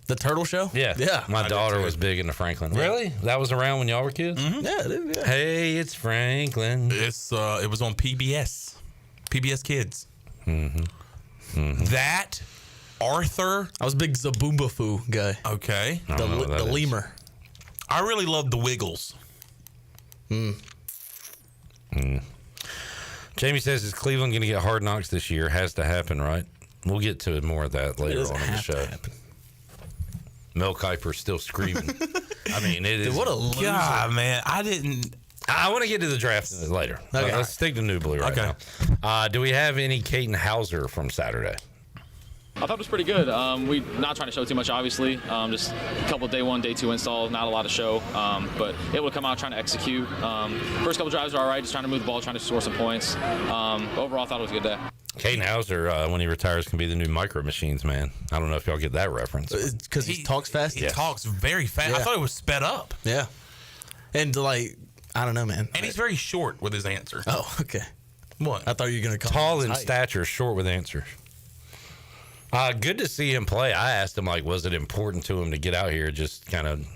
[SPEAKER 1] The Turtle Show?
[SPEAKER 8] Yeah.
[SPEAKER 1] Yeah.
[SPEAKER 8] My daughter was big into Franklin.
[SPEAKER 1] Yeah.
[SPEAKER 8] Really? That was around when y'all were kids?
[SPEAKER 1] Yeah, it is, yeah.
[SPEAKER 8] Hey, it's Franklin.
[SPEAKER 6] It was on PBS. PBS Kids. That Arthur.
[SPEAKER 1] I was a big Zaboomba guy.
[SPEAKER 6] Okay.
[SPEAKER 1] The lemur.
[SPEAKER 6] I really love the Wiggles.
[SPEAKER 8] Jamie says, is Cleveland going to get Hard Knocks this year? Has to happen, right? We'll get to more of that later on in the show. Mel Kiper's still screaming. I mean, it is.
[SPEAKER 1] What a loser.
[SPEAKER 6] God, man. I didn't.
[SPEAKER 8] I want to get to the draft later. Okay. Let's stick to New Blue right now. Do we have any Caden Hauser from Saturday?
[SPEAKER 4] I thought it was pretty good. We not trying to show too much, obviously. Just a couple day 1, day 2 installs, not a lot to show. But able to come out trying to execute. First couple drives were all right, just trying to move the ball, trying to score some points. Overall, I thought it was a good day.
[SPEAKER 8] Caden Hauser, when he retires, can be the new Micro Machines man. I don't know if y'all get that reference.
[SPEAKER 1] Because he talks fast?
[SPEAKER 6] He talks very fast.
[SPEAKER 1] Yeah.
[SPEAKER 6] I thought it was sped up.
[SPEAKER 1] Yeah. And, like, I don't know, man.
[SPEAKER 6] And he's very short with his answer.
[SPEAKER 1] Oh, okay.
[SPEAKER 6] What?
[SPEAKER 1] I thought you were going to call
[SPEAKER 8] tall
[SPEAKER 1] him
[SPEAKER 8] in
[SPEAKER 1] height.
[SPEAKER 8] stature, short with answers. Good to see him play. I asked him, like, was it important to him to get out here, just kind of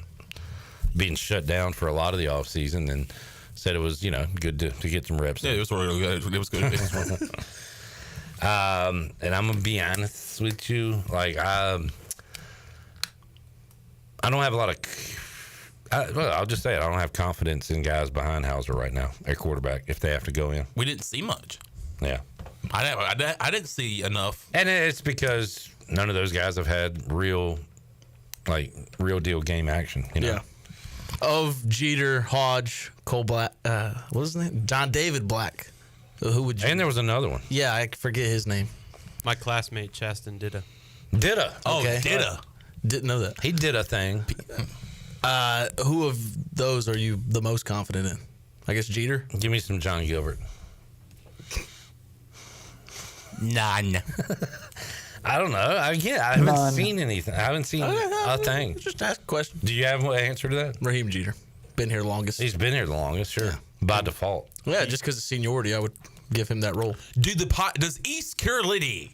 [SPEAKER 8] being shut down for a lot of the offseason, and said it was, good to get some reps.
[SPEAKER 6] Yeah, it was really good. It was good.
[SPEAKER 8] And I'm going to be honest with you. Like, I don't have a lot of... I'll just say it. I don't have confidence in guys behind Hauser right now at quarterback if they have to go in.
[SPEAKER 6] We didn't see much.
[SPEAKER 8] Yeah.
[SPEAKER 6] I didn't see enough.
[SPEAKER 8] And it's because none of those guys have had real deal game action.
[SPEAKER 1] Yeah. Of Jeter, Hodge, Cole Black, what was his name? John David Black. Who would you?
[SPEAKER 8] And there was another one.
[SPEAKER 1] Yeah, I forget his name.
[SPEAKER 5] My classmate, Chaston Didda.
[SPEAKER 8] Didda.
[SPEAKER 1] Oh, okay.
[SPEAKER 6] Didda.
[SPEAKER 1] Didn't know that.
[SPEAKER 8] He did a thing.
[SPEAKER 1] Who of those are you the most confident in? I guess Jeter?
[SPEAKER 8] Give me some John Gilbert.
[SPEAKER 6] None.
[SPEAKER 8] I don't know. I haven't seen anything. I haven't seen a thing.
[SPEAKER 1] Just ask a question.
[SPEAKER 8] Do you have an answer to that?
[SPEAKER 1] Raheem Jeter. Been here longest.
[SPEAKER 8] He's been here the longest, sure. Yeah. By default.
[SPEAKER 1] Yeah, just because of seniority, I would give him that role.
[SPEAKER 6] Does East Carolina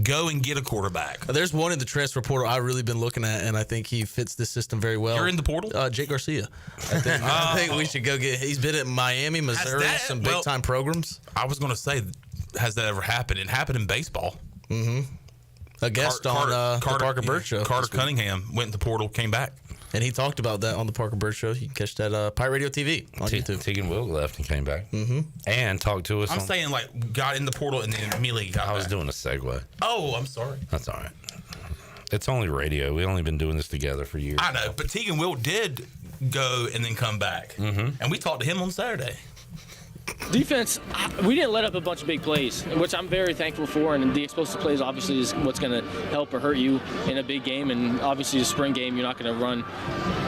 [SPEAKER 6] go and get a quarterback?
[SPEAKER 1] There's one in the transfer portal I've really been looking at, and I think he fits this system very well.
[SPEAKER 6] You're in the portal?
[SPEAKER 1] Jake Garcia. I think we should go get. He's been at Miami, Missouri, some big time programs.
[SPEAKER 6] I was going to say, has that ever happened? It happened in baseball.
[SPEAKER 1] Mm-hmm. A guest on the Parker Bird Show.
[SPEAKER 6] Carter Cunningham went in the portal, came back.
[SPEAKER 1] And he talked about that on the Parker Bird Show. You can catch that Pirate Radio TV on YouTube.
[SPEAKER 8] Tegan Wilk left and came back. Mm-hmm. And talked to us.
[SPEAKER 6] I'm saying, like, got in the portal and then immediately got
[SPEAKER 8] I was
[SPEAKER 6] back.
[SPEAKER 8] doing a segue.
[SPEAKER 6] Oh, I'm sorry.
[SPEAKER 8] That's all right. It's only radio. We've only been doing this together for years.
[SPEAKER 6] I know, but Tegan Wilk did go and then come back. Mm-hmm. And we talked to him on Saturday.
[SPEAKER 7] Defense, we didn't let up a bunch of big plays, which I'm very thankful for, and the explosive plays obviously is what's going to help or hurt you in a big game, and obviously the spring game, you're not going to run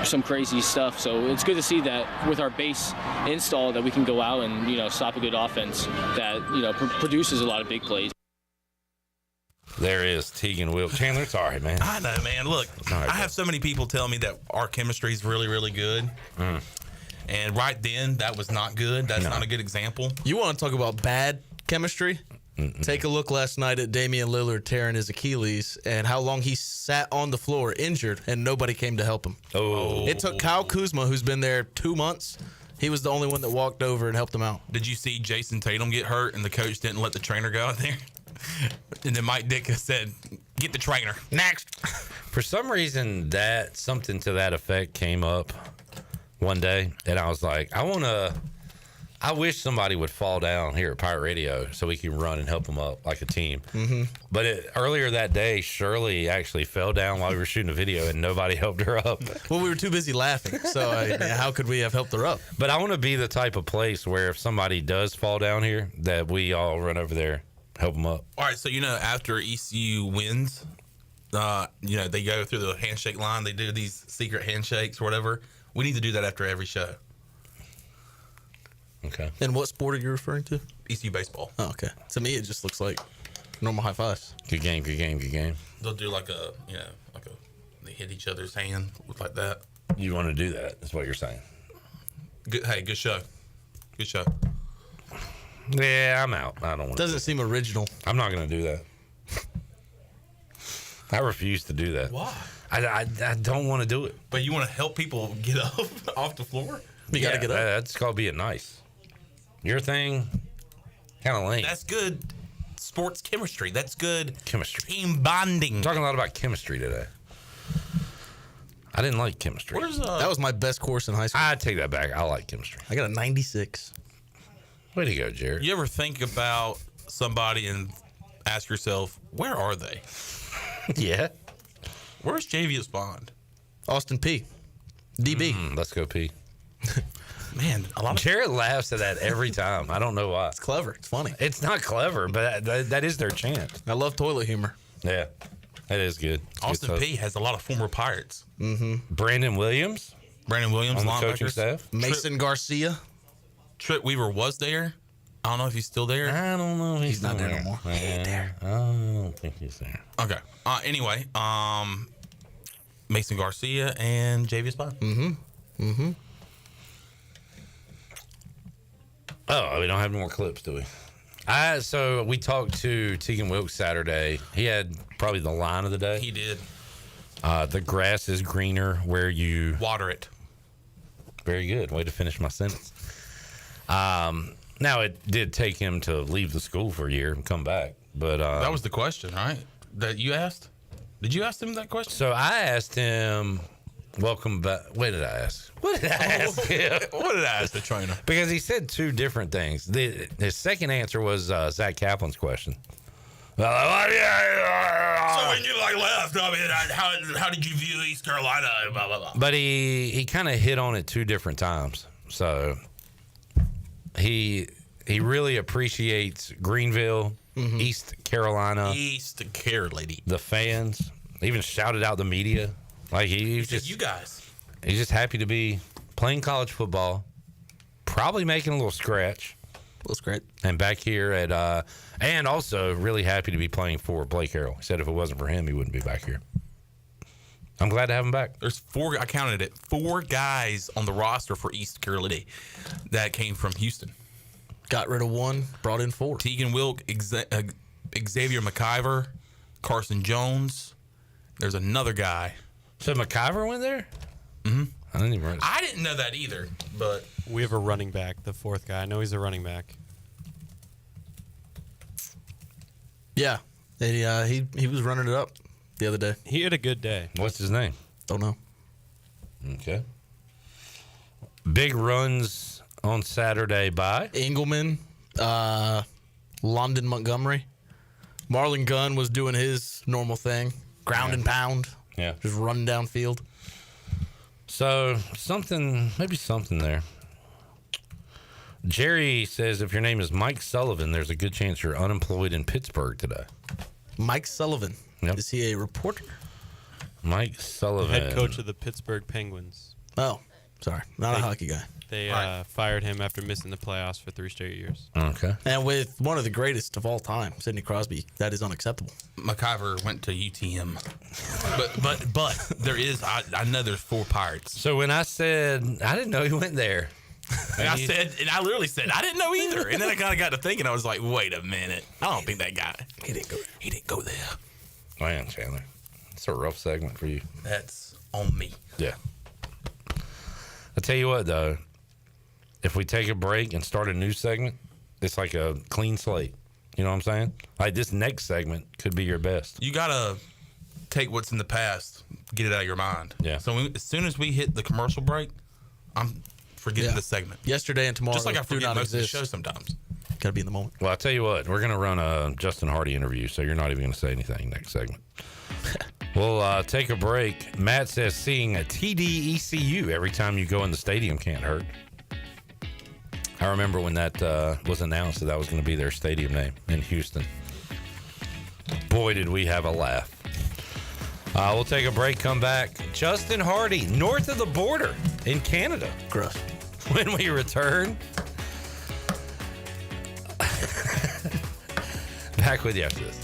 [SPEAKER 7] some crazy stuff, so it's good to see that with our base install that we can go out and, stop a good offense that, produces a lot of big plays.
[SPEAKER 8] There is Tegan Wilk. Chandler, it's all right, man.
[SPEAKER 6] I know, man. Look, I have so many people tell me that our chemistry is really, really good. Mm. And right then, that was not good. That's not a good example.
[SPEAKER 1] You want to talk about bad chemistry? Mm-mm. Take a look last night at Damian Lillard tearing his Achilles and how long he sat on the floor injured and nobody came to help him.
[SPEAKER 8] Oh.
[SPEAKER 1] It took Kyle Kuzma, who's been there 2 months. He was the only one that walked over and helped him out.
[SPEAKER 6] Did you see Jason Tatum get hurt and the coach didn't let the trainer go out there? And then Mike Dick said, get the trainer. Next.
[SPEAKER 8] For some reason, something to that effect came up one day, and I was like, I wish somebody would fall down here at Pirate Radio so we can run and help them up like a team. Mm-hmm. But earlier that day, Shirley actually fell down while we were shooting a video, and nobody helped her up.
[SPEAKER 1] Well, we were too busy laughing, so how could we have helped her up?
[SPEAKER 8] But I want to be the type of place where if somebody does fall down here, that we all run over there, help them up.
[SPEAKER 6] All right, so, after ECU wins, they go through the handshake line. They do these secret handshakes or whatever. We need to do that after every show.
[SPEAKER 8] Okay.
[SPEAKER 1] And what sport are you referring to?
[SPEAKER 6] ECU baseball.
[SPEAKER 1] Oh, okay. To me, it just looks like normal high fives.
[SPEAKER 8] Good game, good game, good game.
[SPEAKER 6] They'll do they hit each other's hand like that.
[SPEAKER 8] You want to do that? That's what you're saying.
[SPEAKER 6] Good. Hey, good show. Good show.
[SPEAKER 8] Yeah, I'm out. I don't want.
[SPEAKER 1] Doesn't seem original.
[SPEAKER 8] I'm not going to do that. I refuse to do that.
[SPEAKER 6] Why?
[SPEAKER 8] I don't want to do it.
[SPEAKER 6] But you want to help people get up off the floor?
[SPEAKER 1] You got to get up.
[SPEAKER 8] That's called being nice. Your thing, kind of lame.
[SPEAKER 6] That's good sports chemistry. That's good
[SPEAKER 8] chemistry.
[SPEAKER 6] Team bonding.
[SPEAKER 8] I'm talking a lot about chemistry today. I didn't like chemistry.
[SPEAKER 1] That was my best course in high school.
[SPEAKER 8] I take that back. I like chemistry.
[SPEAKER 1] I got a 96.
[SPEAKER 8] Way to go, Jared.
[SPEAKER 6] You ever think about somebody and ask yourself, where are they?
[SPEAKER 8] Yeah.
[SPEAKER 6] Where's Javius Bond?
[SPEAKER 1] Austin P. DB.
[SPEAKER 8] Let's go P.
[SPEAKER 6] Man, a lot of
[SPEAKER 8] Jared laughs at that every time. I don't know why.
[SPEAKER 1] It's clever. It's funny.
[SPEAKER 8] It's not clever, but that is their chant.
[SPEAKER 1] I love toilet humor.
[SPEAKER 8] Yeah, that is good. It's
[SPEAKER 6] Austin
[SPEAKER 8] good
[SPEAKER 6] P has a lot of former Pirates.
[SPEAKER 8] Brandon Williams
[SPEAKER 6] on the
[SPEAKER 8] coaching
[SPEAKER 6] linebackers.
[SPEAKER 8] staff.
[SPEAKER 1] Mason Garcia.
[SPEAKER 6] Trip Weaver was there. I don't know if he's still there.
[SPEAKER 8] I don't know.
[SPEAKER 1] He's not there no more.
[SPEAKER 8] He ain't there. I don't think he's there.
[SPEAKER 6] Okay. Anyway, Mason Garcia and Javius Bond.
[SPEAKER 8] Oh, we don't have any more clips, do we? So we talked to Tegan Wilkes Saturday. He had probably the line of the day.
[SPEAKER 6] He did.
[SPEAKER 8] The grass is greener where you
[SPEAKER 6] water it.
[SPEAKER 8] Very good. Way to finish my sentence. Now, it did take him to leave the school for a year and come back. But
[SPEAKER 6] that was the question, right? That you asked? Did you ask him that question?
[SPEAKER 8] So I asked him, welcome back. What did I ask? What did I ask him?
[SPEAKER 6] What did I ask the trainer?
[SPEAKER 8] Because he said two different things. His second answer was Zach Kaplan's question.
[SPEAKER 6] So when you left, I mean, how did you view East Carolina? Blah, blah, blah.
[SPEAKER 8] But he kind of hit on it two different times. So he really appreciates Greenville, East Carolina, the fans. Even shouted out the media. Like he's just
[SPEAKER 6] you guys.
[SPEAKER 8] He's just happy to be playing college football, probably making a little scratch. And back here at, and also really happy to be playing for Blake Harrell. He said if it wasn't for him, he wouldn't be back here. I'm glad to have him back.
[SPEAKER 6] There's I counted it, 4 guys on the roster for East Carolina that came from Houston.
[SPEAKER 1] Got rid of 1, brought in 4.
[SPEAKER 6] Tegan Wilk, Xavier McIver, Carson Jones. There's another guy.
[SPEAKER 8] So McIver went there?
[SPEAKER 6] Mm-hmm.
[SPEAKER 8] I
[SPEAKER 6] didn't know that either, but
[SPEAKER 5] we have a running back, the 4th guy. I know he's a running back.
[SPEAKER 1] Yeah, he was running it up the other day.
[SPEAKER 5] He had a good day.
[SPEAKER 8] What's his name?
[SPEAKER 1] Don't know.
[SPEAKER 8] Okay. Big runs on Saturday by
[SPEAKER 1] Engelman, London Montgomery. Marlon Gunn was doing his normal thing, ground and pound.
[SPEAKER 8] Yeah.
[SPEAKER 1] Just running downfield.
[SPEAKER 8] So maybe something there. Jerry says if your name is Mike Sullivan, there's a good chance you're unemployed in Pittsburgh today.
[SPEAKER 1] Mike Sullivan.
[SPEAKER 8] Yep.
[SPEAKER 1] Is he a reporter?
[SPEAKER 8] Mike Sullivan.
[SPEAKER 5] Head coach of the Pittsburgh Penguins.
[SPEAKER 1] Oh, sorry. Not a hockey guy.
[SPEAKER 5] They fired him after missing the playoffs for 3 straight years.
[SPEAKER 8] Okay.
[SPEAKER 1] And with one of the greatest of all time, Sidney Crosby, that is unacceptable.
[SPEAKER 6] McIver went to UTM. but there is, I know there's 4 Pirates.
[SPEAKER 8] So when I said, I didn't know he went there.
[SPEAKER 6] And I literally said, I didn't know either. And then I kind of got to thinking, I was like, wait a minute. I don't think that guy. He didn't go there.
[SPEAKER 8] Man, Chandler. It's a rough segment for you.
[SPEAKER 6] That's on me.
[SPEAKER 8] Yeah. I'll tell you what, though. If we take a break and start a new segment, it's like a clean slate. You know what I'm saying? Like this next segment could be your best.
[SPEAKER 6] You got to take what's in the past, get it out of your mind.
[SPEAKER 8] Yeah.
[SPEAKER 6] So as soon as we hit the commercial break, I'm forgetting the segment.
[SPEAKER 1] Yesterday and tomorrow
[SPEAKER 6] Just like I
[SPEAKER 1] do
[SPEAKER 6] forget
[SPEAKER 1] not
[SPEAKER 6] most of the
[SPEAKER 1] exist.
[SPEAKER 6] show sometimes.
[SPEAKER 1] Got to be in the moment.
[SPEAKER 8] Well, I'll tell you what. We're going to run a Justin Hardy interview, so you're not even going to say anything next segment. We'll take a break. Matt says seeing a TDECU every time you go in the stadium can't hurt. I remember when that was announced that was going to be their stadium name in Houston. Boy, did we have a laugh. We'll take a break, come back. Justin Hardy, north of the border in Canada.
[SPEAKER 1] Gross.
[SPEAKER 8] When we return, back with you after this.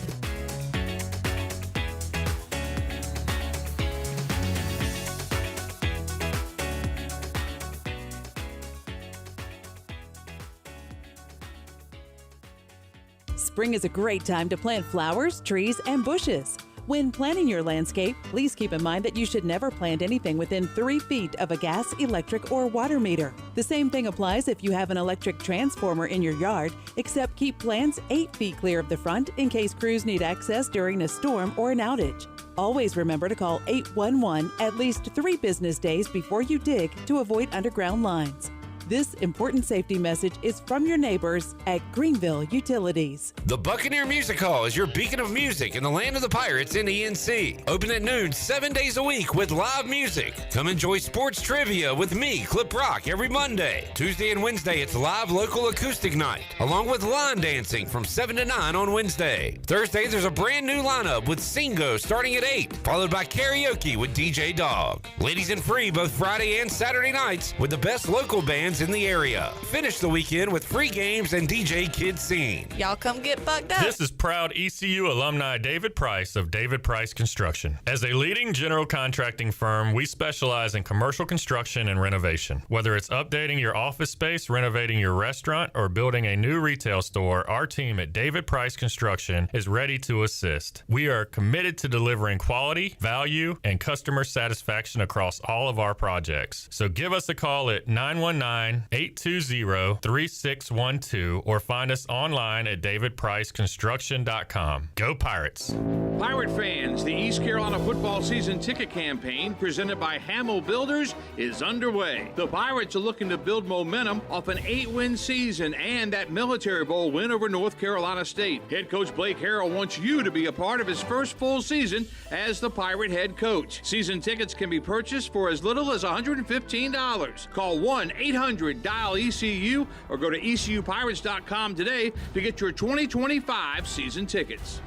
[SPEAKER 9] Spring is a great time to plant flowers, trees, and bushes. When planning your landscape, please keep in mind that you should never plant anything within 3 feet of a gas, electric, or water meter. The same thing applies if you have an electric transformer in your yard, except keep plants 8 feet clear of the front in case crews need access during a storm or an outage. Always remember to call 811 at least 3 business days before you dig to avoid underground lines. This important safety message is from your neighbors at Greenville Utilities.
[SPEAKER 10] The Buccaneer Music Hall is your beacon of music in the land of the Pirates in ENC. Open at noon 7 days a week with live music. Come enjoy sports trivia with me, Clip Rock, every Monday. Tuesday and Wednesday, it's live local acoustic night, along with line dancing from 7 to 9 on Wednesday. Thursday, there's a brand new lineup with Singo starting at 8, followed by karaoke with DJ Dog. Ladies and free both Friday and Saturday nights with the best local bands in the area. Finish the weekend with free games and DJ Kid Scene.
[SPEAKER 11] Y'all come get bugged up.
[SPEAKER 12] This is proud ECU alumni David Price of David Price Construction. As a leading general contracting firm, we specialize in commercial construction and renovation. Whether it's updating your office space, renovating your restaurant, or building a new retail store, our team at David Price Construction is ready to assist. We are committed to delivering quality, value, and customer satisfaction across all of our projects. So give us a call at 919-820-3612 or find us online at davidpriceconstruction.com. Go Pirates!
[SPEAKER 14] Pirate fans, the East Carolina football season ticket campaign presented by Hamill Builders is underway. The Pirates are looking to build momentum off an 8-win season and that Military Bowl win over North Carolina State. Head coach Blake Harrell wants you to be a part of his first full season as the Pirate head coach. Season tickets can be purchased for as little as $115. Call 1-800-DIAL-ECU or go to ECUPirates.com today to get your 2025 season tickets.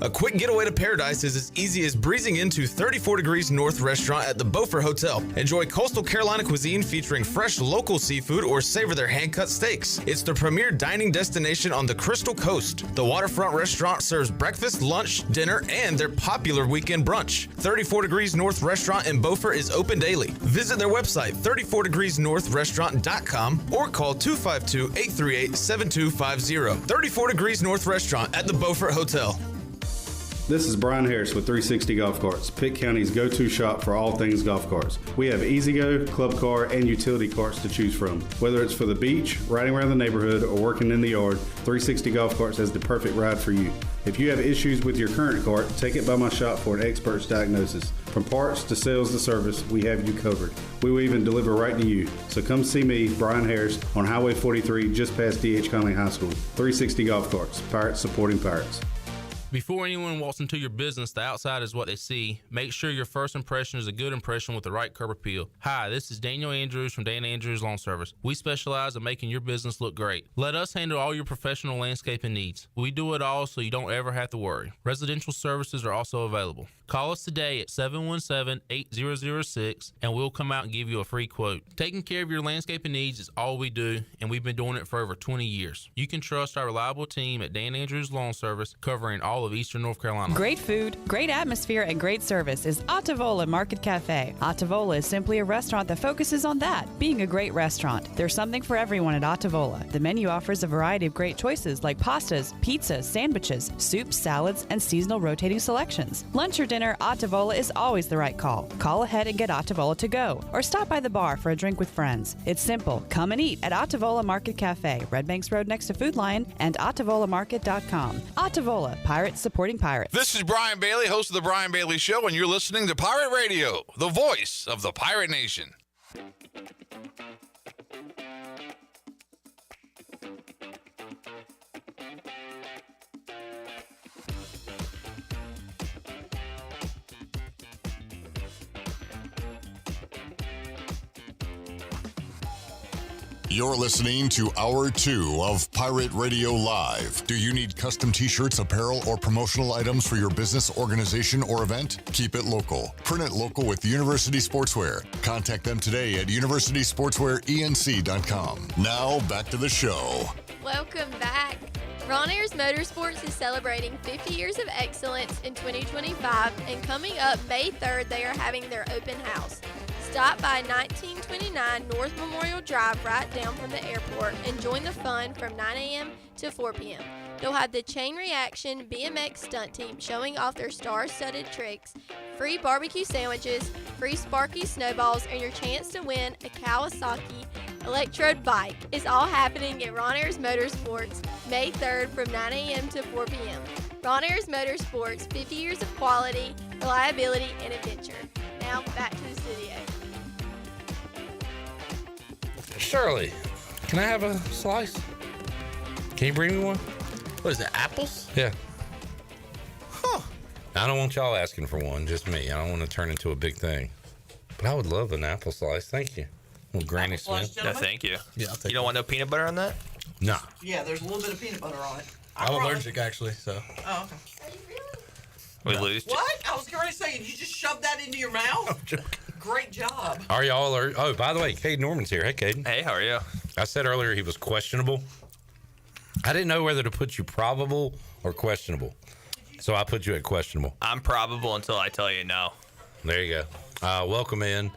[SPEAKER 1] A quick getaway to paradise is as easy as breezing into 34 Degrees North restaurant at the Beaufort Hotel. Enjoy coastal Carolina cuisine featuring fresh local seafood or savor their hand-cut steaks. It's the premier dining destination on the Crystal Coast. The waterfront restaurant serves breakfast, lunch, dinner, and their popular weekend brunch. 34 Degrees North restaurant in Beaufort is open daily. Visit their website, 34degreesnorthrestaurant.com, or call 252-838-7250. 34 Degrees North restaurant at the Beaufort Hotel.
[SPEAKER 15] This is Brian Harris with 360 Golf Carts, Pitt County's go-to shop for all things golf carts. We have E-Z-Go, club car, and utility carts to choose from. Whether it's for the beach, riding around the neighborhood, or working in the yard, 360 Golf Carts has the perfect ride for you. If you have issues with your current cart, take it by my shop for an expert's diagnosis. From parts to sales to service, we have you covered. We will even deliver right to you. So come see me, Brian Harris, on Highway 43, just past D.H. Conley High School. 360 Golf Carts, Pirates supporting Pirates.
[SPEAKER 6] Before anyone walks into your business, the outside is what they see. Make sure your first impression is a good impression with the right curb appeal. Hi, this is Daniel Andrews from Dan Andrews Lawn Service. We specialize in making your business look great. Let us handle all your professional landscaping needs. We do it all so you don't ever have to worry. Residential services are also available. Call us today at 717-8006 and we'll come out and give you a free quote. Taking care of your landscaping needs is all we do, and we've been doing it for over 20 years. You can trust our reliable team at Dan Andrews Lawn Service, covering all of Eastern North Carolina.
[SPEAKER 16] Great food, great atmosphere, and great service is Ottavola Market Cafe. Ottavola is simply a restaurant that focuses on that, being a great restaurant. There's something for everyone at Ottavola. The menu offers a variety of great choices like pastas, pizzas, sandwiches, soups, salads, and seasonal rotating selections. Lunch or dinner, Ottavola is always the right call. Call ahead and get Ottavola to go, or stop by the bar for a drink with friends. It's simple. Come and eat at Ottavola Market Cafe, Red Banks Road next to Food Lion, and OttavolaMarket.com. Ottavola, Pirates supporting Pirates.
[SPEAKER 17] This is Brian Bailey, host of The Brian Bailey Show, and you're listening to Pirate Radio, the voice of the Pirate Nation.
[SPEAKER 13] You're listening to Hour 2 of Pirate Radio Live. Do you need custom t-shirts, apparel, or promotional items for your business, organization, or event? Keep it local. Print it local with University Sportswear. Contact them today at universitysportswearenc.com. Now, back to the show.
[SPEAKER 20] Welcome back. Ron Ayers Motorsports is celebrating 50 years of excellence in 2025, and coming up May 3rd, they are having their open house. Stop by 1929 North Memorial Drive right down from the airport and join the fun from 9 a.m. to 4 p.m. You'll have the Chain Reaction BMX stunt team showing off their star-studded tricks, free barbecue sandwiches, free Sparky snowballs, and your chance to win a Kawasaki Electrode bike. It's all happening at Ron Ayers Motorsports May 3rd from 9 a.m. to 4 p.m. Ron Ayers Motorsports, 50 years of quality, reliability, and adventure. Now back to the studio.
[SPEAKER 8] Shirley, can I have a slice? Can you bring me one?
[SPEAKER 1] What is it, apples?
[SPEAKER 8] Yeah. Huh. I don't want y'all asking for one, just me. I don't want to turn into a big thing. But I would love an apple slice. Thank you. Well, Granny Smith.
[SPEAKER 11] No, thank you.
[SPEAKER 1] Yeah, I'll take
[SPEAKER 11] You don't want no peanut butter on that?
[SPEAKER 8] No.
[SPEAKER 2] Yeah, there's a little bit of peanut butter on it.
[SPEAKER 1] I'm allergic, actually, so.
[SPEAKER 2] Oh, okay.
[SPEAKER 11] We lose.
[SPEAKER 2] What? I was going to say, you just shoved that into your mouth? Great job.
[SPEAKER 8] Are y'all allergic? Oh, by the way, Caden Norman's here. Hey, Caden.
[SPEAKER 11] Hey, how are you?
[SPEAKER 8] I said earlier he was questionable. I didn't know whether to put you probable or questionable. So I put you at questionable.
[SPEAKER 11] I'm probable until I tell you no.
[SPEAKER 8] There you go. Welcome in.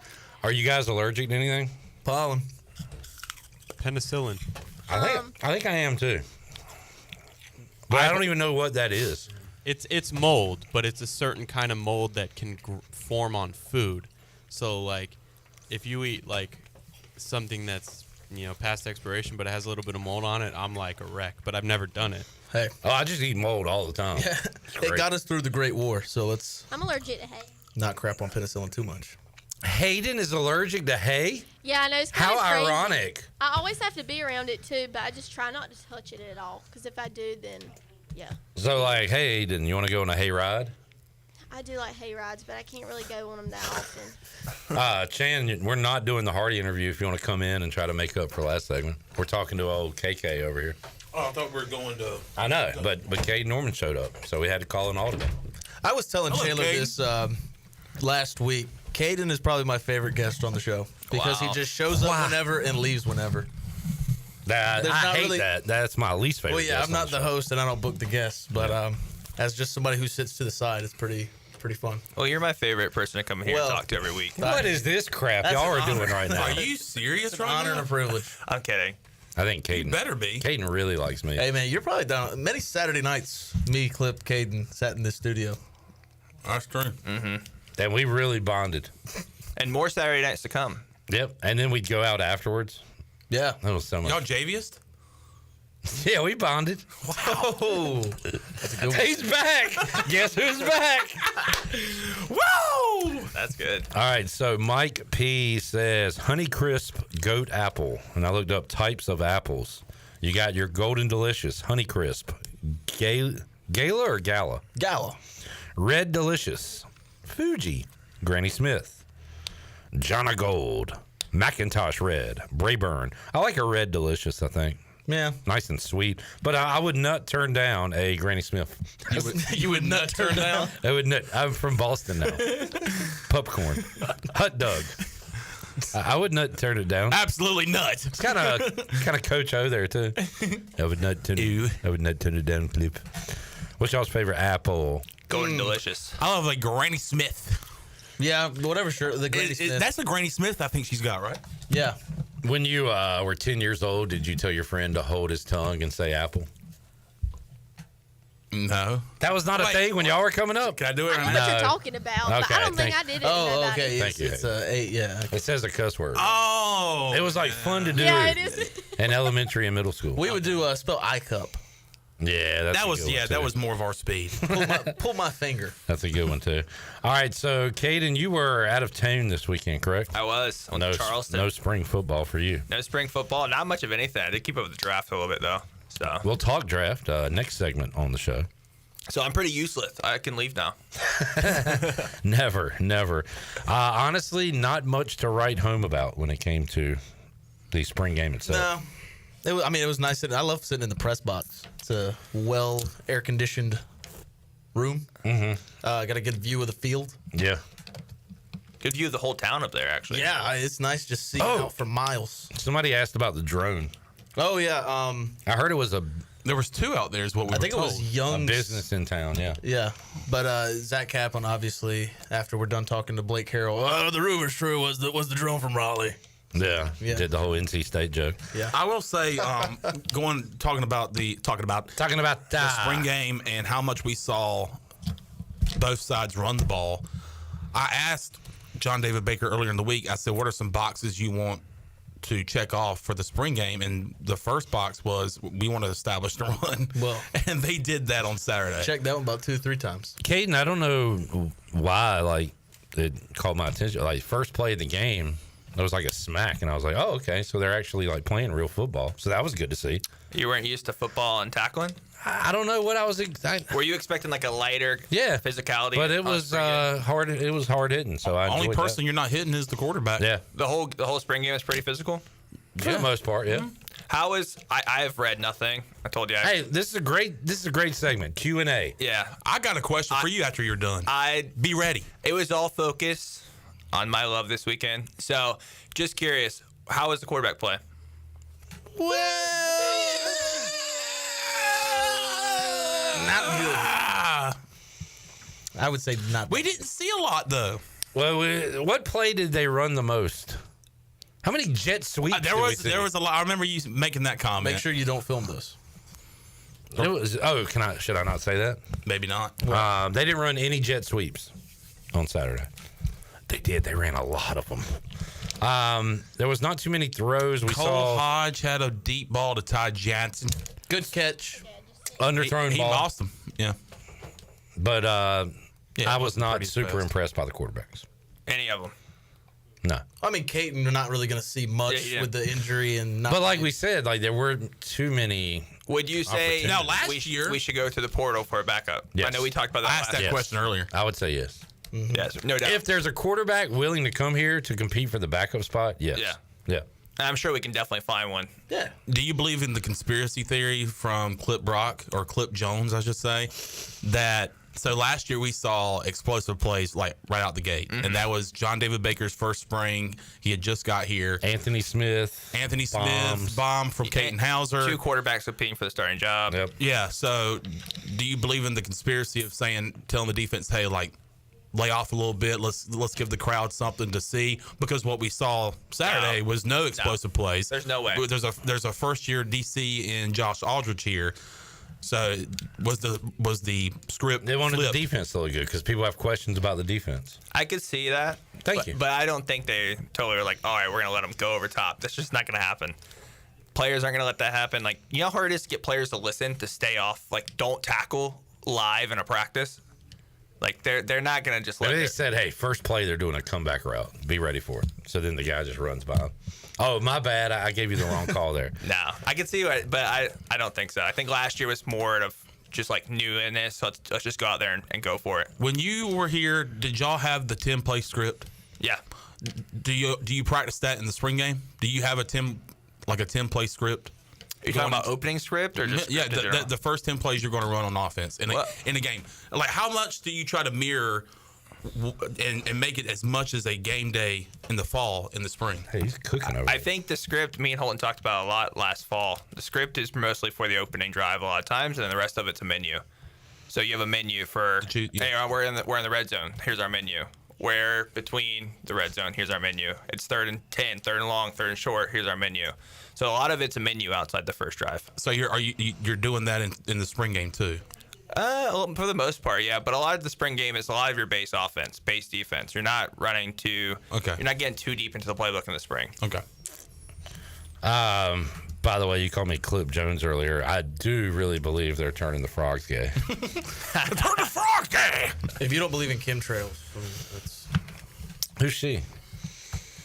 [SPEAKER 8] Are you guys allergic to anything?
[SPEAKER 1] Pollen.
[SPEAKER 5] Penicillin.
[SPEAKER 8] I think I am too. But I don't even know what that is.
[SPEAKER 5] It's mold, but it's a certain kind of mold that can form on food. So like, if you eat like something that's past expiration, but it has a little bit of mold on it, I'm like a wreck. But I've never done it.
[SPEAKER 1] Hey.
[SPEAKER 8] Oh, I just eat mold all the time.
[SPEAKER 1] Yeah. It got us through the Great War, so let's
[SPEAKER 20] I'm allergic to hay.
[SPEAKER 1] not crap on penicillin too much.
[SPEAKER 8] Hayden is allergic to hay?
[SPEAKER 20] Yeah, I know. It's kind of
[SPEAKER 8] How
[SPEAKER 20] crazy.
[SPEAKER 8] ironic.
[SPEAKER 20] I always have to be around it too, but I just try not to touch it at all. Because if I do, then yeah.
[SPEAKER 8] So like, hey, Hayden, you want to go on a hay ride?
[SPEAKER 20] I do like hay rides, but I can't really go on them that often.
[SPEAKER 8] Chan, we're not doing the Hardy interview if you want to come in and try to make up for last segment. We're talking to old KK over here.
[SPEAKER 18] Oh, I thought we were going to.
[SPEAKER 8] I know, but Caden Norman showed up, so we had to call an audible.
[SPEAKER 1] I was telling
[SPEAKER 18] Hello,
[SPEAKER 1] Chandler
[SPEAKER 18] Caden.
[SPEAKER 1] this last week. Caden is probably my favorite guest on the show because he just shows up whenever and leaves whenever.
[SPEAKER 8] I
[SPEAKER 1] There's not
[SPEAKER 8] hate
[SPEAKER 1] really-
[SPEAKER 8] that. That's my least favorite.
[SPEAKER 1] Well, yeah,
[SPEAKER 8] guest
[SPEAKER 1] I'm
[SPEAKER 8] on
[SPEAKER 1] not the host and I don't book the guests, but as just somebody who sits to the side, it's pretty fun.
[SPEAKER 11] Well, you're my favorite person to come here and talk to every week.
[SPEAKER 8] What is this crap
[SPEAKER 1] That's
[SPEAKER 8] y'all
[SPEAKER 1] an
[SPEAKER 8] are doing
[SPEAKER 1] honor.
[SPEAKER 8] right now?
[SPEAKER 18] Are you serious
[SPEAKER 1] It's an
[SPEAKER 18] right
[SPEAKER 1] honor
[SPEAKER 18] now?
[SPEAKER 1] and a privilege.
[SPEAKER 11] I'm kidding.
[SPEAKER 8] I think Caden
[SPEAKER 18] better be.
[SPEAKER 8] Caden really likes me.
[SPEAKER 1] Hey, man, you're probably down. Many Saturday nights, me, Clip, Caden sat in this studio.
[SPEAKER 18] That's true.
[SPEAKER 11] Mm-hmm.
[SPEAKER 8] And we really bonded.
[SPEAKER 11] And more Saturday nights to come.
[SPEAKER 8] Yep. And then we'd go out afterwards.
[SPEAKER 1] Yeah.
[SPEAKER 8] That was so much.
[SPEAKER 18] Y'all JVist?
[SPEAKER 8] Yeah, we bonded.
[SPEAKER 1] Whoa. That's a good one.
[SPEAKER 8] He's back. Guess who's back?
[SPEAKER 11] Woo! That's good.
[SPEAKER 8] All right, so Mike P says Honeycrisp goat apple. And I looked up types of apples. You got your Golden Delicious, Honeycrisp, Gala or Gala?
[SPEAKER 1] Gala.
[SPEAKER 8] Red Delicious, Fuji, Granny Smith, Jonna Gold, Macintosh Red, Brayburn. I like a Red Delicious, I think.
[SPEAKER 1] Yeah.
[SPEAKER 8] Nice and sweet. But I would not turn down a Granny Smith.
[SPEAKER 18] You would not turn down?
[SPEAKER 8] I would not. I'm from Boston now. Popcorn. Hot dog. I would not turn it down.
[SPEAKER 18] Absolutely not.
[SPEAKER 8] Kind of Coach O there too. I would not turn it down, Clip. What's y'all's favorite apple?
[SPEAKER 11] Golden Delicious.
[SPEAKER 18] I love like Granny Smith.
[SPEAKER 1] Yeah, whatever shirt. The Granny Smith.
[SPEAKER 18] That's a Granny Smith I think she's got, right?
[SPEAKER 1] Yeah.
[SPEAKER 8] When you were 10 years old, did you tell your friend to hold his tongue and say apple?
[SPEAKER 18] No.
[SPEAKER 8] That was not a thing when y'all were coming up?
[SPEAKER 18] Can I do it?
[SPEAKER 20] I know what you're talking about, but I don't think I did it.
[SPEAKER 1] Oh, okay.
[SPEAKER 8] Thank you.
[SPEAKER 1] It's 8, yeah.
[SPEAKER 8] It says a cuss word.
[SPEAKER 18] Oh.
[SPEAKER 8] It was like fun to do.
[SPEAKER 20] Yeah, it is.
[SPEAKER 8] In elementary and middle school.
[SPEAKER 1] We would do spell I cup.
[SPEAKER 8] Yeah, that's
[SPEAKER 18] that
[SPEAKER 8] a
[SPEAKER 18] was
[SPEAKER 8] good one,
[SPEAKER 18] that
[SPEAKER 8] too.
[SPEAKER 18] was more of our speed.
[SPEAKER 1] Pull my finger.
[SPEAKER 8] That's a good one too. All right, so Caden, you were out of town this weekend, correct?
[SPEAKER 11] I was. On Charleston.
[SPEAKER 8] No spring football for you.
[SPEAKER 11] No spring football. Not much of anything. I did keep up with the draft a little bit, though. So
[SPEAKER 8] We'll talk draft next segment on the show.
[SPEAKER 11] So I'm pretty useless. I can leave now.
[SPEAKER 8] Never. Honestly, not much to write home about when it came to the spring game itself.
[SPEAKER 1] No. It was nice. I love sitting in the press box. It's a well air-conditioned room.
[SPEAKER 8] Mm-hmm.
[SPEAKER 1] Got a good view of the field.
[SPEAKER 8] Yeah.
[SPEAKER 11] Good view of the whole town up there, actually.
[SPEAKER 1] Yeah, it's nice just seeing out for miles.
[SPEAKER 8] Somebody asked about the drone.
[SPEAKER 1] Oh, yeah.
[SPEAKER 8] I heard it was
[SPEAKER 18] There was two out there is what we
[SPEAKER 1] I
[SPEAKER 18] were
[SPEAKER 1] think
[SPEAKER 18] told.
[SPEAKER 1] it was Young's.
[SPEAKER 8] a business in town, yeah.
[SPEAKER 1] Yeah, but Zach Kaplan, obviously, after we're done talking to Blake Harrell, the rumor's true was the drone from Raleigh.
[SPEAKER 8] Yeah. Did the whole NC State joke.
[SPEAKER 1] Yeah.
[SPEAKER 18] I will say, talking about the spring game and how much we saw both sides run the ball. I asked John David Baker earlier in the week. I said, "What are some boxes you want to check off for the spring game?" And the first box was we want to establish the run.
[SPEAKER 1] Well,
[SPEAKER 18] and they did that on Saturday.
[SPEAKER 1] Checked that one about 2-3 times.
[SPEAKER 8] Caden, I don't know why, it caught my attention. First play of the game, There was like a smack, and I was like, oh, okay. So they're actually like playing real football. So that was good to see.
[SPEAKER 11] You weren't used to football and tackling?
[SPEAKER 8] I don't know what I was.
[SPEAKER 11] Were you expecting like a lighter physicality?
[SPEAKER 8] But it was hard. It was hard hitting. So I
[SPEAKER 18] only
[SPEAKER 8] enjoyed
[SPEAKER 18] person
[SPEAKER 8] that.
[SPEAKER 18] you're not hitting is the quarterback.
[SPEAKER 8] Yeah.
[SPEAKER 11] The whole spring game is pretty physical?
[SPEAKER 8] For the most part, yeah.
[SPEAKER 11] How is I have read nothing. I told you.
[SPEAKER 8] Hey, this is a great segment. Q&A.
[SPEAKER 11] Yeah.
[SPEAKER 18] I got a question for you after you're done. Be ready.
[SPEAKER 11] It was all focused on my love this weekend. So, just curious, how was the quarterback play?
[SPEAKER 19] Not good. I would say not.
[SPEAKER 18] We didn't see a lot though.
[SPEAKER 8] Well, what play did they run the most? How many jet sweeps?
[SPEAKER 18] There was a lot. I remember you making that comment.
[SPEAKER 19] Make sure you don't film this.
[SPEAKER 8] It was. Oh, should I not say that?
[SPEAKER 18] Maybe not.
[SPEAKER 8] They didn't run any jet sweeps on Saturday. They did. They ran a lot of them. There was not too many throws.
[SPEAKER 18] Cole Hodge had a deep ball to Ty Jansen.
[SPEAKER 19] Good catch.
[SPEAKER 8] Underthrown
[SPEAKER 18] he
[SPEAKER 8] ball.
[SPEAKER 18] lost him. Yeah.
[SPEAKER 8] But I was not super impressed by the quarterbacks.
[SPEAKER 11] Any of them?
[SPEAKER 8] No.
[SPEAKER 19] I mean, Caton, we're not really going to see much with the injury and.
[SPEAKER 8] But like we said, like there weren't too many.
[SPEAKER 11] Would you say
[SPEAKER 18] now last year
[SPEAKER 11] we should go to the portal for a backup?
[SPEAKER 8] Yes.
[SPEAKER 11] I know we talked about that.
[SPEAKER 18] I asked that question earlier.
[SPEAKER 8] I would say yes.
[SPEAKER 11] Mm-hmm. Yes, no doubt.
[SPEAKER 8] If there's a quarterback willing to come here to compete for the backup spot, yes. Yeah.
[SPEAKER 11] I'm sure we can definitely find one.
[SPEAKER 19] Yeah.
[SPEAKER 18] Do you believe in the conspiracy theory from Clip Brock or Clip Jones, I should say, that so last year we saw explosive plays like right out the gate, and that was John David Baker's first spring. He had just got here.
[SPEAKER 8] Anthony Smith,
[SPEAKER 18] bomb from Caton Hauser.
[SPEAKER 11] 2 quarterbacks competing for the starting job.
[SPEAKER 8] Yep.
[SPEAKER 18] Yeah. So, do you believe in the conspiracy of telling the defense, hey, like, lay off a little bit. Let's give the crowd something to see, because what we saw Saturday was no explosive plays.
[SPEAKER 11] There's no way.
[SPEAKER 18] There's a first year DC in Josh Aldridge here. So was the script?
[SPEAKER 8] They wanted
[SPEAKER 18] flipped?
[SPEAKER 8] the defense to look good because people have questions about the defense.
[SPEAKER 11] I could see that.
[SPEAKER 8] Thank you.
[SPEAKER 11] But I don't think they totally are like, all right, we're going to let them go over top. That's just not going to happen. Players aren't going to let that happen. Like, you know how hard it is to get players to listen, to stay off, like, don't tackle live in a practice? Like, they're not going to just let
[SPEAKER 8] They said, hey, first play, they're doing a comeback route. Be ready for it. So then the guy just runs by him. Oh, my bad. I gave you the wrong call there.
[SPEAKER 11] No, I can see it, but I don't think so. I think last year was more of just like new in this. So let's just go out there and go for it.
[SPEAKER 18] When you were here, did y'all have the 10-play script?
[SPEAKER 11] Yeah.
[SPEAKER 18] Do you practice that in the spring game? Do you have a 10-play script?
[SPEAKER 11] Are you talking about opening script or just
[SPEAKER 18] the first 10 plays you're going to run on offense in a game? Like, how much do you try to mirror and make it as much as a game day in the fall, in the spring?
[SPEAKER 8] Hey, he's cooking over
[SPEAKER 11] I think the script, me and Holton talked about a lot last fall. The script is mostly for the opening drive a lot of times, and then the rest of it's a menu. So you have a menu for, hey, we're in the red zone. Here's our menu. We're between the red zone. Here's our menu. It's 3rd and 10, 3rd and long, 3rd and short. Here's our menu. So a lot of it's a menu outside the first drive.
[SPEAKER 18] So you're doing that in the spring game too?
[SPEAKER 11] For the most part, yeah. But a lot of the spring game is a lot of your base offense, base defense. You're not running too.
[SPEAKER 18] Okay.
[SPEAKER 11] You're not getting too deep into the playbook in the spring.
[SPEAKER 18] Okay.
[SPEAKER 8] By the way, you called me Clip Jones earlier. I do really believe they're turning the frogs gay.
[SPEAKER 18] Turn the frogs gay.
[SPEAKER 19] If you don't believe in chemtrails, that's...
[SPEAKER 8] Who's she?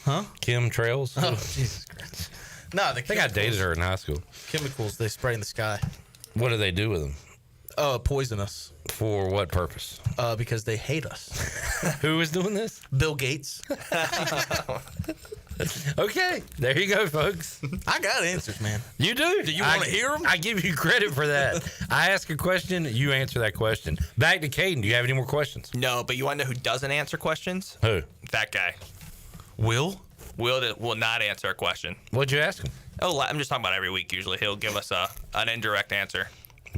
[SPEAKER 19] Huh?
[SPEAKER 8] Kim Trails?
[SPEAKER 19] Oh, Jesus Christ. No, I
[SPEAKER 8] think I dated her in high school.
[SPEAKER 19] Chemicals they spray in the sky.
[SPEAKER 8] What do they do with them?
[SPEAKER 19] Poison us.
[SPEAKER 8] For what purpose?
[SPEAKER 19] Because they hate us.
[SPEAKER 8] Who is doing this?
[SPEAKER 19] Bill Gates.
[SPEAKER 8] Okay, there you go, folks.
[SPEAKER 19] I got answers, man.
[SPEAKER 8] You do?
[SPEAKER 18] Do you want to hear them?
[SPEAKER 8] I give you credit for that. I ask a question, you answer that question. Back to Caden. Do you have any more questions?
[SPEAKER 11] No, but you want to know who doesn't answer questions?
[SPEAKER 8] Who?
[SPEAKER 11] That guy.
[SPEAKER 18] Will
[SPEAKER 11] will not answer a question.
[SPEAKER 8] What'd you ask him?
[SPEAKER 11] Oh, I'm just talking about every week. Usually, he'll give us an indirect answer.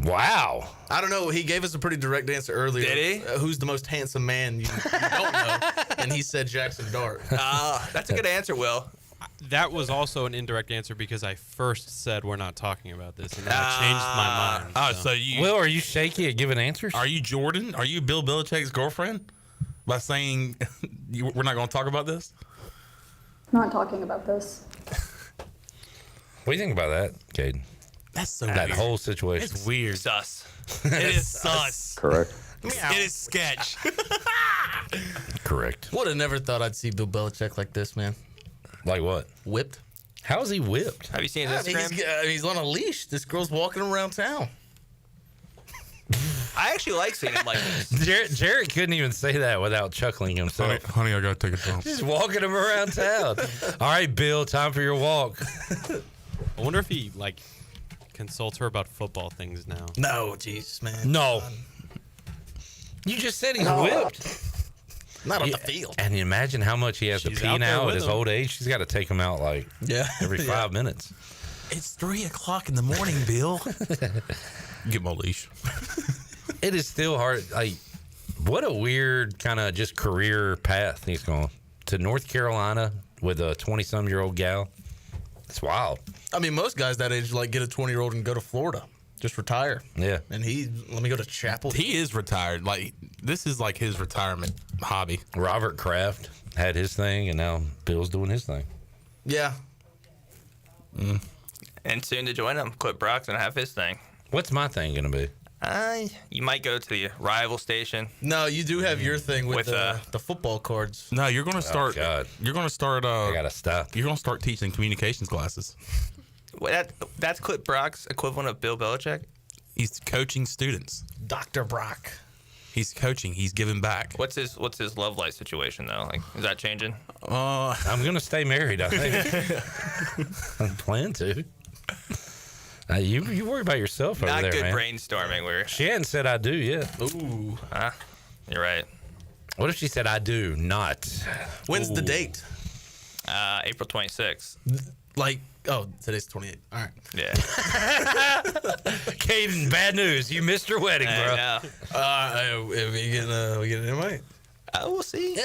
[SPEAKER 8] Wow.
[SPEAKER 19] I don't know. He gave us a pretty direct answer earlier.
[SPEAKER 11] Did he?
[SPEAKER 19] Who's the most handsome man you don't know? And he said Jackson Dart.
[SPEAKER 11] That's a good answer, Will.
[SPEAKER 5] That was also an indirect answer because I first said we're not talking about this, and then I changed my mind.
[SPEAKER 18] So you,
[SPEAKER 8] Will, are you shaky at giving answers?
[SPEAKER 18] Are you Jordan? Are you Bill Belichick's girlfriend? By saying we're not going to talk about this?
[SPEAKER 21] Not talking about this.
[SPEAKER 8] What do you think about that, Caden?
[SPEAKER 19] That's so
[SPEAKER 8] that
[SPEAKER 19] weird.
[SPEAKER 8] whole situation.
[SPEAKER 19] It's weird.
[SPEAKER 11] Sus.
[SPEAKER 18] It is sus.
[SPEAKER 10] Correct.
[SPEAKER 18] It is sketch.
[SPEAKER 8] Correct.
[SPEAKER 19] Would have never thought I'd see Bill Belichick like this, man.
[SPEAKER 8] Like what?
[SPEAKER 1] Whipped.
[SPEAKER 8] How is he whipped?
[SPEAKER 11] Have you seen his Instagram?
[SPEAKER 1] He's on a leash. This girl's walking around town.
[SPEAKER 11] I actually like seeing him like this.
[SPEAKER 8] Jarrett couldn't even say that without chuckling himself.
[SPEAKER 18] Honey, I gotta take a dump.
[SPEAKER 8] Just walking him around town. All right, Bill, time for your walk.
[SPEAKER 5] I wonder if he consults her about football things now.
[SPEAKER 1] No, Jesus, man.
[SPEAKER 8] No. You just said he's whipped.
[SPEAKER 1] Not on the field.
[SPEAKER 8] And you imagine how much he has to
[SPEAKER 5] She's
[SPEAKER 8] pee
[SPEAKER 5] out there
[SPEAKER 8] now at
[SPEAKER 5] with
[SPEAKER 8] his
[SPEAKER 5] him.
[SPEAKER 8] old age. She's got to take him out every 5 minutes.
[SPEAKER 18] It's 3:00 in the morning, Bill. Get my leash.
[SPEAKER 8] It is still hard. What a weird kind of just career path he's going to North Carolina with a 20-some-year-old gal. It's wild.
[SPEAKER 1] I mean, most guys that age get a 20-year-old and go to Florida. Just retire.
[SPEAKER 8] Yeah.
[SPEAKER 1] And let me go to Chapel.
[SPEAKER 18] He is retired. This is his retirement hobby.
[SPEAKER 8] Robert Kraft had his thing, and now Bill's doing his thing.
[SPEAKER 1] Yeah.
[SPEAKER 11] And soon to join him, Clip Brock's gonna have his thing.
[SPEAKER 8] What's my thing going to be?
[SPEAKER 11] You might go to the rival station.
[SPEAKER 1] No, you do have your thing with the football cards.
[SPEAKER 18] No, you're going to start.
[SPEAKER 8] Oh, God.
[SPEAKER 18] You're going to start.
[SPEAKER 8] I got to stop.
[SPEAKER 18] You're going to start teaching communications classes.
[SPEAKER 11] That's Clip Brock's equivalent of Bill Belichick.
[SPEAKER 18] He's coaching students.
[SPEAKER 1] Dr. Brock.
[SPEAKER 18] He's coaching. He's giving back.
[SPEAKER 11] What's his love life situation though? Is that changing?
[SPEAKER 8] I'm going to stay married, I think. I plan to. You worry about yourself over
[SPEAKER 11] Not
[SPEAKER 8] there,
[SPEAKER 11] good
[SPEAKER 8] man.
[SPEAKER 11] brainstorming.
[SPEAKER 8] She hadn't said I do yet.
[SPEAKER 1] Ooh.
[SPEAKER 11] You're right.
[SPEAKER 8] What if she said I do not?
[SPEAKER 1] When's the date?
[SPEAKER 11] April 26th.
[SPEAKER 1] Today's 28th. All right.
[SPEAKER 11] Yeah.
[SPEAKER 8] Caden, bad news. You missed your wedding, bro.
[SPEAKER 1] We get an invite?
[SPEAKER 11] We'll see.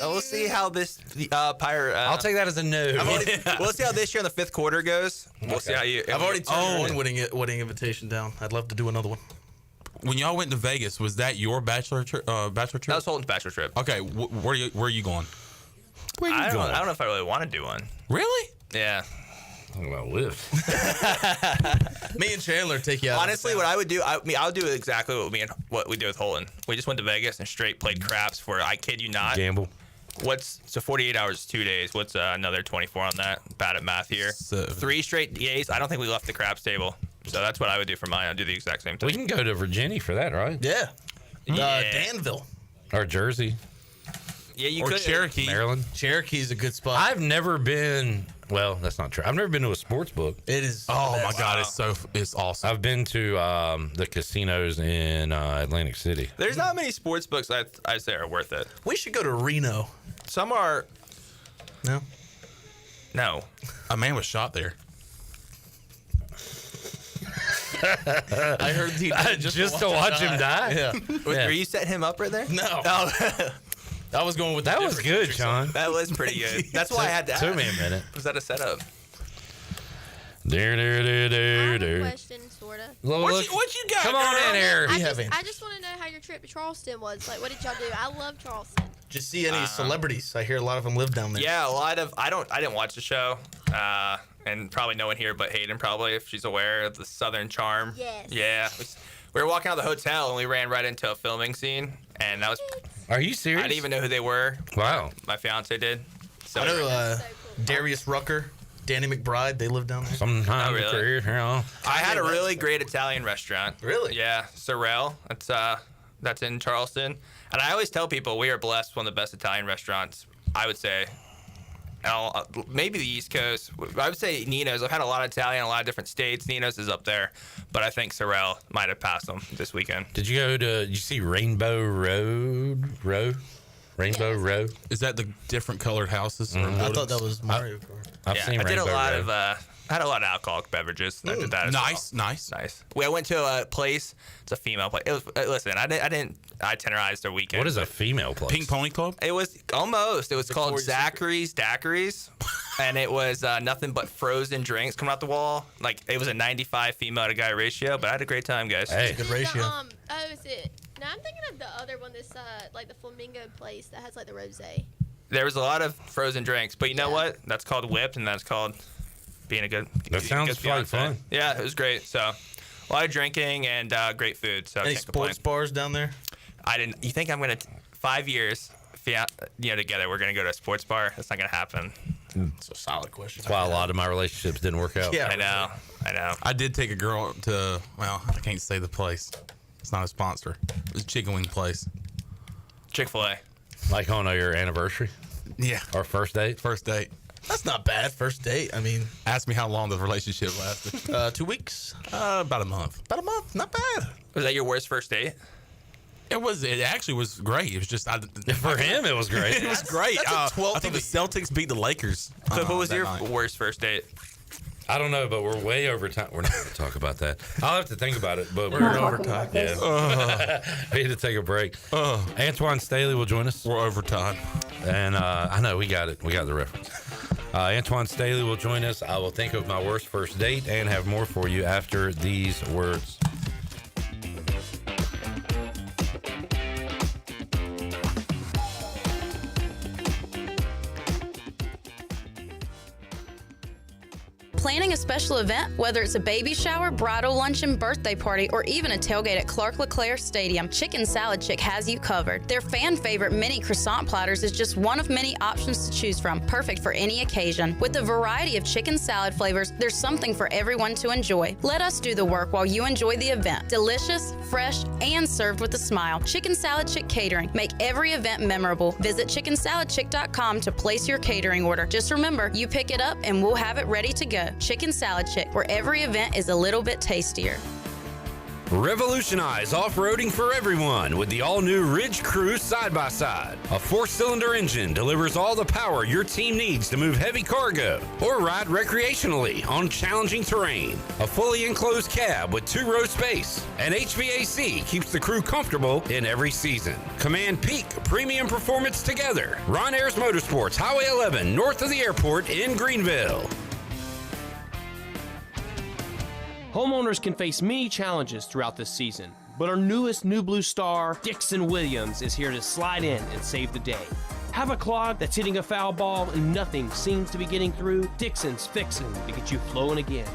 [SPEAKER 11] We'll see how this Pirate.
[SPEAKER 8] I'll take that as a no.
[SPEAKER 11] We'll see how this year in the fifth quarter goes. We'll see how you.
[SPEAKER 1] I've already turned one wedding invitation down. I'd love to do another one.
[SPEAKER 18] When y'all went to Vegas, was that your bachelor trip?
[SPEAKER 11] That was Holton's bachelor trip.
[SPEAKER 18] Okay, where are you going?
[SPEAKER 11] I don't know if I really want to do one.
[SPEAKER 18] Really?
[SPEAKER 11] Yeah.
[SPEAKER 8] Talking about live.
[SPEAKER 1] Me and Chandler take you out.
[SPEAKER 11] Honestly, what I would do, I'll do exactly what we do with Holton. We just went to Vegas and straight played craps for, I kid you not.
[SPEAKER 8] Gamble.
[SPEAKER 11] So 48 hours, 2 days. What's another 24 on that? Bad at math here. 3 straight days. I don't think we left the craps table. So that's what I would do for mine. I'd do the exact same thing.
[SPEAKER 8] We can go to Virginia for that, right?
[SPEAKER 1] Yeah.
[SPEAKER 11] Yeah.
[SPEAKER 1] Danville.
[SPEAKER 8] Or Jersey.
[SPEAKER 11] Yeah, you
[SPEAKER 18] or
[SPEAKER 11] could.
[SPEAKER 18] Cherokee.
[SPEAKER 8] Maryland.
[SPEAKER 1] Cherokee's a good spot.
[SPEAKER 8] I've never been. Well, that's not true. I've never been to a sports book.
[SPEAKER 1] It is.
[SPEAKER 18] Oh my God, it's awesome.
[SPEAKER 8] I've been to the casinos in Atlantic City.
[SPEAKER 11] There's not many sports books I'd say are worth it.
[SPEAKER 1] We should go to Reno.
[SPEAKER 11] Some are. No.
[SPEAKER 18] A man was shot there.
[SPEAKER 1] I heard he
[SPEAKER 8] just to watch him die.
[SPEAKER 1] Yeah.
[SPEAKER 11] Were you setting him up right there?
[SPEAKER 1] No. I was going with
[SPEAKER 8] that was good, Sean.
[SPEAKER 11] That was pretty good. That's why I had to ask.
[SPEAKER 8] Took me a minute.
[SPEAKER 11] Was that a setup?
[SPEAKER 20] I have a question, sorta.
[SPEAKER 18] What you got?
[SPEAKER 8] Come on in here.
[SPEAKER 20] I just want to know how your trip to Charleston was. Like, what did y'all do? I love Charleston.
[SPEAKER 1] Did you see any celebrities? I hear a lot of them live down there.
[SPEAKER 11] Yeah, a lot of. I didn't watch the show, and probably no one here but Hayden probably, if she's aware of the Southern Charm.
[SPEAKER 20] Yes.
[SPEAKER 11] Yeah. We were walking out of the hotel and we ran right into a filming scene, and that was.
[SPEAKER 8] Are you serious?
[SPEAKER 11] I didn't even know who they were.
[SPEAKER 8] Wow.
[SPEAKER 11] My fiance did. So
[SPEAKER 1] I know Darius Rucker, Danny McBride. They live down there.
[SPEAKER 8] Sometimes
[SPEAKER 11] really?
[SPEAKER 8] career, you know.
[SPEAKER 11] I had a really great Italian restaurant.
[SPEAKER 1] Really?
[SPEAKER 11] Yeah, Sorrel. That's in Charleston. And I always tell people we are blessed with one of the best Italian restaurants, I would say. Maybe the East Coast. I would say Nino's. I've had a lot of Italian in a lot of different states. Nino's is up there. But I think Sorrel might have passed them this weekend.
[SPEAKER 8] Did you see Rainbow Row? Rainbow Row?
[SPEAKER 18] Is that the different colored houses?
[SPEAKER 1] I thought that was Mario Kart.
[SPEAKER 8] I've seen
[SPEAKER 11] I did
[SPEAKER 8] Rainbow
[SPEAKER 11] a lot
[SPEAKER 8] Row.
[SPEAKER 11] of. I had a lot of alcoholic beverages. I did that as well.
[SPEAKER 18] Nice.
[SPEAKER 11] I went to a place. It's a female place. It was. Listen, I didn't itinerized their weekend.
[SPEAKER 8] What is a female place?
[SPEAKER 18] Pink Pony Club?
[SPEAKER 11] It was almost. It was called Zachary's Daiquiris, and it was nothing but frozen drinks coming out the wall. Like it was a 95 female to guy ratio, but I had a great time, guys.
[SPEAKER 8] Hey,
[SPEAKER 1] good ratio.
[SPEAKER 20] Is it? No, I'm thinking of the other one. This like the Flamingo place that has like the rosé.
[SPEAKER 11] There was a lot of frozen drinks, but you know what? That's called whipped, and that's called being a good.
[SPEAKER 8] That sounds like fun.
[SPEAKER 11] Yeah, it was great. So a lot of drinking and great food. So
[SPEAKER 1] Any
[SPEAKER 11] can't complain.
[SPEAKER 1] sports bars down there?
[SPEAKER 11] I didn't. You think I'm gonna 5 years, together? We're gonna go to a sports bar? That's not gonna happen.
[SPEAKER 19] It's a solid question.
[SPEAKER 8] That's why a lot of my relationships didn't work out.
[SPEAKER 11] Yeah, I know.
[SPEAKER 18] I did take a girl to, well, I can't say the place. It's not a sponsor. It was a chicken wing place.
[SPEAKER 11] Chick-fil-A.
[SPEAKER 8] Like on your anniversary?
[SPEAKER 18] Yeah.
[SPEAKER 8] Or first date?
[SPEAKER 18] First date.
[SPEAKER 19] That's not bad. First date. I mean,
[SPEAKER 18] ask me how long the relationship lasted.
[SPEAKER 19] 2 weeks.
[SPEAKER 18] About a month.
[SPEAKER 19] About a month. Not bad.
[SPEAKER 11] Was that your worst first date?
[SPEAKER 18] It actually was great. It was just
[SPEAKER 8] for him. It was great.
[SPEAKER 18] It was great.
[SPEAKER 19] That's a 12
[SPEAKER 18] I think the Celtics beat the Lakers.
[SPEAKER 11] So, what was your
[SPEAKER 18] night.
[SPEAKER 11] worst first date?
[SPEAKER 8] I don't know, but we're way over time. We're not going to talk about that. I'll have to think about it, but
[SPEAKER 19] we're over time.
[SPEAKER 8] Yeah. We need to take a break. Antwan Staley will join us.
[SPEAKER 18] We're over time.
[SPEAKER 8] And I know, we got it. We got the reference. Antwan Staley will join us. I will think of my worst first date and have more for you after these words.
[SPEAKER 3] Planning a special event, whether it's a baby shower, bridal luncheon, birthday party, or even a tailgate at Clark LeClaire Stadium, Chicken Salad Chick has you covered. Their fan favorite mini croissant platters is just one of many options to choose from, perfect for any occasion. With a variety of chicken salad flavors, there's something for everyone to enjoy. Let us do the work while you enjoy the event. Delicious, fresh, and served with a smile. Chicken Salad Chick Catering. Make every event memorable. Visit chickensaladchick.com to place your catering order. Just remember, you pick it up and we'll have it ready to go. Chicken Salad Chick, where every event is a little bit tastier.
[SPEAKER 10] Revolutionize off-roading for everyone with the all-new Ridge Crew side-by-side. A 4-cylinder engine delivers all the power your team needs to move heavy cargo or ride recreationally on challenging terrain. A fully enclosed cab with 2-row space. And HVAC keeps the crew comfortable in every season. Command peak premium performance together. Ron Ayers Motorsports, Highway 11, north of the airport in Greenville.
[SPEAKER 22] Homeowners can face many challenges throughout this season, but our newest New Blue star, Dixon Williams, is here to slide in and save the day. Have a clog that's hitting a foul ball and nothing seems to be getting through? Dixon's fixing to get you flowing again.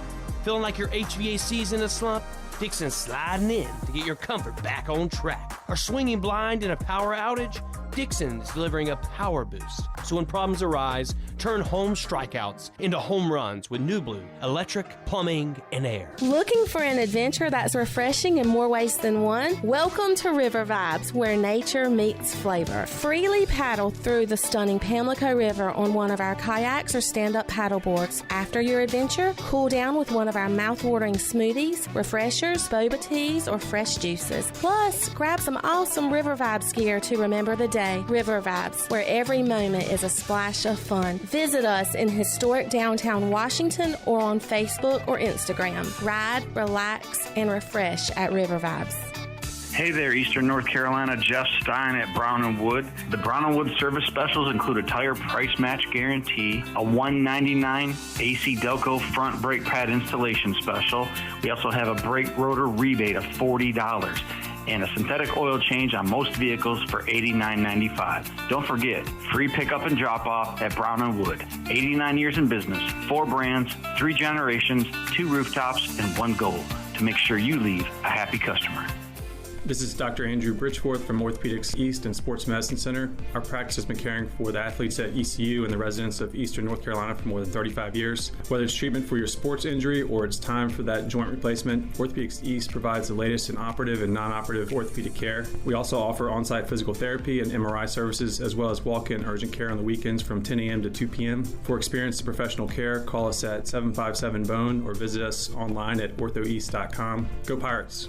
[SPEAKER 22] Feeling like your HVAC's in a slump? Dixon's sliding in to get your comfort back on track. Are swinging blind in a power outage? Dixon is delivering a power boost. So when problems arise, turn home strikeouts into home runs with New Blue, electric, plumbing, and air.
[SPEAKER 23] Looking for an adventure that's refreshing in more ways than one? Welcome to River Vibes, where nature meets flavor. Freely paddle through the stunning Pamlico River on one of our kayaks or stand-up paddle boards. After your adventure, cool down with one of our mouth-watering smoothies, refreshers, boba teas, or fresh juices. Plus, grab some awesome River Vibes gear to remember the day. River Vibes, where every moment is a splash of fun. Visit us in historic downtown Washington or on Facebook or Instagram. Ride, relax, and refresh at River Vibes.
[SPEAKER 24] Hey there, Eastern North Carolina. Jeff Stein at Brown & Wood. The Brown & Wood service specials include a tire price match guarantee, a $199 AC Delco front brake pad installation special. We also have a brake rotor rebate of $40. And a synthetic oil change on most vehicles for $89.95. Don't forget, free pickup and drop-off at Brown & Wood. 89 years in business, 4 brands, 3 generations, 2 rooftops, and 1 goal, to make sure you leave a happy customer.
[SPEAKER 25] This is Dr. Andrew Bridgeforth from Orthopedics East and Sports Medicine Center. Our practice has been caring for the athletes at ECU and the residents of Eastern North Carolina for more than 35 years. Whether it's treatment for your sports injury or it's time for that joint replacement, Orthopedics East provides the latest in operative and non-operative orthopedic care. We also offer on-site physical therapy and MRI services, as well as walk-in urgent care on the weekends from 10 a.m. to 2 p.m. For experienced professional care, call us at 757-BONE or visit us online at orthoeast.com. Go Pirates!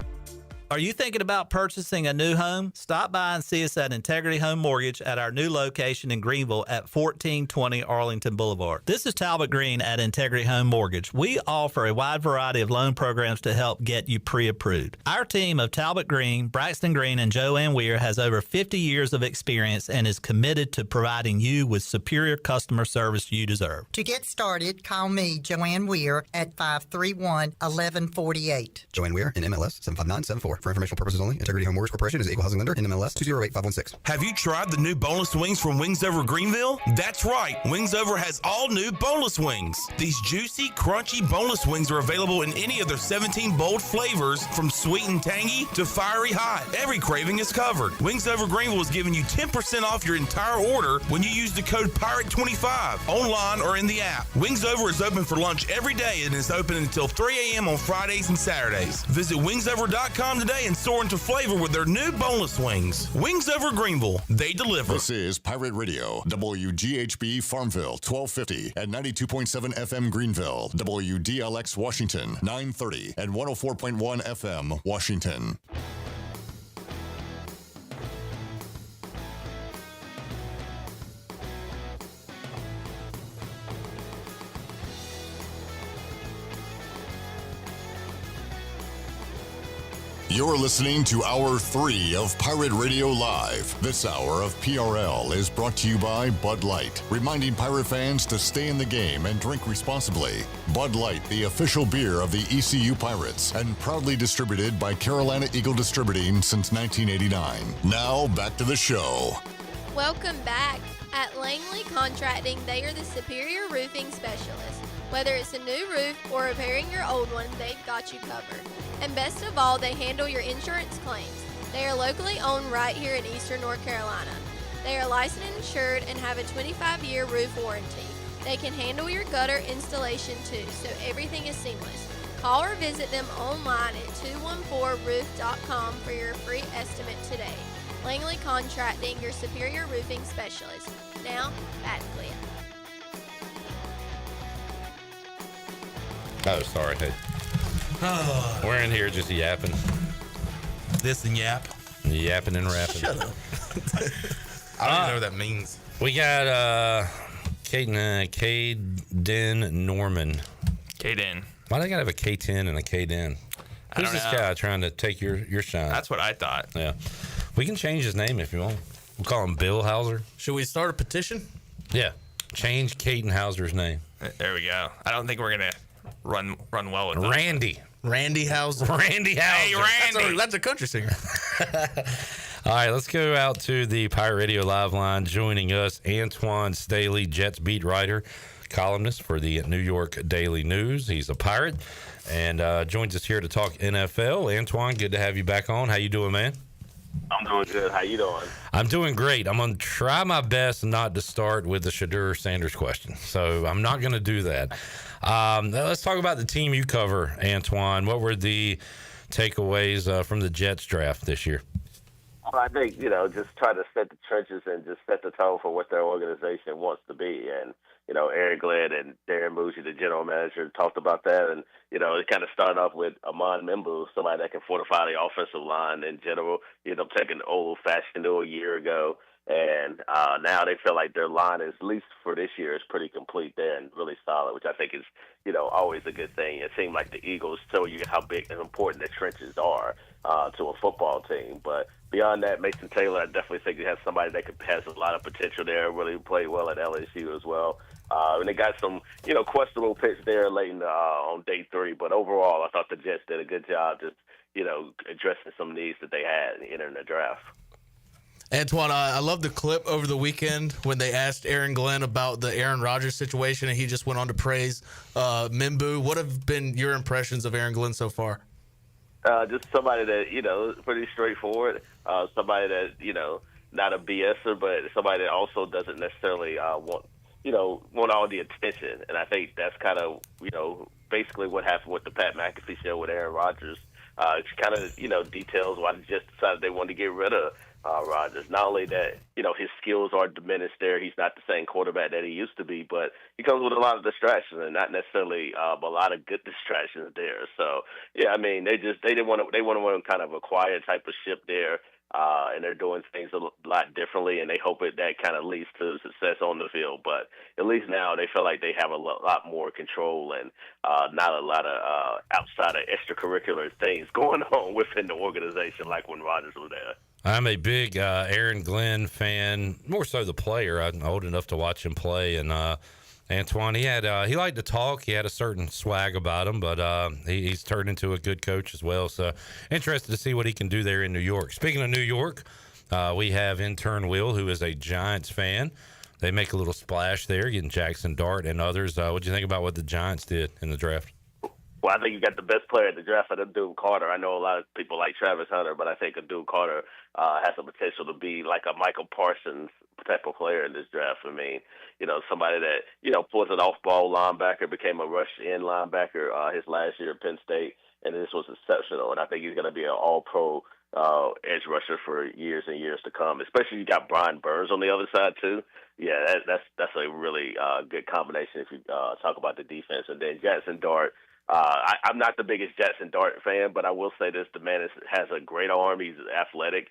[SPEAKER 26] Are you thinking about purchasing a new home? Stop by and see us at Integrity Home Mortgage at our new location in Greenville at 1420 Arlington Boulevard. This is Talbot Green at Integrity Home Mortgage. We offer a wide variety of loan programs to help get you pre-approved. Our team of Talbot Green, Braxton Green, and Joanne Weir has over 50 years of experience and is committed to providing you with superior customer service you deserve.
[SPEAKER 27] To get started, call me, Joanne Weir, at 531-1148.
[SPEAKER 28] Joanne Weir in MLS 75974.
[SPEAKER 4] 2024. For informational purposes only, Integrity Home Mortgage Corporation is an equal housing lender in MLS 208516.
[SPEAKER 6] Have you tried the new boneless wings from Wings Over Greenville? That's right. Wings Over has all new boneless wings. These juicy, crunchy boneless wings are available in any of their 17 bold flavors, from sweet and tangy to fiery hot. Every craving is covered. Wings Over Greenville is giving you 10% off your entire order when you use the code PIRATE25 online or in the app. Wings Over is open for lunch every day and is open until 3 a.m. on Fridays and Saturdays. Visit wingsover.com today and soar into flavor with their new boneless wings. Wings Over Greenville. They deliver.
[SPEAKER 13] This is Pirate Radio, WGHB Farmville, 1250 at 92.7 FM Greenville, WDLX Washington, 930 and 104.1 FM Washington. You're listening to Hour 3 of Pirate Radio Live. This hour of PRL is brought to you by Bud Light, reminding Pirate fans to stay in the game and drink responsibly. Bud Light, the official beer of the ECU Pirates, and proudly distributed by Carolina Eagle Distributing since 1989. Now, back to the show.
[SPEAKER 20] Welcome back. At Langley Contracting, they are the superior roofing specialists. Whether it's a new roof or repairing your old one, they've got you covered. And best of all, they handle your insurance claims. They are locally owned right here in Eastern North Carolina. They are licensed and insured and have a 25-year roof warranty. They can handle your gutter installation too, so everything is seamless. Call or visit them online at 214roof.com for your free estimate today. Langley Contracting, your superior roofing specialist. Now, back to Clint.
[SPEAKER 8] Oh, sorry. Hey. We're in here just yapping.
[SPEAKER 18] This and yap.
[SPEAKER 8] Yapping and rapping.
[SPEAKER 18] Shut up. I don't even know what that means.
[SPEAKER 8] We got Caden Norman.
[SPEAKER 11] Caden.
[SPEAKER 8] Why they gotta have a K10 and a Caden? Who's this guy trying to take your shine?
[SPEAKER 11] That's what I thought.
[SPEAKER 8] Yeah. We can change his name if you want. We'll call him Bill Hauser.
[SPEAKER 19] Should we start a petition?
[SPEAKER 8] Yeah. Change Caden Hauser's name.
[SPEAKER 11] There we go. I don't think we're gonna run well with that.
[SPEAKER 19] Randy Hauser.
[SPEAKER 8] Randy Hauser.
[SPEAKER 11] Hey, Randy.
[SPEAKER 19] That's a country singer.
[SPEAKER 8] All right, let's go out to the Pirate Radio Live line. Joining us, Antwan Staley, Jets beat writer, columnist for the New York Daily News. He's a Pirate and joins us here to talk NFL. Antwan, good to have you back on. How you doing, man?
[SPEAKER 7] I'm doing good. How you doing?
[SPEAKER 8] I'm doing great. I'm going to try my best not to start with the Shadur Sanders question. So I'm not going to do that. Let's talk about the team you cover, Antwan. What were the takeaways from the Jets draft this year?
[SPEAKER 7] Well, I think, just try to set the trenches and just set the tone for what their organization wants to be. And, Aaron Glenn and Darren Mucci, the general manager, talked about that. And, it kind of started off with Amon Mimbu, somebody that can fortify the offensive line in general. Taking old-fashioned a year ago. And now they feel like their line, is, at least for this year, is pretty complete there and really solid, which I think is, always a good thing. It seemed like the Eagles show you how big and important the trenches are to a football team. But beyond that, Mason Taylor, I definitely think he has somebody that has a lot of potential there, really played well at LSU as well. And they got some, questionable picks there late on day 3. But overall, I thought the Jets did a good job just, addressing some needs that they had entering the draft.
[SPEAKER 19] Antwan, I love the clip over the weekend when they asked Aaron Glenn about the Aaron Rodgers situation, and he just went on to praise Mimbu. What have been your impressions of Aaron Glenn so far?
[SPEAKER 7] Just somebody that, pretty straightforward, somebody that, not a BSer, but somebody that also doesn't necessarily want all the attention. And I think that's kind of, basically what happened with the Pat McAfee show with Aaron Rodgers. It's kind of, details why they just decided they wanted to get rid of Rodgers. Not only that, his skills are diminished there. He's not the same quarterback that he used to be, but he comes with a lot of distractions and not necessarily a lot of good distractions there. So, yeah, I mean, they want to kind of a quiet type of ship there. And they're doing things a lot differently, and they hope that kind of leads to success on the field. But at least now they feel like they have a lot more control and not a lot of outside of extracurricular things going on within the organization like when Rodgers was there.
[SPEAKER 8] I'm a big Aaron Glenn fan, more so the player. I'm old enough to watch him play, and Antwan, he liked to talk. He had a certain swag about him, but he's turned into a good coach as well. So interested to see what he can do there in New York. Speaking of New York, we have intern Will, who is a Giants fan. They make a little splash there, getting Jackson Dart and others. What do you think about what the Giants did in the draft?
[SPEAKER 7] Well, I think you got the best player at the draft, Abdul Carter. I know a lot of people like Travis Hunter, but I think Abdul Carter has the potential to be like a Michael Parsons type of player in this draft. I mean, somebody that, was an off-ball linebacker, became a rush-in linebacker his last year at Penn State, and this was exceptional. And I think he's going to be an all-pro edge rusher for years and years to come, especially you got Brian Burns on the other side, too. Yeah, that's a really good combination if you talk about the defense. And then Jackson Dart, I'm not the biggest Jackson Dart fan, but I will say this: the man has a great arm. He's athletic.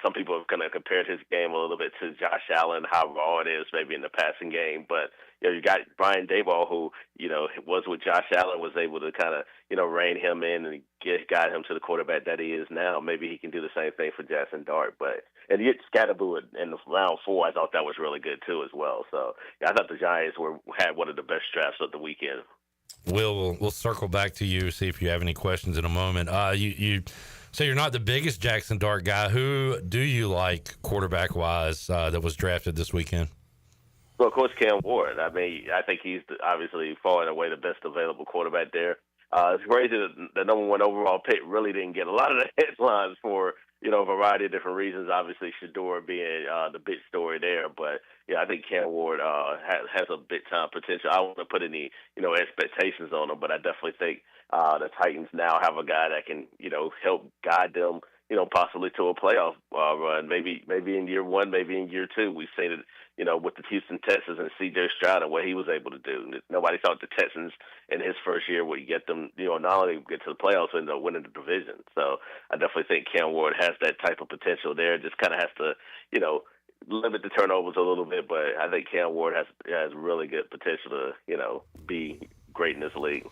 [SPEAKER 7] Some people have kind of compared his game a little bit to Josh Allen, how raw it is maybe in the passing game. But you got Brian Daboll, who was with Josh Allen, was able to kind of rein him in and guide him to the quarterback that he is now. Maybe he can do the same thing for Jackson Dart. And you get Scatterboo in round 4. I thought that was really good too as well. So I thought the Giants had one of the best drafts of the weekend.
[SPEAKER 8] We'll circle back to you, see if you have any questions in a moment. You say you're not the biggest Jackson Dart guy. Who do you like quarterback-wise that was drafted this weekend?
[SPEAKER 7] Well, of course, Cam Ward. I mean, I think he's obviously far and away the best available quarterback there. It's crazy that the number 1 overall pick really didn't get a lot of the headlines for a variety of different reasons. Obviously, Shador being the big story there, but I think Cam Ward has a big time potential. I don't want to put any expectations on him, but I definitely think the Titans now have a guy that can help guide them possibly to a playoff run. Maybe in year 1, maybe in year 2. We've seen it with the Houston Texans and C.J. Stroud and what he was able to do. Nobody thought the Texans in his first year would get them, not only get to the playoffs, but end up winning the division. So I definitely think Cam Ward has that type of potential there. Just kind of has to, limit the turnovers a little bit, but I think Cam Ward has really good potential to, be great in this league.
[SPEAKER 8] I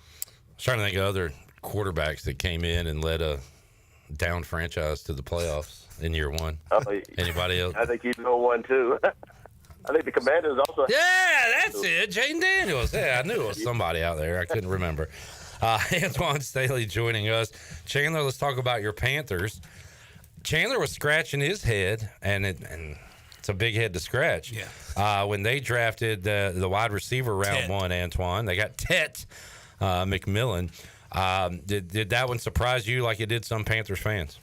[SPEAKER 8] was trying to think of other quarterbacks that came in and led a down franchise to the playoffs in year 1. Anybody else?
[SPEAKER 7] I think you know one too. I think the Commanders also.
[SPEAKER 8] Yeah, that's it. Jaden Daniels. Yeah, I knew it was somebody out there. I couldn't remember. Antwan Staley joining us. Chandler, let's talk about your Panthers. Chandler was scratching his head, and it's a big head to scratch. Yeah. When they drafted the wide receiver round 1, Antwan, they got Tet McMillan. Did that one surprise you like it did some Panthers fans?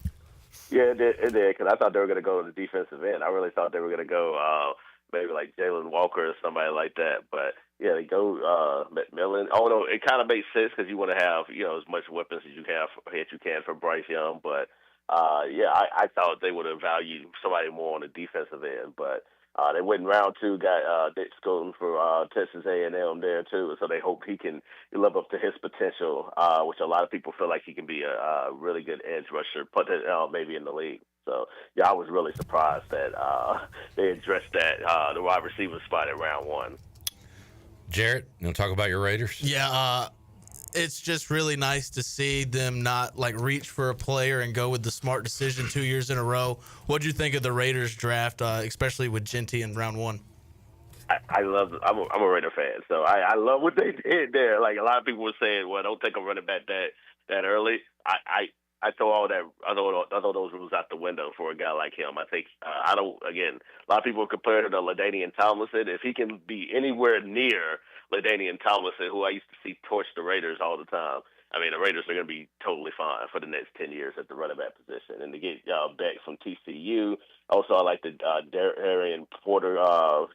[SPEAKER 7] Yeah, it did, because I thought they were going to go to the defensive end. I really thought they were going to go maybe like Jalen Walker or somebody like that. But, yeah, they go McMillan. Although it kind of makes sense because you want to have, as much weapons as you can for Bryce Young. But, I thought they would have valued somebody more on the defensive end. But they went in round 2, got Dixon for Texas A&M there, too. So they hope he can live up to his potential, which a lot of people feel like he can be a really good edge rusher, maybe in the league. So, I was really surprised that they addressed that, the wide receiver spot at round 1.
[SPEAKER 8] Jarrett, you want to talk about your Raiders?
[SPEAKER 19] Yeah, it's just really nice to see them not reach for a player and go with the smart decision 2 years in a row. What do you think of the Raiders draft, especially with Genty in round 1?
[SPEAKER 7] I'm a Raider fan, so I love what they did there. Like a lot of people were saying, well, don't take a running back that early. I throw all that. I throw those rules out the window for a guy like him. I think a lot of people compare him to LaDainian Tomlinson. If he can be anywhere near LaDainian Tomlinson, who I used to see torch the Raiders all the time, I mean, the Raiders are going to be totally fine for the next 10 years at the running back position. And to get Beck from TCU, also I like the Darian Porter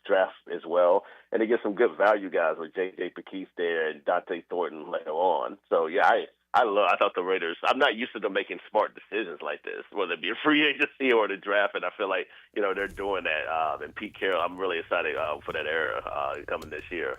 [SPEAKER 7] draft as well. And to get some good value guys with J.J. Pekees there and Dante Thornton later on. So, yeah, I thought the Raiders, I'm not used to them making smart decisions like this, whether it be a free agency or the draft, and I feel like, they're doing that. And Pete Carroll, I'm really excited for that era coming this year.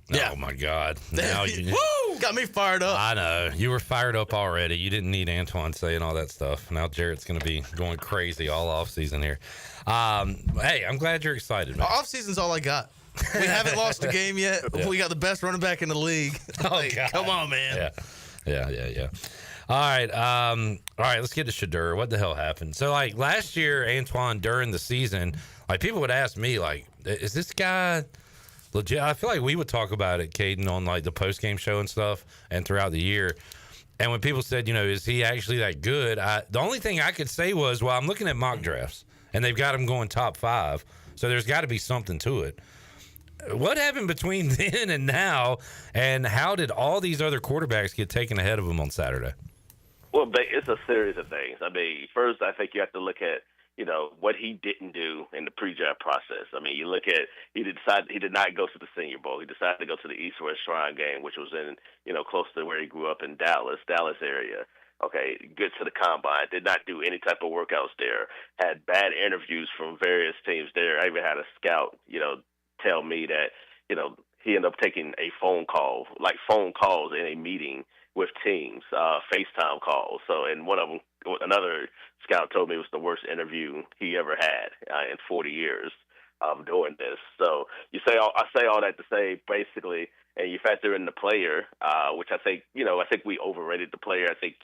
[SPEAKER 8] Yeah. Oh, my God. Now
[SPEAKER 19] Woo! Got me fired up.
[SPEAKER 8] I know. You were fired up already. You didn't need Antwan saying all that stuff. Now Jarrett's going to be going crazy all offseason here. Hey, I'm glad you're excited, man.
[SPEAKER 19] Offseason's all I got. We haven't lost a game yet. Yeah. We got the best running back in the league.
[SPEAKER 8] Oh, God.
[SPEAKER 19] Come on, man.
[SPEAKER 8] Yeah. All right, let's get to Shador. What the hell happened? So, last year, Antwan, during the season, people would ask me, is this guy legit. I feel like we would talk about it, Caden, on like the post game show and stuff, and throughout the year. And when people said, is he actually that good? The only thing I could say was, well, I'm looking at mock drafts, and they've got him going top 5, so there's got to be something to it. What happened between then and now, and how did all these other quarterbacks get taken ahead of him on Saturday?
[SPEAKER 7] Well, it's a series of things. I mean, first, I think you have to look at, what he didn't do in the pre-draft process. I mean, you look at, he did not go to the Senior Bowl. He decided to go to the East-West Shrine game, which was in, close to where he grew up in Dallas area. Okay, good to the combine. Did not do any type of workouts there. Had bad interviews from various teams there. I even had a scout, tell me that, he ended up taking a phone calls in a meeting with teams, FaceTime calls. So, and one of them, another scout told me it was the worst interview he ever had in 40 years of doing this. So I say all that to say basically, and you factor in the player, which I think we overrated the player. I think,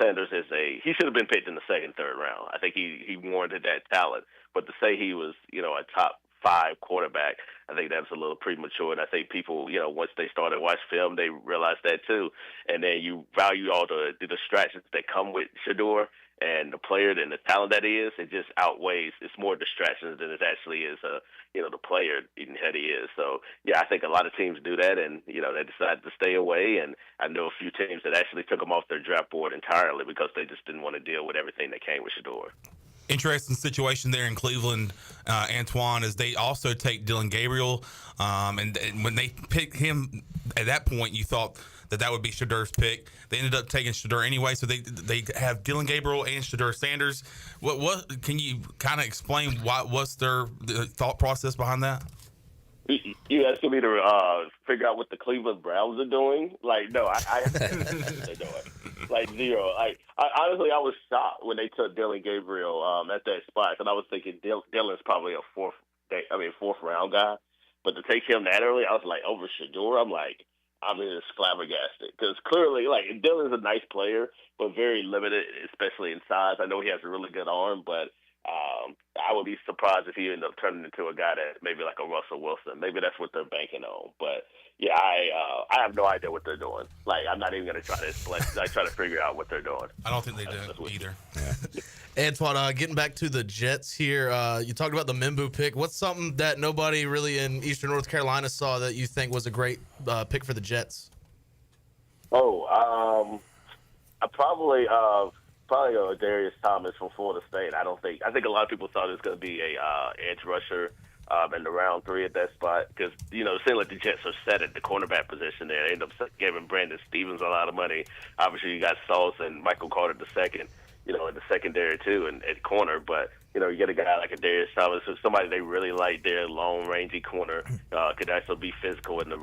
[SPEAKER 7] Sanders he should have been picked in the second, third round. I think he warranted that talent, but to say he was, a top 5 quarterback, I think that's a little premature. And I think people, once they started to watch film, they realized that too. And then you value all the distractions that come with Shedeur and the player and the talent that he is. It just outweighs. It's more distractions than it actually is, the player that he is. So, yeah, I think a lot of teams do that, and, they decided to stay away. And I know a few teams that actually took him off their draft board entirely because they just didn't want to deal with everything that came with Shedeur.
[SPEAKER 18] Interesting situation there in Cleveland, Antwan, as they also take Dylan Gabriel. And when they picked him at that point, you thought that would be Shedeur's pick. They ended up taking Shedeur anyway, so they have Dylan Gabriel and Shedeur Sanders. What can you kind of explain what's their thought process behind that?
[SPEAKER 7] You asking me to figure out what the Cleveland Browns are doing? Like, no, I have no idea what they're doing. Like, zero. Honestly, I was shocked when they took Dylan Gabriel at that spot, because I was thinking Dylan's probably a fourth round guy. But to take him that early, I was like, over Shedeur, I'm just flabbergasted. Because clearly, Dylan's a nice player, but very limited, especially in size. I know he has a really good arm, but I would be surprised if he ended up turning into a guy that maybe like a Russell Wilson. Maybe that's what they're banking on. But yeah, I have no idea what they're doing. I'm not even going to try to explain. Try to figure out what they're doing.
[SPEAKER 18] I don't think they do either.
[SPEAKER 19] Yeah. Antwan, getting back to the Jets here, you talked about the Mimbu pick. What's something that nobody really in Eastern North Carolina saw that you think was a great pick for the Jets?
[SPEAKER 7] I probably go with Darius Thomas from Florida State. I think a lot of people thought it was going to be a edge rusher in the round 3 at that spot, because it seemed like the Jets are set at the cornerback position there. They end up giving Brandon Stevens a lot of money. Obviously, you got Sauce and Michael Carter II, in the secondary too, and at corner. But you get a guy like a Darius Thomas, who's somebody they really like. Their long, rangy corner could also be physical in the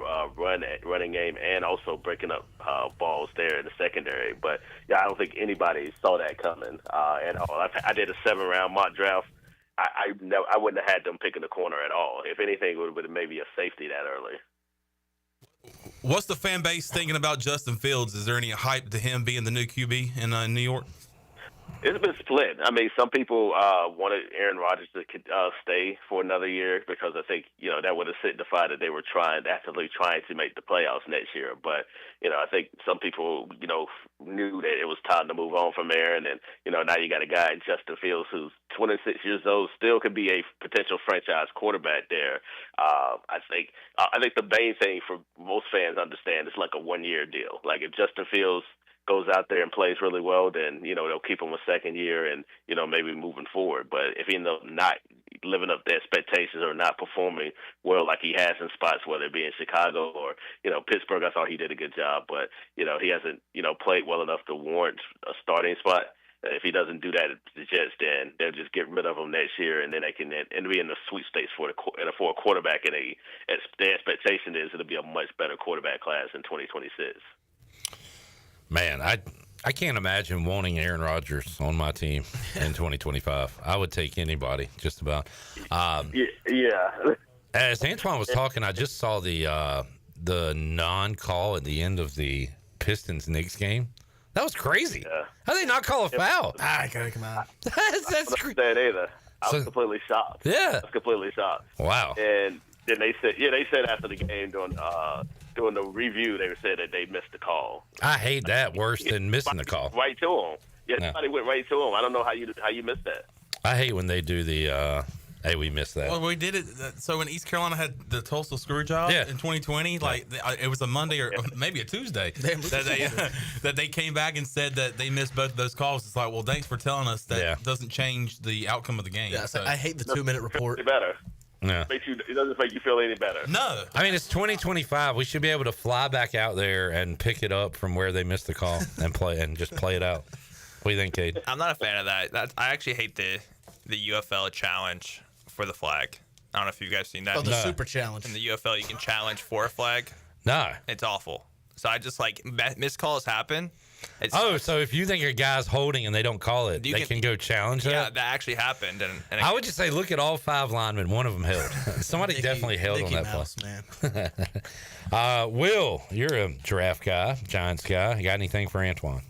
[SPEAKER 7] running game, and also breaking up balls there in the secondary. But yeah, I don't think anybody saw that coming at all. I did a 7-round mock draft. I wouldn't have had them picking the corner at all. If anything, it would have been maybe a safety that early.
[SPEAKER 18] What's the fan base thinking about Justin Fields? Is there any hype to him being the new QB in New York?
[SPEAKER 7] It's been split. I mean, some people wanted Aaron Rodgers to stay for another year because I think, that would have signified that they were actively trying to make the playoffs next year. But, I think some people, knew that it was time to move on from Aaron. And, now you got a guy, Justin Fields, who's 26 years old, still could be a potential franchise quarterback there. I think the main thing for most fans understand it's like a 1-year deal. Like if Justin Fields goes out there and plays really well, then, they'll keep him a second year and, maybe moving forward. But if he ends up not living up to expectations or not performing well like he has in spots, whether it be in Chicago or, Pittsburgh, I thought he did a good job. But, he hasn't, played well enough to warrant a starting spot. If he doesn't do that at the Jets, then they'll just get rid of him next year, and then they can be in the sweepstakes for a quarterback. And the expectation is it'll be a much better quarterback class in 2026.
[SPEAKER 8] Man, I can't imagine wanting Aaron Rodgers on my team in 2025. I would take anybody, just about.
[SPEAKER 7] Yeah.
[SPEAKER 8] As Antwan was talking, I just saw the non-call at the end of the Pistons-Knicks game. That was crazy.
[SPEAKER 7] Yeah.
[SPEAKER 8] How did they not call a foul?
[SPEAKER 19] I gotta come out.
[SPEAKER 8] That's
[SPEAKER 7] crazy. Either. I was completely shocked.
[SPEAKER 8] Yeah.
[SPEAKER 7] I was completely shocked.
[SPEAKER 8] Wow.
[SPEAKER 7] And then they said after the game doing the review, they said that they missed the call.
[SPEAKER 8] I hate that worse than missing the call.
[SPEAKER 7] Right to him. Yeah,
[SPEAKER 8] No.
[SPEAKER 7] somebody went right to him. I don't know how you missed that.
[SPEAKER 8] I hate when they do the hey, we missed that.
[SPEAKER 18] Well, we did it. So when East Carolina had the Tulsa screw job in 2020, it was a Monday or maybe a Tuesday that they came back and said that they missed both of those calls. It's like, well, thanks for telling us. That doesn't change the outcome of the game.
[SPEAKER 19] Yeah, I hate the 2-minute report.
[SPEAKER 7] Better.
[SPEAKER 8] Yeah.
[SPEAKER 7] It doesn't make you feel any better.
[SPEAKER 18] No.
[SPEAKER 8] I mean, it's 2025. We should be able to fly back out there and pick it up from where they missed the call and just play it out. What do you think, Cade?
[SPEAKER 11] I'm not a fan of that. I actually hate the UFL challenge for the flag. I don't know if you guys seen that.
[SPEAKER 19] Oh, the super challenge.
[SPEAKER 11] In the UFL, you can challenge for a flag.
[SPEAKER 8] No.
[SPEAKER 11] It's awful. So I just missed calls happen.
[SPEAKER 8] So if you think a guy's holding and they don't call it, they can go challenge that?
[SPEAKER 11] Yeah, that actually happened. And
[SPEAKER 8] I would just say look at all 5 linemen. One of them held. Somebody definitely held on that
[SPEAKER 19] Mouse,
[SPEAKER 8] play. Man. Will, you're a giraffe guy, Giants guy. You got anything for Antwan?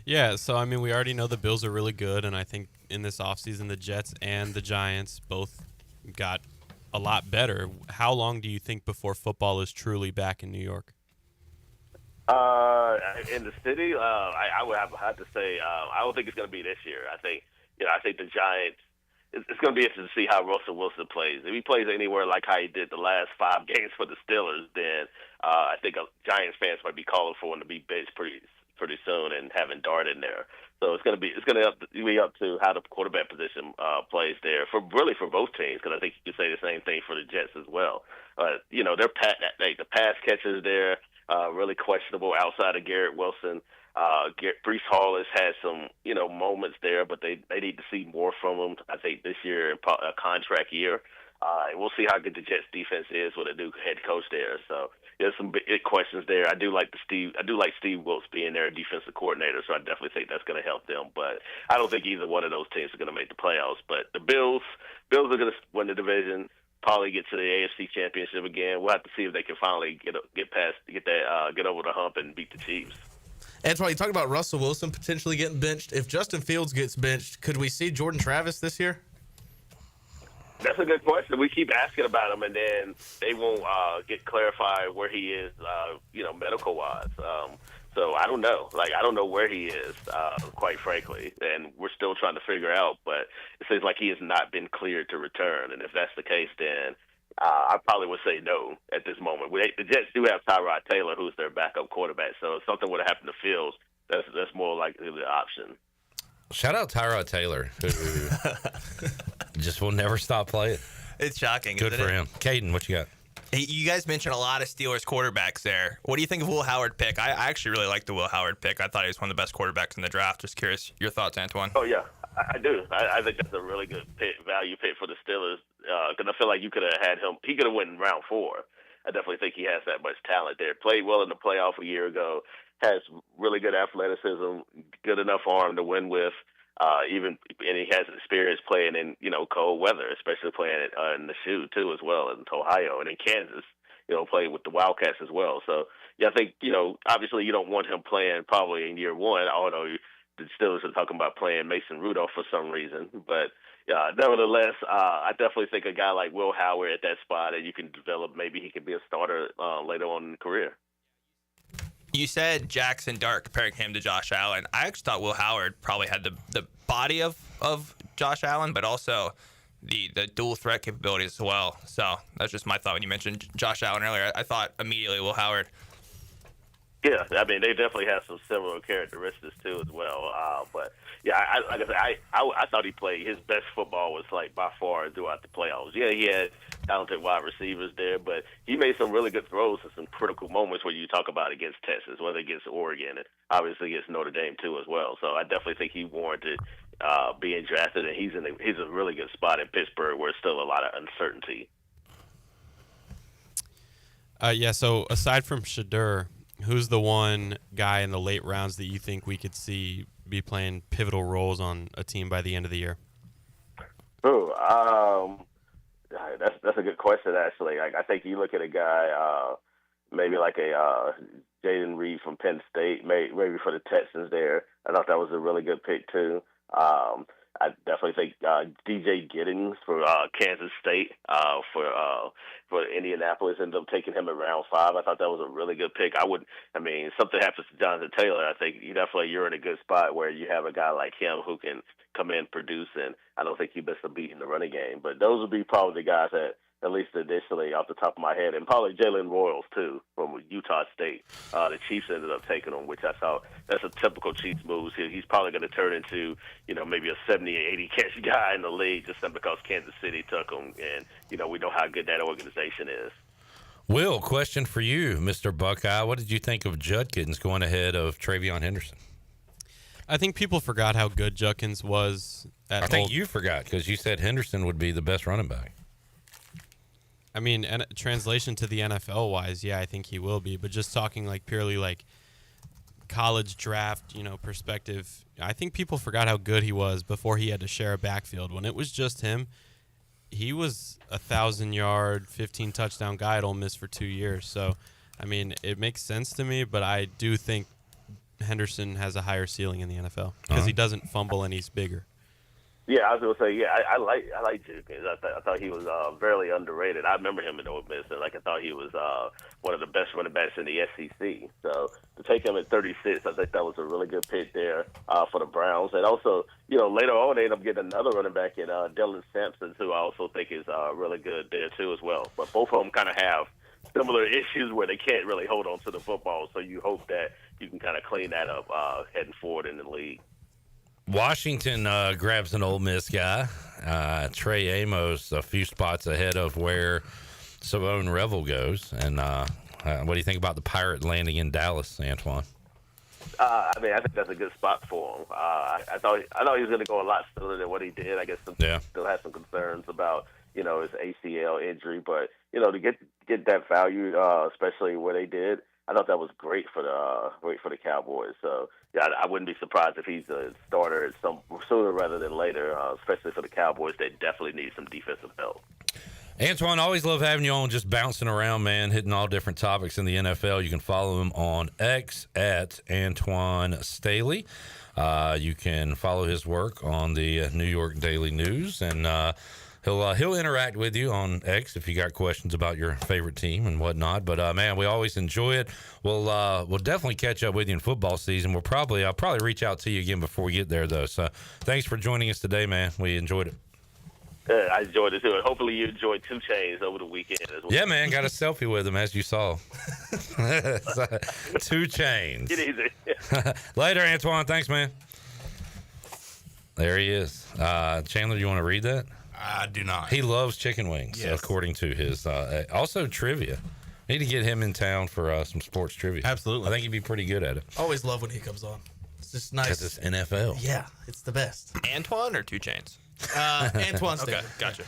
[SPEAKER 5] Yeah, so, I mean, we already know the Bills are really good, and I think in this offseason the Jets and the Giants both got a lot better. How long do you think before football is truly back in New York?
[SPEAKER 7] In the city, I would have to say I don't think it's going to be this year. I think the Giants. It's going to be interesting to see how Russell Wilson plays. If he plays anywhere like how he did the last 5 games for the Steelers, then I think Giants fans might be calling for him to be benched pretty soon and having Dart in there. So it's going to be up to how the quarterback position plays there for both teams, because I think you could say the same thing for the Jets as well. They're the pass catchers there really questionable outside of Garrett Wilson. Breece Hall has had some moments there, but they need to see more from him. I think this year in a contract year. And we'll see how good the Jets defense is with a new head coach there. So there's some big questions there. I do like Steve Wilkes being their defensive coordinator, so I definitely think that's going to help them. But I don't think either one of those teams are going to make the playoffs. But the Bills are going to win the division, probably get to the AFC Championship again. We'll have to see if they can finally get over the hump and beat the Chiefs.
[SPEAKER 19] Antwan, you talked about Russell Wilson potentially getting benched. If Justin Fields gets benched, could we see Jordan Travis this year?
[SPEAKER 7] That's a good question. We keep asking about him, and then they won't get clarified where he is, medical-wise. So I don't know. I don't know where he is, quite frankly, and we're still trying to figure out. But it seems like he has not been cleared to return, and if that's the case, then I probably would say no at this moment. The Jets do have Tyrod Taylor, who's their backup quarterback, so if something would have happened to Fields, that's more likely the option.
[SPEAKER 8] Shout out Tyrod Taylor, who just will never stop playing.
[SPEAKER 11] It's shocking.
[SPEAKER 8] Good for him. Caden, what you got?
[SPEAKER 11] Hey, you guys mentioned a lot of Steelers quarterbacks there. What do you think of Will Howard pick? I actually really like the Will Howard pick. I thought he was one of the best quarterbacks in the draft. Just curious, your thoughts, Antwan?
[SPEAKER 7] Oh, yeah, I do. I think that's a really good value pick for the Steelers, because I feel like you could have had him. He could have went in round 4. I definitely think he has that much talent there. Played well in the playoff a year ago. Has really good athleticism, good enough arm to win with. And he has experience playing in cold weather, especially playing in the shoe too as well in Ohio and in Kansas. Playing with the Wildcats as well. So yeah, I think obviously you don't want him playing probably in year 1, although the Steelers are talking about playing Mason Rudolph for some reason. But nevertheless, I definitely think a guy like Will Howard at that spot that you can develop, maybe he could be a starter later on in the career.
[SPEAKER 11] You said Jackson Dart comparing him to Josh Allen. I actually thought Will Howard probably had the body of Josh Allen, but also the dual threat capabilities as well. So that's just my thought when you mentioned Josh Allen earlier. I thought immediately Will Howard.
[SPEAKER 7] Yeah, I mean, they definitely have some similar characteristics too as well. But yeah, I thought he played his best football was by far throughout the playoffs. Yeah, he had talented wide receivers there, but he made some really good throws in some critical moments where you talk about against Texas, whether against Oregon, and obviously against Notre Dame too as well. So I definitely think he warranted being drafted, and he's a really good spot in Pittsburgh where there's still a lot of uncertainty.
[SPEAKER 5] So aside from Shadur, who's the one guy in the late rounds that you think we could see be playing pivotal roles on a team by the end of the year?
[SPEAKER 7] That's a good question, actually. I think you look at a guy, maybe like a Jaden Reed from Penn State, maybe for the Texans there. I thought that was a really good pick, too. I definitely think DJ Giddings for Kansas State for Indianapolis ended up taking him at round 5. I thought that was a really good pick. Something happens to Jonathan Taylor, I think you're in a good spot where you have a guy like him who can come in, produce, and I don't think he missed a beat in the running game. But those would be probably the guys that, at least initially, off the top of my head, and probably Jalen Royals, too, from Utah State. The Chiefs ended up taking him, which I thought that's a typical Chiefs move. He's probably going to turn into, maybe a 70 or 80 catch guy in the league just because Kansas City took him, and, we know how good that organization is.
[SPEAKER 8] Will, question for you, Mr. Buckeye. What did you think of Judkins going ahead of Travion Henderson?
[SPEAKER 5] I think people forgot how good Judkins was at
[SPEAKER 8] I think you forgot because you said Henderson would be the best running back.
[SPEAKER 5] I mean, translation to the NFL wise, yeah, I think he will be. But just talking purely college draft, perspective, I think people forgot how good he was before he had to share a backfield. When it was just him, he was a 1,000-yard, 15-touchdown guy at Ole Miss for 2 years. So, I mean, it makes sense to me, but I do think Henderson has a higher ceiling in the NFL because he doesn't fumble and he's bigger.
[SPEAKER 7] Yeah, I was gonna say, I like Judkins. I thought he was fairly underrated. I remember him in Ole Miss, and I thought he was one of the best running backs in the SEC. So to take him at 36, I think that was a really good pick there for the Browns. And also, later on they end up getting another running back in Dylan Sampson, who I also think is really good there too as well. But both of them kind of have similar issues where they can't really hold on to the football. So you hope that you can kind of clean that up heading forward in the league.
[SPEAKER 8] Washington grabs an Ole Miss guy, Trey Amos, a few spots ahead of where Savone Revel goes. And what do you think about the Pirate landing in Dallas, Antwan?
[SPEAKER 7] I think that's a good spot for him. I thought he was going to go a lot sooner than what he did. I guess still has some concerns about his ACL injury, but to get that value, especially where they did, I thought that was great for the Cowboys. So yeah, I wouldn't be surprised if he's a starter sooner rather than later, especially for the Cowboys. They definitely need some defensive help.
[SPEAKER 8] Antwan, always love having you on, just bouncing around, man, hitting all different topics in the NFL. You can follow him on X at Antwan Staley. You can follow his work on the New York Daily News, and he'll interact with you on X if you got questions about your favorite team and whatnot. But man, we always enjoy it. We'll definitely catch up with you in football season. I'll probably reach out to you again before we get there, though. So thanks for joining us today, man. We enjoyed it.
[SPEAKER 7] I enjoyed it too, and hopefully you enjoyed 2 Chainz over the weekend as well.
[SPEAKER 8] Yeah, man, got a selfie with him as you saw. 2 Chainz.
[SPEAKER 7] Get easy.
[SPEAKER 8] Later, Antwan. Thanks, man. There he is. Chandler, you want to read that?
[SPEAKER 18] I do not.
[SPEAKER 8] He loves chicken wings,
[SPEAKER 18] yes,
[SPEAKER 8] according to his. Also, trivia. Need to get him in town for some sports trivia.
[SPEAKER 18] Absolutely.
[SPEAKER 8] I think he'd be pretty good at it.
[SPEAKER 19] Always love when he comes on. It's just nice.
[SPEAKER 8] Because it's NFL.
[SPEAKER 19] Yeah, it's the best.
[SPEAKER 11] Antwan or 2 Chainz?
[SPEAKER 19] Antwan Staley.
[SPEAKER 11] Okay, gotcha.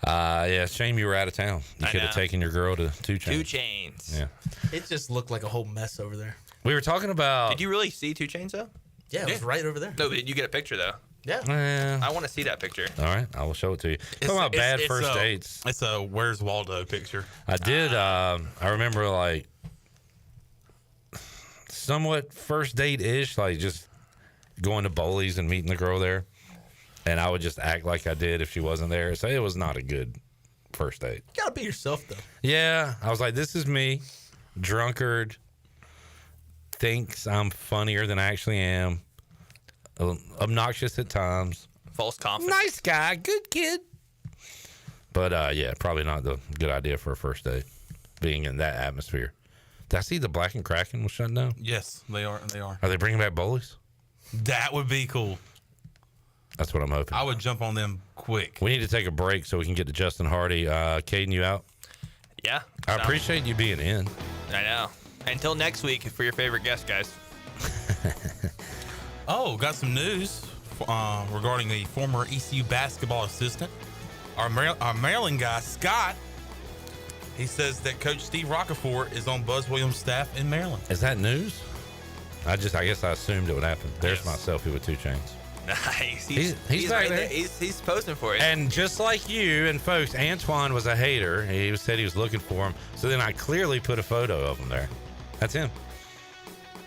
[SPEAKER 8] Yeah, shame you were out of town. You could have taken your girl to 2 Chainz.
[SPEAKER 11] 2 Chainz.
[SPEAKER 8] Yeah.
[SPEAKER 19] It just looked like a whole mess over there.
[SPEAKER 8] We were talking about.
[SPEAKER 11] Did you really see 2 Chainz though?
[SPEAKER 19] Yeah, it was right over there.
[SPEAKER 11] No, but did you get a picture though?
[SPEAKER 19] Yeah.
[SPEAKER 11] I want to see that picture.
[SPEAKER 8] All right, I will show it to you. Talking about bad first dates.
[SPEAKER 18] It's a Where's Waldo picture.
[SPEAKER 8] I did. I remember somewhat first date ish, just going to Bowley's and meeting the girl there, and I would just act like I did if she wasn't there. Say it was not a good first date.
[SPEAKER 19] You gotta be yourself though.
[SPEAKER 8] Yeah, I was like, this is me, drunkard, thinks I'm funnier than I actually am, obnoxious at times,
[SPEAKER 11] false confidence,
[SPEAKER 8] nice guy, good kid. But yeah, probably not the good idea for a first date, being in that atmosphere. Did I see the Black and Kraken was shut down?
[SPEAKER 18] Yes, they are.
[SPEAKER 8] Are they bringing back Bowley's?
[SPEAKER 18] That would be cool.
[SPEAKER 8] That's what I'm hoping.
[SPEAKER 18] I would jump on them quick.
[SPEAKER 8] We need to take a break so we can get to Justin Hardy. Caden, you out?
[SPEAKER 11] Yeah.
[SPEAKER 8] I appreciate you being in.
[SPEAKER 11] I know. Until next week for your favorite guest, guys.
[SPEAKER 18] Oh, got some news regarding the former ECU basketball assistant. Our Maryland guy, Scott, he says that Coach Steve Roccaforte is on Buzz Williams' staff in Maryland.
[SPEAKER 8] Is that news? I guess I assumed it would happen. There's my selfie with 2 Chainz.
[SPEAKER 11] Nice.
[SPEAKER 8] He's back there.
[SPEAKER 11] He's posting for it.
[SPEAKER 8] And just like you and folks, Antwan was a hater. He said he was looking for him. So then I clearly put a photo of him there. That's him.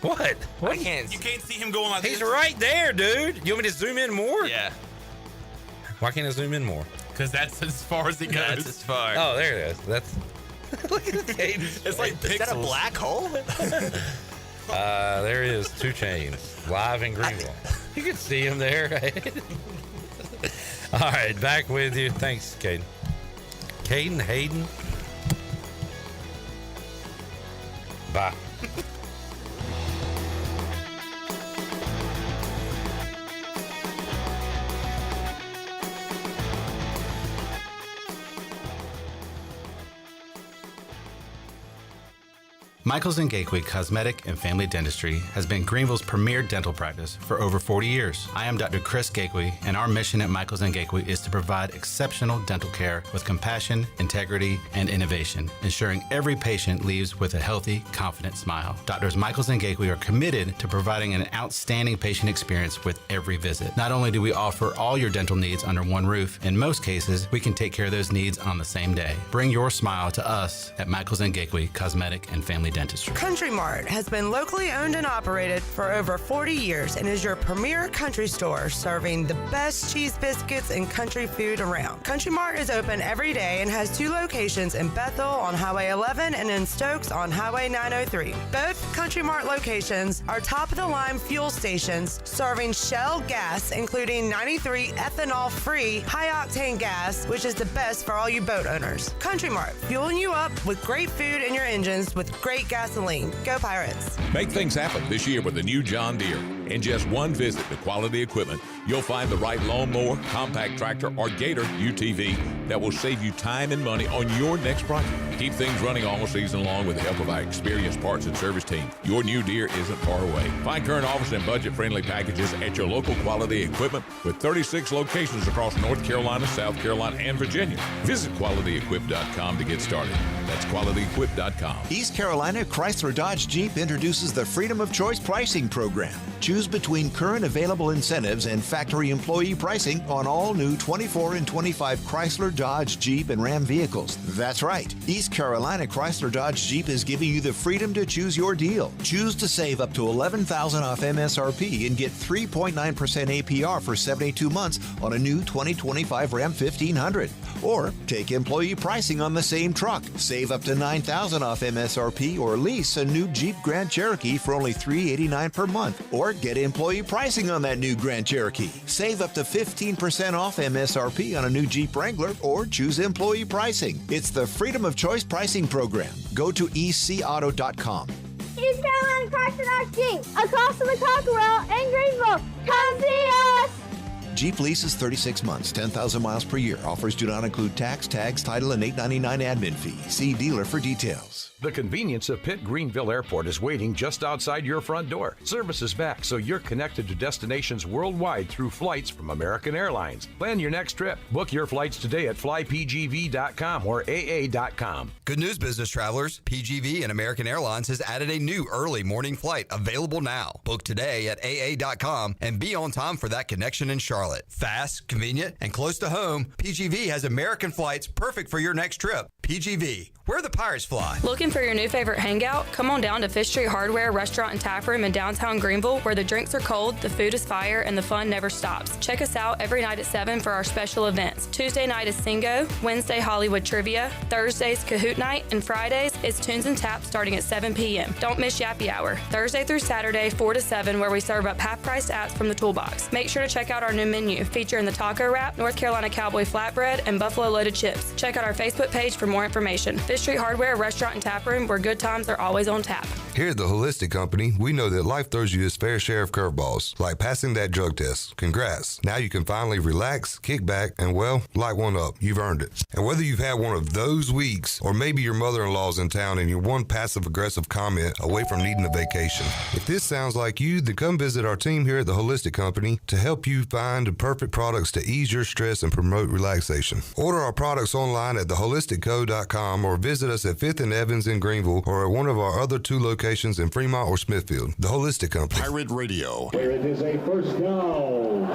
[SPEAKER 8] What?
[SPEAKER 11] I can't.
[SPEAKER 18] You can't see him going like
[SPEAKER 8] He's
[SPEAKER 18] this.
[SPEAKER 8] right there, dude. You want me to zoom in more?
[SPEAKER 11] Yeah.
[SPEAKER 8] Why can't I zoom in more?
[SPEAKER 18] Because that's as far as it goes.
[SPEAKER 11] That's as far.
[SPEAKER 8] Oh, there it is. That's look at the cadence.
[SPEAKER 18] It's like pixels.
[SPEAKER 11] Is that a black hole?
[SPEAKER 8] There is 2 Chainz live in Greenville. You can see him there. Right? All right, back with you. Thanks, Caden. Caden, Hayden. Bye.
[SPEAKER 2] Michaels & Gateway Cosmetic and Family Dentistry has been Greenville's premier dental practice for over 40 years. I am Dr. Chris Gateway, and our mission at Michaels & Gateway is to provide exceptional dental care with compassion, integrity, and innovation, ensuring every patient leaves with a healthy, confident smile. Doctors Michaels & Gateway are committed to providing an outstanding patient experience with every visit. Not only do we offer all your dental needs under one roof, in most cases, we can take care of those needs on the same day. Bring your smile to us at Michaels & Gateway Cosmetic and Family Dentistry.
[SPEAKER 9] Country Mart has been locally owned and operated for over 40 years and is your premier country store serving the best cheese biscuits and country food around. Country Mart is open every day and has 2 locations in Bethel on Highway 11 and in Stokes on Highway 903. Both Country Mart locations are top-of-the-line fuel stations serving Shell gas, including 93 ethanol-free high-octane gas, which is the best for all you boat owners. Country Mart, fueling you up with great food in your engines with great gasoline. Go Pirates.
[SPEAKER 12] Make things happen this year with the new John Deere. In just one visit to Quality Equipment, you'll find the right lawnmower, compact tractor, or Gator UTV that will save you time and money on your next project. Keep things running all season long with the help of our experienced parts and service team. Your new Deere isn't far away. Find current offers and budget-friendly packages at your local Quality Equipment with 36 locations across North Carolina, South Carolina, and Virginia. Visit QualityEquip.com to get started. That's QualityEquip.com.
[SPEAKER 14] East Carolina Chrysler Dodge Jeep introduces the Freedom of Choice pricing program. Choose between current available incentives and factory employee pricing on all new 24 and 25 Chrysler Dodge Jeep and Ram vehicles. That's right. East Carolina Chrysler Dodge Jeep is giving you the freedom to choose your deal. Choose to save up to $11,000 off MSRP and get 3.9% APR for 72 months on a new 2025 Ram 1500. Or take employee pricing on the same truck. Save up to $9,000 off MSRP or lease a new Jeep Grand Cherokee for only $389 per month. Or get employee pricing on that new Grand Cherokee. Save up to 15% off MSRP on a new Jeep Wrangler or choose employee pricing. It's the Freedom of Choice pricing program. Go to ecauto.com.
[SPEAKER 15] East Carolina Chrysler Dodge Jeep, across from the Cockerell in Greenville. Come see us!
[SPEAKER 14] Jeep lease is 36 months, 10,000 miles per year. Offers do not include tax, tags, title, and $8.99 admin fee. See dealer for details.
[SPEAKER 16] The convenience of Pitt Greenville Airport is waiting just outside your front door. Service is back, so you're connected to destinations worldwide through flights from American Airlines. Plan your next trip. Book your flights today at flypgv.com or aa.com.
[SPEAKER 4] Good news, business travelers. PGV and American Airlines has added a new early morning flight available now. Book today at aa.com and be on time for that connection in Charlotte. Fast, convenient, and close to home, PGV has American flights perfect for your next trip. PGV, where the Pirates fly.
[SPEAKER 3] Looking for your new favorite hangout? Come on down to Fish Street Hardware Restaurant and Tap Room in downtown Greenville, where the drinks are cold, the food is fire, and the fun never stops. Check us out every night at 7 for our special events. Tuesday night is Singo, Wednesday Hollywood Trivia, Thursday's Kahoot Night, and Fridays is Tunes and Taps starting at 7 p.m. Don't miss Yappy Hour, Thursday through Saturday, 4 to 7, where we serve up half-priced apps from the toolbox. Make sure to check out our new menu, featuring the taco wrap, North Carolina Cowboy flatbread, and buffalo loaded chips. Check out our Facebook page for more information. Fish Street Hardware Restaurant and Tap Room, where good times are always on tap.
[SPEAKER 17] Here at the Holistic Company, we know that life throws you its fair share of curveballs, like passing that drug test. Congrats. Now you can finally relax, kick back, and, well, light one up. You've earned it. And whether you've had one of those weeks, or maybe your mother-in-law's in town and you're one passive-aggressive comment away from needing a vacation, if this sounds like you, then come visit our team here at the Holistic Company to help you find the perfect products to ease your stress and promote relaxation. Order our products online at theholisticco.com or visit us at 5th and Evans in Greenville or at one of our other 2 locations in Fremont or Smithfield. The Holistic Company.
[SPEAKER 13] Pirate Radio.
[SPEAKER 28] Here it is, a first down.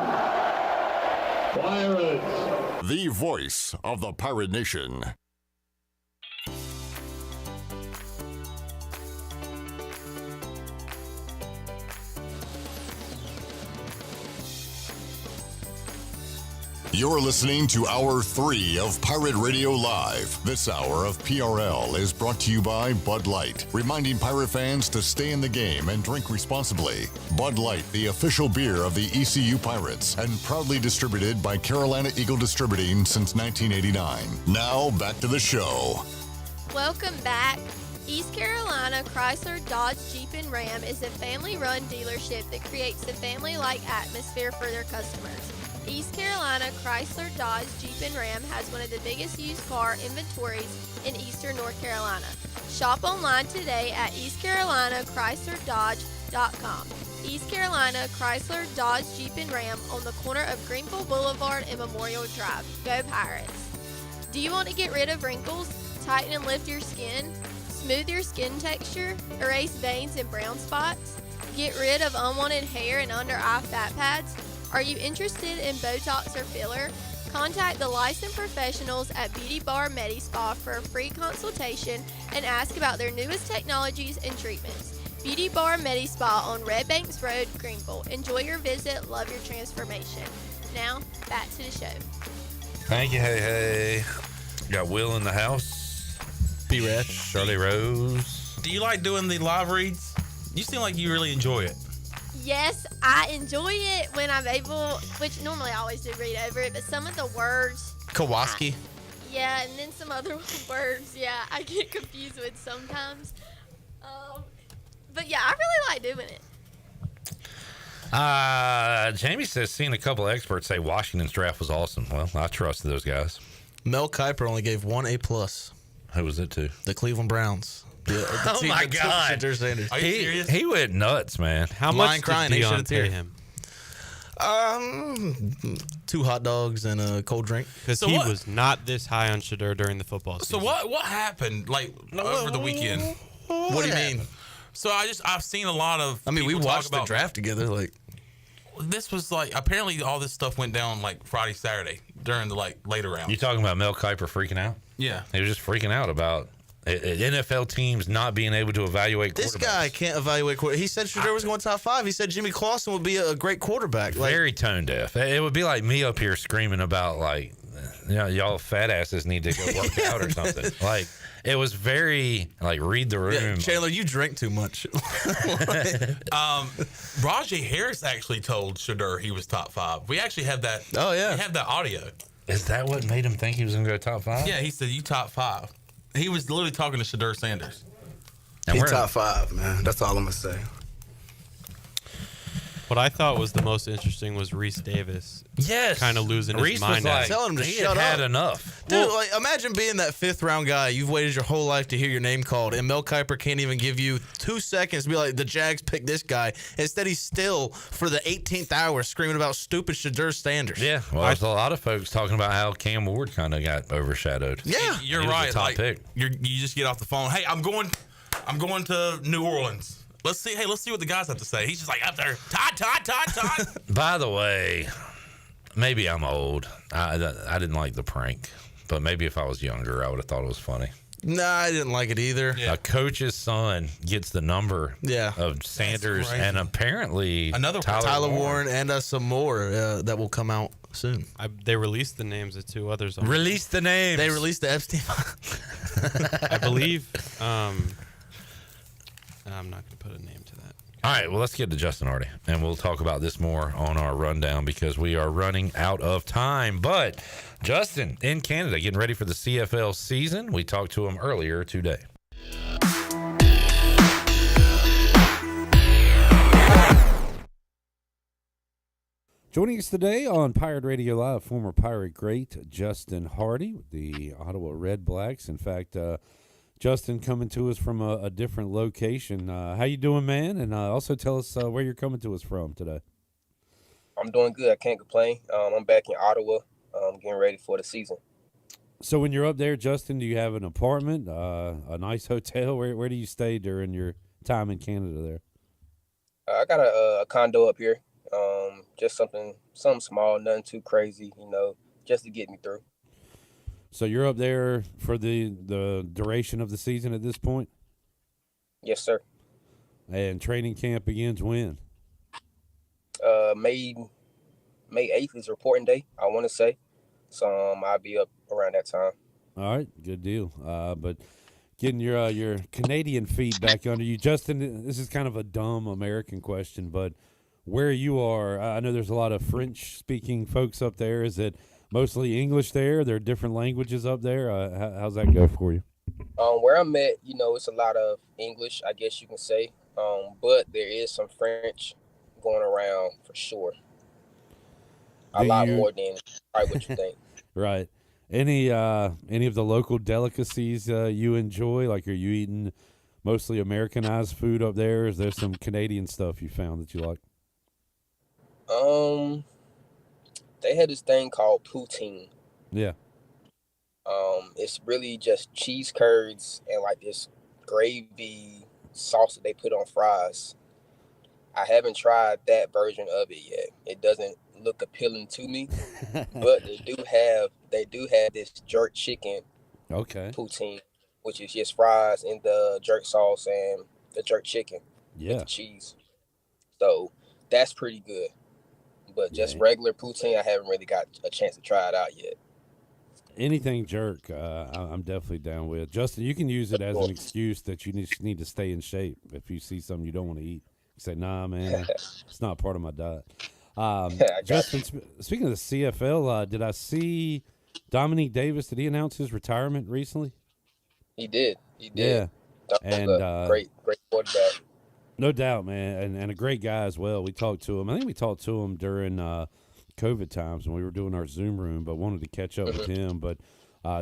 [SPEAKER 28] Pirates.
[SPEAKER 13] The voice of the Pirate Nation. You're listening to Hour 3 of Pirate Radio Live. This hour of PRL is brought to you by Bud Light, reminding Pirate fans to stay in the game and drink responsibly. Bud Light, the official beer of the ECU Pirates, and proudly distributed by Carolina Eagle Distributing since 1989. Now, back to the show.
[SPEAKER 20] Welcome back. East Carolina Chrysler Dodge Jeep and Ram is a family-run dealership that creates a family-like atmosphere for their customers. East Carolina Chrysler Dodge Jeep and Ram has one of the biggest used car inventories in eastern North Carolina. Shop online today at eastcarolinachrysler.dodge.com. East Carolina Chrysler Dodge Jeep and Ram on the corner of Greenville Boulevard and Memorial Drive. Go Pirates! Do you want to get rid of wrinkles, tighten and lift your skin, smooth your skin texture, erase veins and brown spots, get rid of unwanted hair and under-eye fat pads? Are you interested in Botox or filler? Contact the licensed professionals at Beauty Bar Medi-Spa for a free consultation and ask about their newest technologies and treatments. Beauty Bar Medi-Spa on Red Banks Road, Greenville. Enjoy your visit. Love your transformation. Now, back to the show.
[SPEAKER 8] Thank you. Hey. Got Will in the house.
[SPEAKER 19] B-Red.
[SPEAKER 8] Shirley Rose.
[SPEAKER 18] Do you like doing the live reads? You seem like you really enjoy it.
[SPEAKER 20] Yes, I enjoy it when I'm able, which normally I always do read over it, but some of the words.
[SPEAKER 19] Kowalski.
[SPEAKER 20] Yeah, and then some other words, I get confused with sometimes. But yeah, I really like doing it.
[SPEAKER 8] Jamie says, seen a couple of experts say Washington's draft was awesome. Well, I trusted those guys.
[SPEAKER 19] Mel Kiper only gave 1 A+.
[SPEAKER 8] Who was it to?
[SPEAKER 19] The Cleveland Browns.
[SPEAKER 8] Oh my God!
[SPEAKER 18] Are you serious?
[SPEAKER 8] He went nuts, man.
[SPEAKER 5] How much did Deion pay him?
[SPEAKER 19] 2 hot dogs and a cold drink.
[SPEAKER 5] Because he was not this high on Shedeur during the football season.
[SPEAKER 18] So what happened over the weekend?
[SPEAKER 19] What do you mean?
[SPEAKER 18] So I've seen a lot of.
[SPEAKER 19] I mean, we
[SPEAKER 18] people
[SPEAKER 19] watched
[SPEAKER 18] talk
[SPEAKER 19] the draft together.
[SPEAKER 18] This was apparently all this stuff went down Friday, Saturday during the later rounds.
[SPEAKER 8] You talking about Mel Kiper freaking out?
[SPEAKER 18] Yeah,
[SPEAKER 8] he was just freaking out about NFL teams not being able to evaluate quarterbacks.
[SPEAKER 19] This guy can't evaluate quarterbacks. He said Shedeur was going top 5. He said Jimmy Clausen would be a great quarterback.
[SPEAKER 8] Very tone deaf. It would be like me up here screaming about y'all fat asses need to go work out or something. It was very read the room.
[SPEAKER 19] Yeah, Chandler, you drink too much.
[SPEAKER 18] Rajay Harris actually told Shedeur he was top 5. We actually have that.
[SPEAKER 19] Oh yeah,
[SPEAKER 18] we have that audio.
[SPEAKER 8] Is that what made him think he was going to go top 5?
[SPEAKER 18] Yeah, he said you top 5. He was literally talking to Shedeur Sanders.
[SPEAKER 1] He top 5, man. That's all I'm gonna say.
[SPEAKER 5] What I thought was the most interesting was Reese Davis.
[SPEAKER 8] Yes,
[SPEAKER 5] kind of losing
[SPEAKER 8] Reese
[SPEAKER 5] his mind.
[SPEAKER 8] Was
[SPEAKER 19] Tell him to shut
[SPEAKER 8] had
[SPEAKER 19] up.
[SPEAKER 8] Enough,
[SPEAKER 19] dude. Imagine being that 5th round guy. You've waited your whole life to hear your name called, and Mel Kiper can't even give you 2 seconds to be like, the Jags picked this guy. Instead, he's still for the 18th hour screaming about stupid Shedeur Sanders.
[SPEAKER 8] Yeah, well, there's a lot of folks talking about how Cam Ward kind of got overshadowed.
[SPEAKER 19] Yeah,
[SPEAKER 18] you're right.
[SPEAKER 8] Top pick.
[SPEAKER 18] You just get off the phone. Hey, I'm going to New Orleans. Let's see what the guys have to say. He's just up there. Todd.
[SPEAKER 8] By the way, maybe I'm old. I didn't like the prank, but maybe if I was younger, I would have thought it was funny.
[SPEAKER 19] Nah, I didn't like it either.
[SPEAKER 8] Yeah. A coach's son gets the number of Sanders and apparently
[SPEAKER 19] another Tyler Warren and some more that will come out soon.
[SPEAKER 5] They released the names of 2 others.
[SPEAKER 8] Release the names.
[SPEAKER 19] They released the Epstein.
[SPEAKER 5] I believe. I'm not going to put a name to that.
[SPEAKER 8] All right, well, let's get to Justin Hardy, and we'll talk about this more on our rundown because we are running out of time. But Justin in Canada getting ready for the CFL season. We talked to him earlier today.
[SPEAKER 10] Joining us today on Pirate Radio Live, former Pirate great Justin Hardy with the Ottawa Red Blacks. In fact, Justin coming to us from a different location. How you doing, man? And also tell us where you're coming to us from today.
[SPEAKER 21] I'm doing good. I can't complain. I'm back in Ottawa, getting ready for the season.
[SPEAKER 10] So when you're up there, Justin, do you have an apartment, a nice hotel? Where do you stay during your time in Canada there?
[SPEAKER 21] I got a condo up here. Just something small, nothing too crazy, just to get me through.
[SPEAKER 10] So you're up there for the duration of the season at this point?
[SPEAKER 21] Yes, sir.
[SPEAKER 10] And training camp begins when?
[SPEAKER 21] May 8th is reporting day, I want to say. So I'll be up around that time.
[SPEAKER 10] All right, good deal. But getting your Canadian feet back under you, Justin. This is kind of a dumb American question, but where you are, I know there's a lot of French-speaking folks up there. Is it mostly English there? There are different languages up there. How's that go for you?
[SPEAKER 21] Where I'm at, it's a lot of English, I guess you can say. But there is some French going around for sure. A lot more than probably what you think.
[SPEAKER 10] Right. Any of the local delicacies you enjoy? Like, are you eating mostly Americanized food up there? Is there some Canadian stuff you found that you like?
[SPEAKER 21] They had this thing called poutine.
[SPEAKER 10] Yeah.
[SPEAKER 21] It's really just cheese curds and like this gravy sauce that they put on fries. I haven't tried that version of it yet. It doesn't look appealing to me, but they do have this jerk chicken poutine, which is just fries in the jerk sauce and the jerk chicken with the cheese. So that's pretty good. But just regular poutine, I haven't really got a chance to try it out yet.
[SPEAKER 10] Anything jerk, I'm definitely down with. Justin, you can use it as an excuse that you need to stay in shape. If you see something you don't want to eat, you say, "Nah, man, it's not part of my diet." Justin, speaking of the CFL, did I see Dominique Davis? Did he announce his retirement recently?
[SPEAKER 21] He did.
[SPEAKER 10] Yeah, and
[SPEAKER 21] great quarterback.
[SPEAKER 10] No doubt, man, and a great guy as well. We talked to him. I think we talked to him during COVID times when we were doing our Zoom room, but wanted to catch up with him. But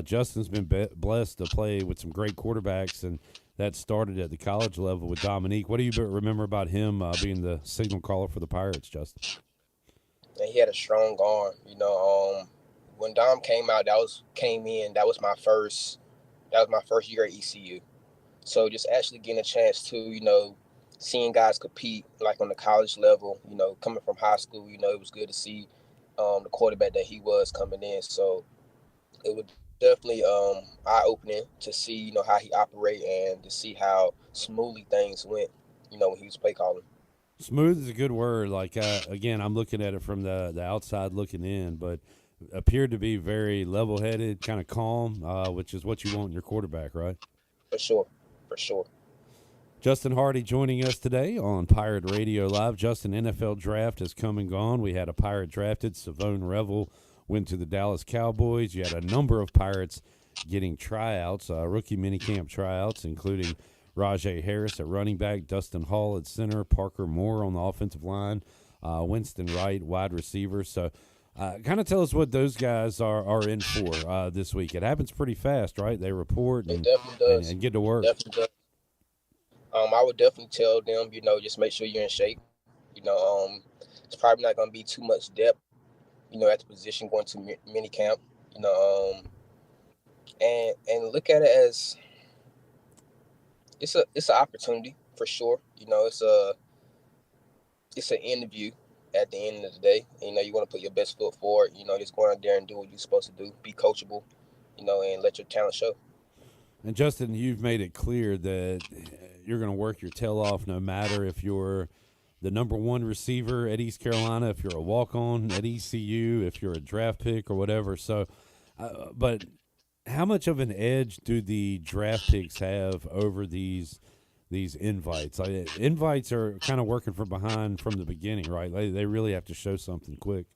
[SPEAKER 10] Justin's been blessed to play with some great quarterbacks, and that started at the college level with Dominique. What do you remember about him being the signal caller for the Pirates, Justin?
[SPEAKER 21] And he had a strong arm. When Dom came in, that was my first year at ECU. So just actually getting a chance to, seeing guys compete like on the college level, coming from high school, it was good to see the quarterback that he was coming in. So it was definitely eye-opening to see, how he operated and to see how smoothly things went, when he was play calling.
[SPEAKER 10] Smooth is a good word. Like, again, I'm looking at it from the outside looking in, but appeared to be very level-headed, kind of calm, which is what you want in your quarterback, right?
[SPEAKER 21] For sure.
[SPEAKER 10] Justin Hardy joining us today on Pirate Radio Live. Justin, NFL draft has come and gone. We had a Pirate drafted. Savone Revel went to the Dallas Cowboys. You had a number of Pirates getting tryouts, rookie minicamp tryouts, including Rajay Harris at running back, Dustin Hall at center, Parker Moore on the offensive line, Winston Wright, wide receiver. So kind of tell us what those guys are in for this week. It happens pretty fast, right? They report and get to work.
[SPEAKER 21] Definitely does. I would definitely tell them, just make sure you're in shape. It's probably not going to be too much depth, at the position going to mini camp, and look at it as it's an opportunity for sure. It's an interview at the end of the day. You want to put your best foot forward. Just go out there and do what you're supposed to do. Be coachable, and let your talent show.
[SPEAKER 10] And Justin, you've made it clear that you're going to work your tail off no matter if you're the number one receiver at East Carolina, if you're a walk-on at ECU, if you're a draft pick or whatever. So, but how much of an edge do the draft picks have over these invites? Like, invites are kind of working from behind from the beginning, right? They really have to show something quick.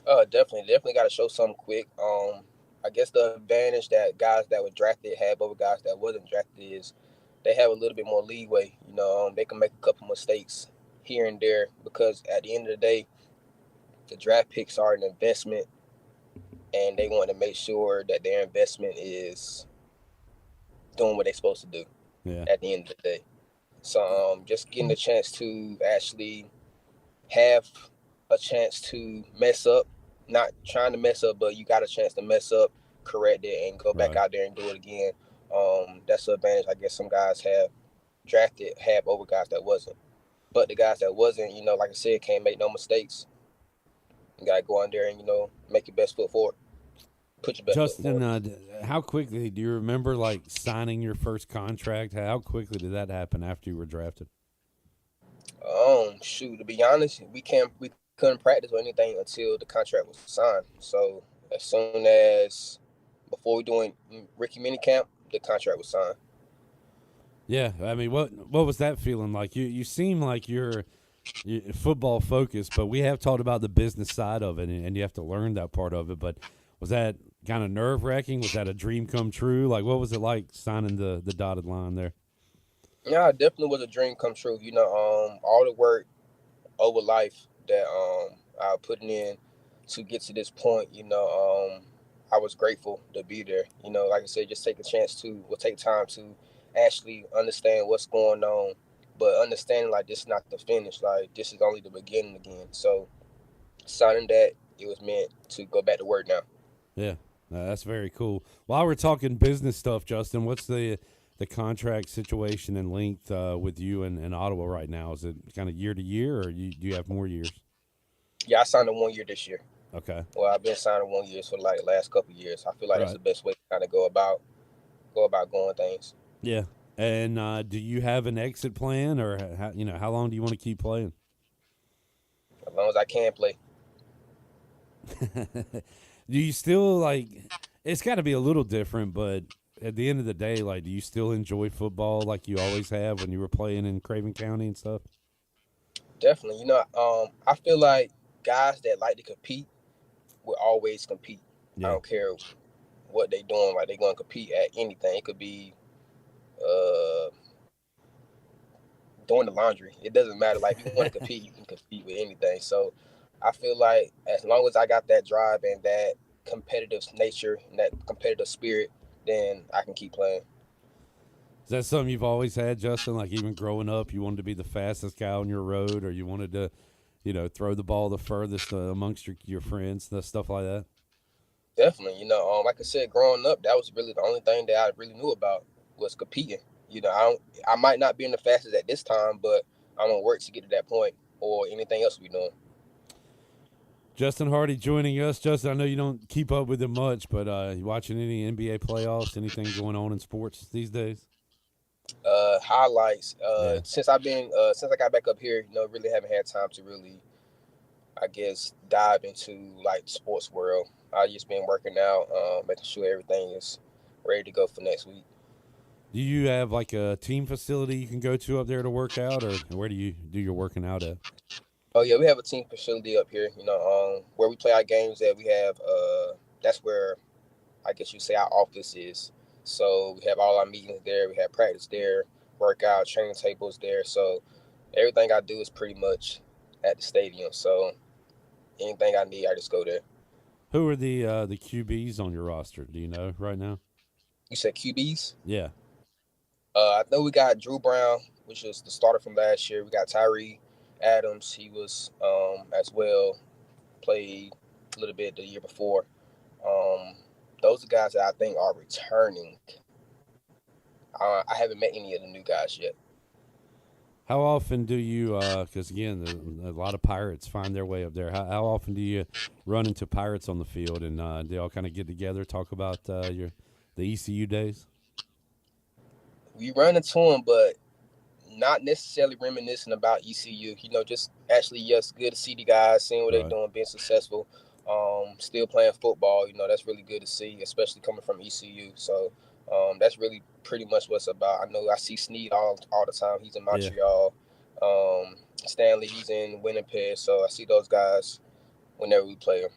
[SPEAKER 21] Definitely got to show something quick. I guess the advantage that guys that were drafted have over guys that wasn't drafted is they have a little bit more leeway. They can make a couple mistakes here and there because at the end of the day, the draft picks are an investment, and they want to make sure that their investment is doing what they're supposed to do at the end of the day. So just getting the chance to actually have a chance to mess up, not trying to mess up, but you got a chance to mess up, correct it, and go back out there and do it again. That's the advantage I guess some guys have over guys that wasn't. But the guys that wasn't, like I said, can't make no mistakes. You got to go on there and, make your best foot forward. Put your best foot forward.
[SPEAKER 10] Justin, how quickly, do you remember, signing your first contract? How quickly did that happen after you were drafted?
[SPEAKER 21] To be honest, we couldn't practice or anything until the contract was signed. So as soon as before we doing Ricky mini camp, the contract was signed.
[SPEAKER 10] Yeah, I mean, what was that feeling like? You seem like you're football focused, but we have talked about the business side of it, and you have to learn that part of it. But was that kind of nerve wracking? Was that a dream come true? Like, what was it like signing the dotted line there?
[SPEAKER 21] Yeah, it definitely was a dream come true. All the work over life that I put in to get to this point. I was grateful to be there. Like I said, just take a chance take time to actually understand what's going on, but understanding like this is not the finish. Like this is only the beginning again. So signing that, it was meant to go back to work now.
[SPEAKER 10] Yeah, that's very cool. While we're talking business stuff, Justin, what's the contract situation and length with you and Ottawa right now? Is it kind of year to year, or do you have more years?
[SPEAKER 21] Yeah, I signed a 1 year this year.
[SPEAKER 10] Okay.
[SPEAKER 21] Well, I've been signing 1 year for like the last couple of years. I feel like that's the best way to kind of go about going things.
[SPEAKER 10] Yeah. And do you have an exit plan, or how long do you want to keep playing?
[SPEAKER 21] As long as I can play.
[SPEAKER 10] Do you still like? It's got to be a little different, but at the end of the day, like, do you still enjoy football like you always have when you were playing in Craven County and stuff?
[SPEAKER 21] Definitely. I feel like guys that like to compete will always compete. Yeah. I don't care what they doing. Like, they're going to compete at anything. It could be doing the laundry. It doesn't matter. Like, if you want to compete, you can compete with anything. So I feel like as long as I got that drive and that competitive nature and that competitive spirit, then I can keep playing.
[SPEAKER 10] Is that something you've always had, Justin? Like, even growing up, you wanted to be the fastest guy on your road, or you wanted to, throw the ball the furthest amongst your friends, stuff like that?
[SPEAKER 21] Definitely. Like I said, growing up, that was really the only thing that I really knew about was competing. I might not be in the fastest at this time, but I'm gonna work to get to that point or anything else we doing.
[SPEAKER 10] Justin Hardy joining us. Justin, I know you don't keep up with it much, but you watching any NBA playoffs? Anything going on in sports these days?
[SPEAKER 21] Highlights. Since I got back up here, really haven't had time to really, I guess, dive into like the sports world. I just been working out, making sure everything is ready to go for next week.
[SPEAKER 10] Do you have like a team facility you can go to up there to work out, or where do you do your working out at?
[SPEAKER 21] Oh yeah, we have a team facility up here. Where we play our games at. We have that's where I guess you say our office is. So we have all our meetings there. We have practice there, workout, training tables there. So everything I do is pretty much at the stadium. So anything I need, I just go there.
[SPEAKER 10] Who are the QBs on your roster? Do you know right now?
[SPEAKER 21] You said QBs?
[SPEAKER 10] Yeah.
[SPEAKER 21] I know we got Drew Brown, which is the starter from last year. We got Tyree Adams. He was as well, played a little bit the year before. Those are guys that I think are returning. I haven't met any of the new guys yet.
[SPEAKER 10] How often do you, because again, a lot of Pirates find their way up there. How often do you run into Pirates on the field, and they all kind of get together, talk about the ECU days?
[SPEAKER 21] We run into them, but not necessarily reminiscing about ECU. Just actually, yes, good to see the guys, seeing what they're doing, being successful, still playing football. That's really good to see, especially coming from ECU. So that's really pretty much what it's about. I know I see Snead all the time. He's in Montreal. Yeah. Stanley, he's in Winnipeg. So I see those guys whenever we play them.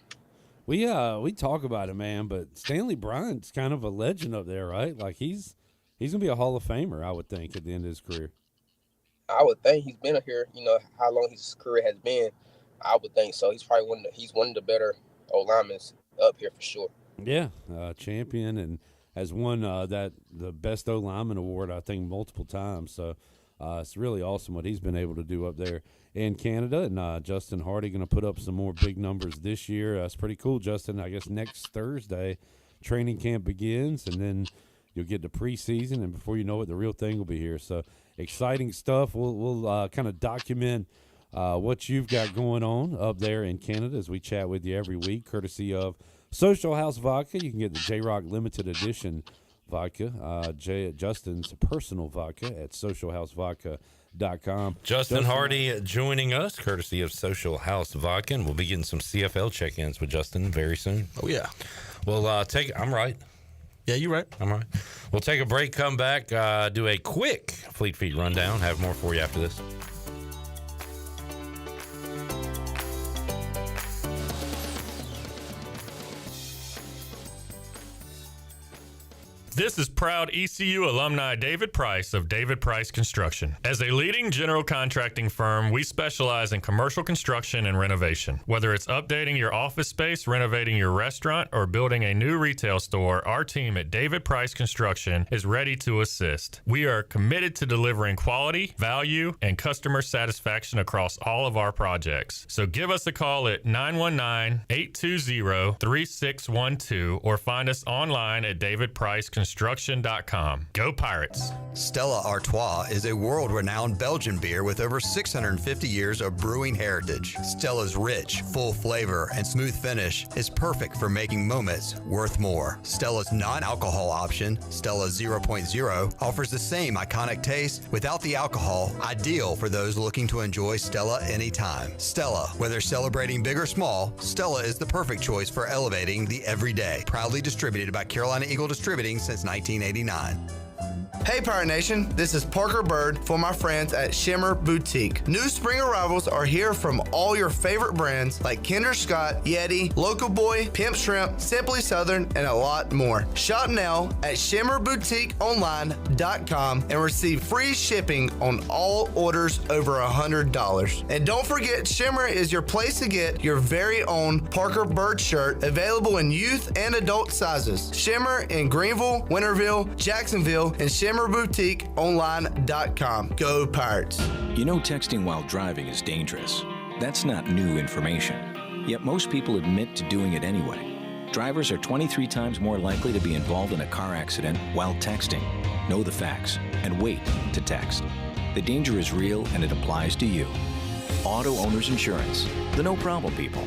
[SPEAKER 10] We talk about it, man, but Stanley Bryant's kind of a legend up there, right? Like he's gonna be a Hall of Famer, I would think, at the end of his career.
[SPEAKER 21] I would think he's been here. How long his career has been. I would think so. He's probably one of the better O-linemen up here for sure.
[SPEAKER 10] Yeah, champion, and has won the best O-lineman award, I think, multiple times. So it's really awesome what he's been able to do up there in Canada. And Justin Hardy going to put up some more big numbers this year. That's pretty cool, Justin. I guess next Thursday, training camp begins, and then you'll get the preseason, and before you know it, the real thing will be here. So exciting stuff. We'll kind of document what you've got going on up there in Canada as we chat with you every week, courtesy of Social House Vodka. You can get the J-Rock Limited Edition vodka, Justin's personal vodka at socialhousevodka.com. pirate.com.
[SPEAKER 8] Justin Hardy joining us, courtesy of Social House Vodka. And we'll be getting some CFL check-ins with Justin very soon.
[SPEAKER 19] Oh, yeah.
[SPEAKER 8] Well, I'm right.
[SPEAKER 19] Yeah, you're right.
[SPEAKER 8] I'm right. We'll take a break, come back, do a quick Fleet Feet rundown. Have more for you after this.
[SPEAKER 6] This is proud ECU alumni David Price of David Price Construction. As a leading general contracting firm, we specialize in commercial construction and renovation. Whether it's updating your office space, renovating your restaurant, or building a new retail store, our team at David Price Construction is ready to assist. We are committed to delivering quality, value, and customer satisfaction across all of our projects. So give us a call at 919-820-3612 or find us online at davidpriceconstruction.com. Go Pirates.
[SPEAKER 4] Stella Artois is a world-renowned Belgian beer with over 650 years of brewing heritage. Stella's rich, full flavor and smooth finish is perfect for making moments worth more. Stella's non-alcohol option, Stella 0.0, offers the same iconic taste without the alcohol, ideal for those looking to enjoy Stella anytime. Stella, whether celebrating big or small, Stella is the perfect choice for elevating the everyday. Proudly distributed by Carolina Eagle Distributing since 1989.
[SPEAKER 1] Hey Pirate Nation, this is Parker Bird for my friends at Shimmer Boutique. New spring arrivals are here from all your favorite brands like Kinder Scott, Yeti, Local Boy, Pimp Shrimp, Simply Southern, and a lot more. Shop now at shimmerboutiqueonline.com and receive free shipping on all orders over $100. And don't forget, Shimmer is your place to get your very own Parker Bird shirt, available in youth and adult sizes. Shimmer in Greenville, Winterville, Jacksonville, and shimmerboutiqueonline.com. Go Pirates.
[SPEAKER 7] You know, texting while driving is dangerous. That's not new information. Yet most people admit to doing it anyway. Drivers are 23 times more likely to be involved in a car accident while texting. Know the facts and wait to text. The danger is real and it applies to you. Auto Owners Insurance, the no problem people.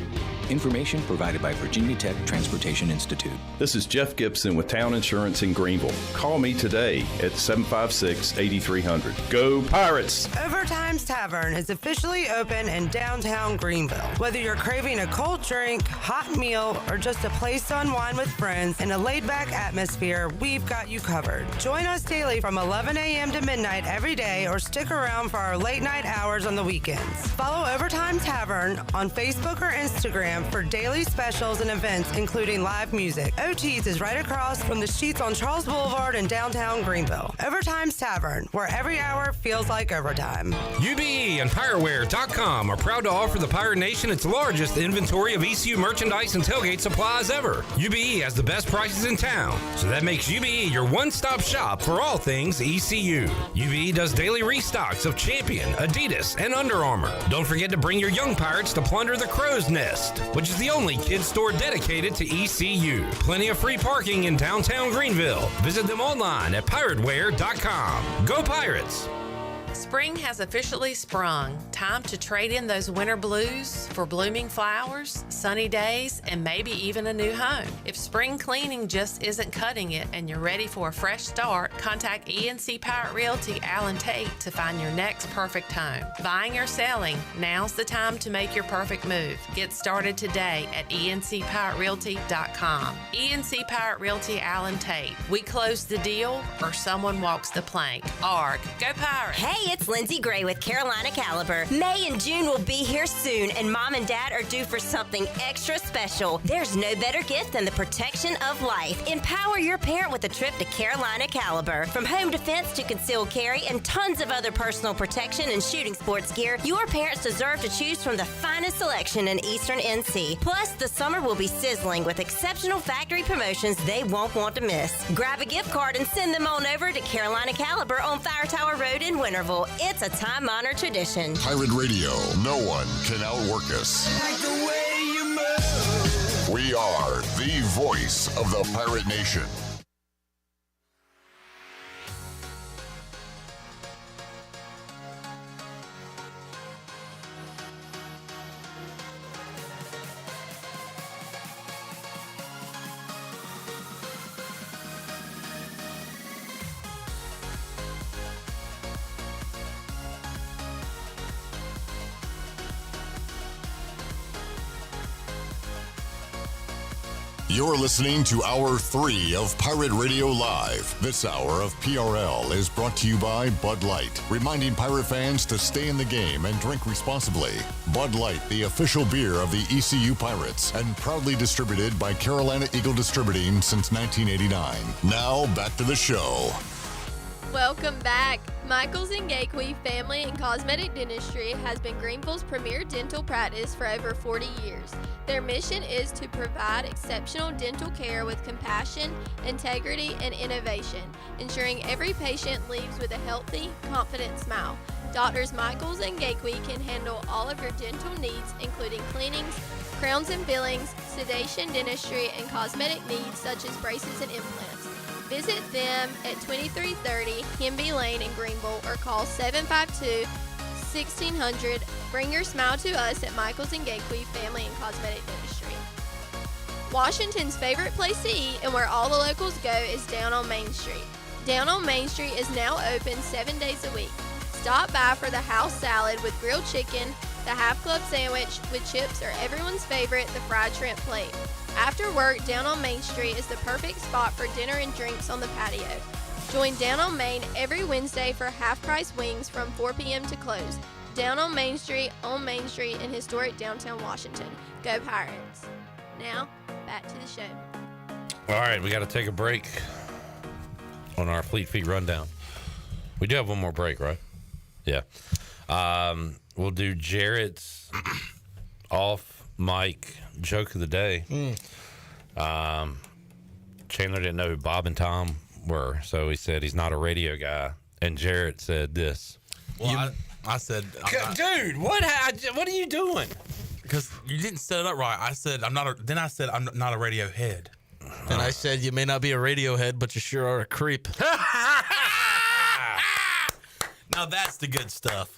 [SPEAKER 7] Information provided by Virginia Tech Transportation Institute.
[SPEAKER 22] This is Jeff Gibson with Town Insurance in Greenville. Call me today at 756-8300. Go Pirates!
[SPEAKER 9] Overtime's Tavern is officially open in downtown Greenville. Whether you're craving a cold drink, hot meal, or just a place to unwind with friends in a laid-back atmosphere, we've got you covered. Join us daily from 11 a.m. to midnight every day, or stick around for our late-night hours on the weekends. Follow Overtime Tavern on Facebook or Instagram for daily specials and events, including live music. OT's is right across from the Sheets on Charles Boulevard in downtown Greenville. Overtime's Tavern, where every hour feels like overtime.
[SPEAKER 23] UBE and PireWare.com are proud to offer the Pirate Nation its largest inventory of ECU merchandise and tailgate supplies ever. UBE has the best prices in town, so that makes UBE your one-stop shop for all things ECU. UBE does daily restocks of Champion, Adidas, and Under Armour. Don't forget to bring your young Pirates to plunder the Crow's Nest, which is the only kids store dedicated to ECU. Plenty of free parking in downtown Greenville. Visit them online at pirateware.com. Go Pirates!
[SPEAKER 24] Spring has officially sprung. Time to trade in those winter blues for blooming flowers, sunny days, and maybe even a new home. If spring cleaning just isn't cutting it and you're ready for a fresh start, contact ENC Pirate Realty Allen Tate to find your next perfect home. Buying or selling, now's the time to make your perfect move. Get started today at encpiraterealty.com. ENC Pirate Realty Allen Tate. We close the deal or someone walks the plank. ARG. Go Pirates!
[SPEAKER 25] Hey, it's Lindsay Gray with Carolina Caliber. May and June will be here soon, and Mom and Dad are due for something extra special. There's no better gift than the protection of life. Empower your parent with a trip to Carolina Caliber. From home defense to concealed carry and tons of other personal protection and shooting sports gear, your parents deserve to choose from the finest selection in Eastern NC. Plus, the summer will be sizzling with exceptional factory promotions they won't want to miss. Grab a gift card and send them on over to Carolina Caliber on Fire Tower Road in Winterville. It's a time-honored tradition.
[SPEAKER 13] Pirate Radio, no one can outwork us.
[SPEAKER 15] Like the way you move.
[SPEAKER 13] We are the voice of the Pirate Nation. You're listening to Hour 3 of Pirate Radio Live. This hour of PRL is brought to you by Bud Light, reminding Pirate fans to stay in the game and drink responsibly. Bud Light, the official beer of the ECU Pirates, and proudly distributed by Carolina Eagle Distributing since 1989. Now, back to the show.
[SPEAKER 20] Welcome back. Michaels and Gakewe Family and Cosmetic Dentistry has been Greenville's premier dental practice for over 40 years. Their mission is to provide exceptional dental care with compassion, integrity, and innovation, ensuring every patient leaves with a healthy, confident smile. Doctors Michaels and Gakewe can handle all of your dental needs, including cleanings, crowns and fillings, sedation, dentistry, and cosmetic needs such as braces and implants. Visit them at 2330 Hemby Lane in Greenville or call 752-1600. Bring your smile to us at Michaels and Gakewe Family and Cosmetic Dentistry. Washington's favorite place to eat and where all the locals go is Down on Main Street. Down on Main Street is now open 7 days a week. Stop by for the house salad with grilled chicken, the half club sandwich with chips, or everyone's favorite, the fried shrimp plate. After work, Down on Main Street is the perfect spot for dinner and drinks on the patio. Join Down on Main every Wednesday for half-price wings from 4 p.m. to close. Down on Main Street in historic downtown Washington. Go Pirates. Now, back to the show.
[SPEAKER 8] All right, we got to take a break on our Fleet Feet Rundown. We do have one more break, right? Yeah. We'll do Jarrett's off mic joke of the day. Chandler didn't know who Bob and Tom were, so he said he's not a radio guy. And Jarrett said this.
[SPEAKER 18] Well, I said,
[SPEAKER 8] dude, what are you doing?
[SPEAKER 18] Because you didn't set it up right. I said I'm not a radio head.
[SPEAKER 19] And I said you may not be a radio head, but you sure are a creep.
[SPEAKER 18] Now that's the good stuff.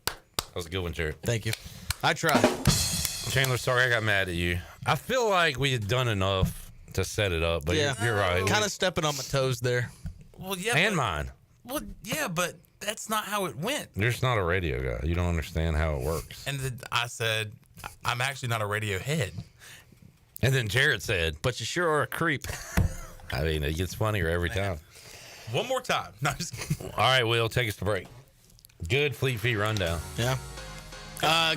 [SPEAKER 8] That was a good one, Jared.
[SPEAKER 19] Thank you. I tried.
[SPEAKER 8] Chandler, sorry I got mad at you. I feel like we had done enough to set it up, but you're right.
[SPEAKER 19] Kind of stepping on my toes there.
[SPEAKER 18] Well, yeah.
[SPEAKER 8] And mine.
[SPEAKER 18] Well, yeah, but that's not how it went.
[SPEAKER 8] You're just not a radio guy. You don't understand how it works.
[SPEAKER 18] And I said, I'm actually not a radio head.
[SPEAKER 8] And then Jared said,
[SPEAKER 19] but you sure are a creep.
[SPEAKER 8] I mean, it gets funnier every time.
[SPEAKER 18] One more time. No, just
[SPEAKER 8] all right, Will, take us to break. Good Fleet Feet Rundown.
[SPEAKER 19] Yeah.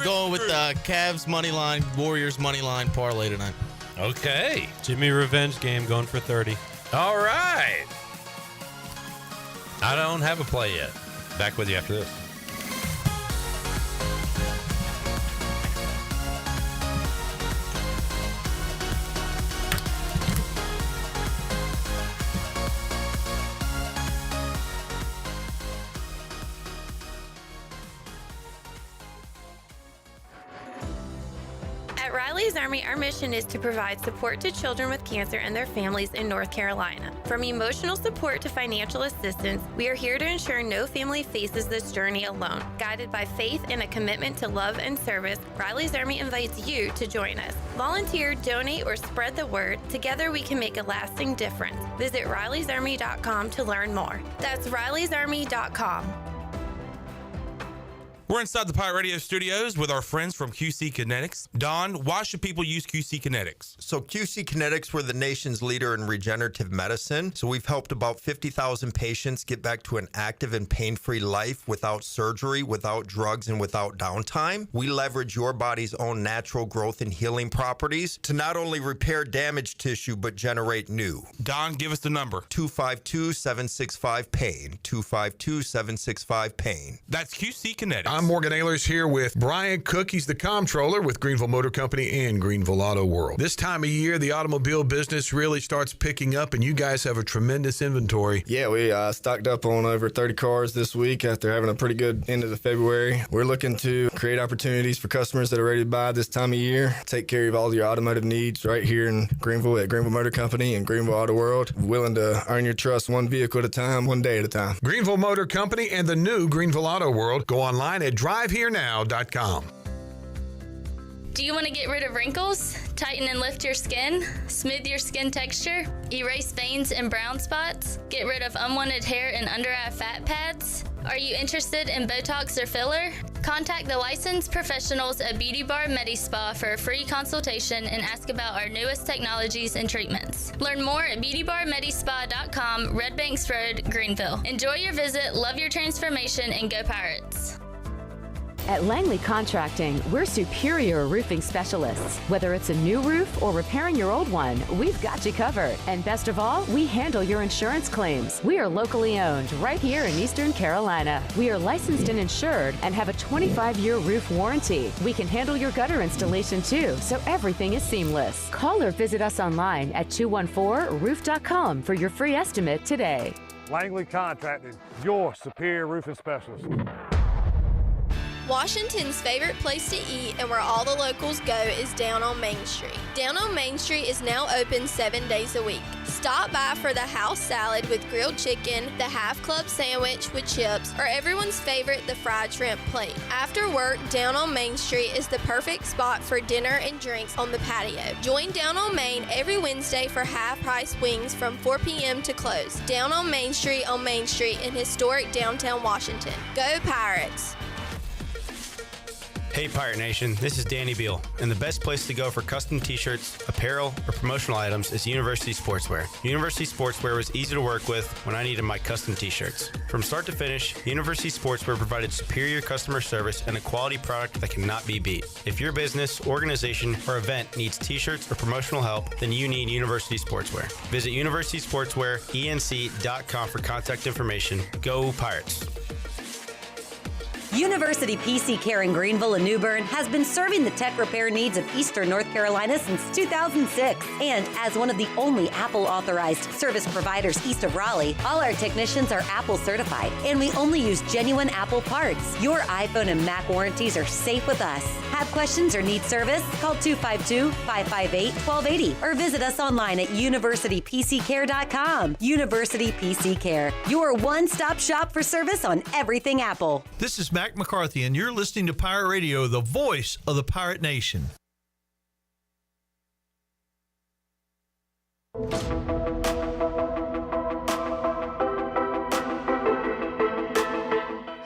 [SPEAKER 19] Going with Cavs money line, Warriors money line parlay tonight.
[SPEAKER 8] Okay.
[SPEAKER 5] Jimmy revenge game going for 30.
[SPEAKER 8] All right. I don't have a play yet. Back with you after this.
[SPEAKER 2] At Riley's Army, our mission is to provide support to children with cancer and their families in North Carolina. From emotional support to financial assistance, we are here to ensure no family faces this journey alone. Guided by faith and a commitment to love and service, Riley's Army invites you to join us. Volunteer, donate, or spread the word. Together we can make a lasting difference. Visit RileysArmy.com to learn more. That's RileysArmy.com.
[SPEAKER 18] We're inside the Pirate Radio studios with our friends from QC Kinetics. Don, why should people use QC Kinetics?
[SPEAKER 3] So QC Kinetics, we're the nation's leader in regenerative medicine. So we've helped about 50,000 patients get back to an active and pain-free life without surgery, without drugs, and without downtime. We leverage your body's own natural growth and healing properties to not only repair damaged tissue, but generate new.
[SPEAKER 18] Don, give us the number.
[SPEAKER 3] 252-765-PAIN. 252-765-PAIN.
[SPEAKER 18] That's QC Kinetics.
[SPEAKER 11] I'm Morgan Ehlers here with Brian Cook. He's the comptroller with Greenville Motor Company and Greenville Auto World. This time of year, the automobile business really starts picking up, and you guys have a tremendous inventory.
[SPEAKER 12] Yeah, we stocked up on over 30 cars this week after having a pretty good end of the February. We're looking to create opportunities for customers that are ready to buy this time of year, take care of all your automotive needs right here in Greenville at Greenville Motor Company and Greenville Auto World. Willing to earn your trust one vehicle at a time, one day at a time.
[SPEAKER 11] Greenville Motor Company and the new Greenville Auto World. Go online at DriveHereNow.com.
[SPEAKER 14] Do you want to get rid of wrinkles, tighten and lift your skin, smooth your skin texture, erase veins and brown spots, get rid of unwanted hair and under-eye fat pads? Are you interested in Botox or filler? Contact the licensed professionals at Beauty Bar MediSpa for a free consultation and ask about our newest technologies and treatments. Learn more at beautybarmedispa.com, Red Banks Road, Greenville. Enjoy your visit, love your transformation, and go Pirates.
[SPEAKER 6] At Langley Contracting, we're superior roofing specialists. Whether it's a new roof or repairing your old one, we've got you covered. And best of all, we handle your insurance claims. We are locally owned right here in Eastern Carolina. We are licensed and insured and have a 25-year roof warranty. We can handle your gutter installation too, so everything is seamless. Call or visit us online at 214roof.com for your free estimate today.
[SPEAKER 10] Langley Contracting, your superior roofing specialist.
[SPEAKER 20] Washington's favorite place to eat and where all the locals go is Down on Main Street. Down on Main Street is now open 7 days a week. Stop by for the house salad with grilled chicken, the half club sandwich with chips, or everyone's favorite, the fried shrimp plate. After work, Down on Main Street is the perfect spot for dinner and drinks on the patio. Join Down on Main every Wednesday for half-price wings from 4 p.m. to close. Down on Main Street in historic downtown Washington. Go Pirates!
[SPEAKER 16] Hey Pirate Nation, this is Danny Beal, and the best place to go for custom t-shirts, apparel, or promotional items is University Sportswear. University Sportswear was easy to work with when I needed my custom t-shirts. From start to finish, University Sportswear provided superior customer service and a quality product that cannot be beat. If your business, organization, or event needs t-shirts or promotional help, then you need University Sportswear. Visit universitysportswearenc.com for contact information. Go Pirates!
[SPEAKER 25] University PC Care in Greenville and New Bern has been serving the tech repair needs of Eastern North Carolina since 2006. And as one of the only Apple authorized service providers east of Raleigh, all our technicians are Apple certified, and we only use genuine Apple parts. Your iPhone and Mac warranties are safe with us. Have questions or need service? Call 252-558-1280 or visit us online at universitypccare.com. University PC Care, your one-stop shop for service on everything Apple.
[SPEAKER 17] This is Mac McCarthy, and you're listening to Pirate Radio, the voice of the Pirate Nation.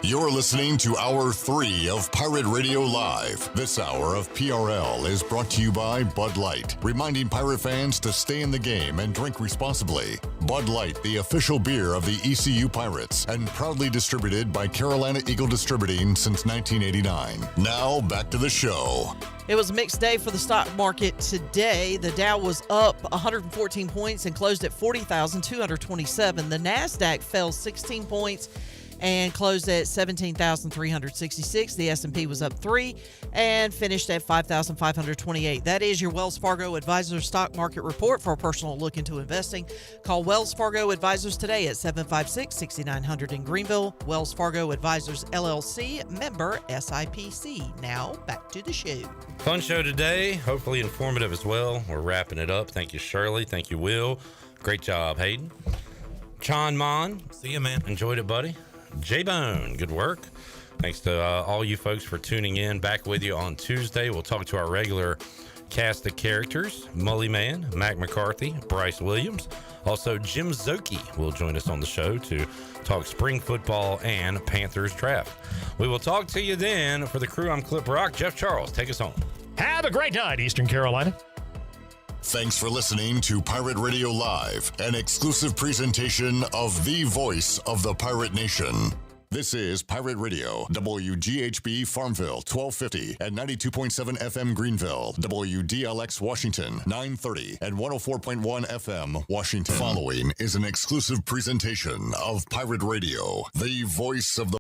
[SPEAKER 13] You're listening to Hour 3 of Pirate Radio Live. This hour of PRL is brought to you by Bud Light, reminding Pirate fans to stay in the game and drink responsibly. Bud Light, the official beer of the ECU Pirates, and proudly distributed by Carolina Eagle Distributing since 1989. Now, back to the show.
[SPEAKER 21] It was a mixed day for the stock market today. The Dow was up 114 points and closed at 40,227. The NASDAQ fell 16 points and closed at 17,366. The S&P was up 3 and finished at 5,528. That is your Wells Fargo Advisors Stock Market Report. For a personal look into investing, call Wells Fargo Advisors today at 756-6900 in Greenville. Wells Fargo Advisors, LLC, member SIPC. Now, back to the show.
[SPEAKER 8] Fun show today, hopefully informative as well. We're wrapping it up. Thank you, Shirley. Thank you, Will. Great job, Hayden. Chon Mon.
[SPEAKER 18] See you, man.
[SPEAKER 8] Enjoyed it, buddy. J-Bone, good work. Thanks to all you folks for tuning in. Back with you on Tuesday. We'll talk to our regular cast of characters. Mully Man, Mac McCarthy, Bryce Williams. Also, Jim Zoki will join us on the show to talk spring football and Panthers draft. We will talk to you then. For the crew, I'm Clip Rock. Jeff Charles, take us home.
[SPEAKER 26] Have a great night, Eastern Carolina.
[SPEAKER 13] Thanks for listening to Pirate Radio Live, an exclusive presentation of the voice of the Pirate Nation. This is Pirate Radio, WGHB Farmville, 1250 and 92.7 FM Greenville, WDLX Washington, 930 and 104.1 FM Washington. Following is an exclusive presentation of Pirate Radio, the voice of the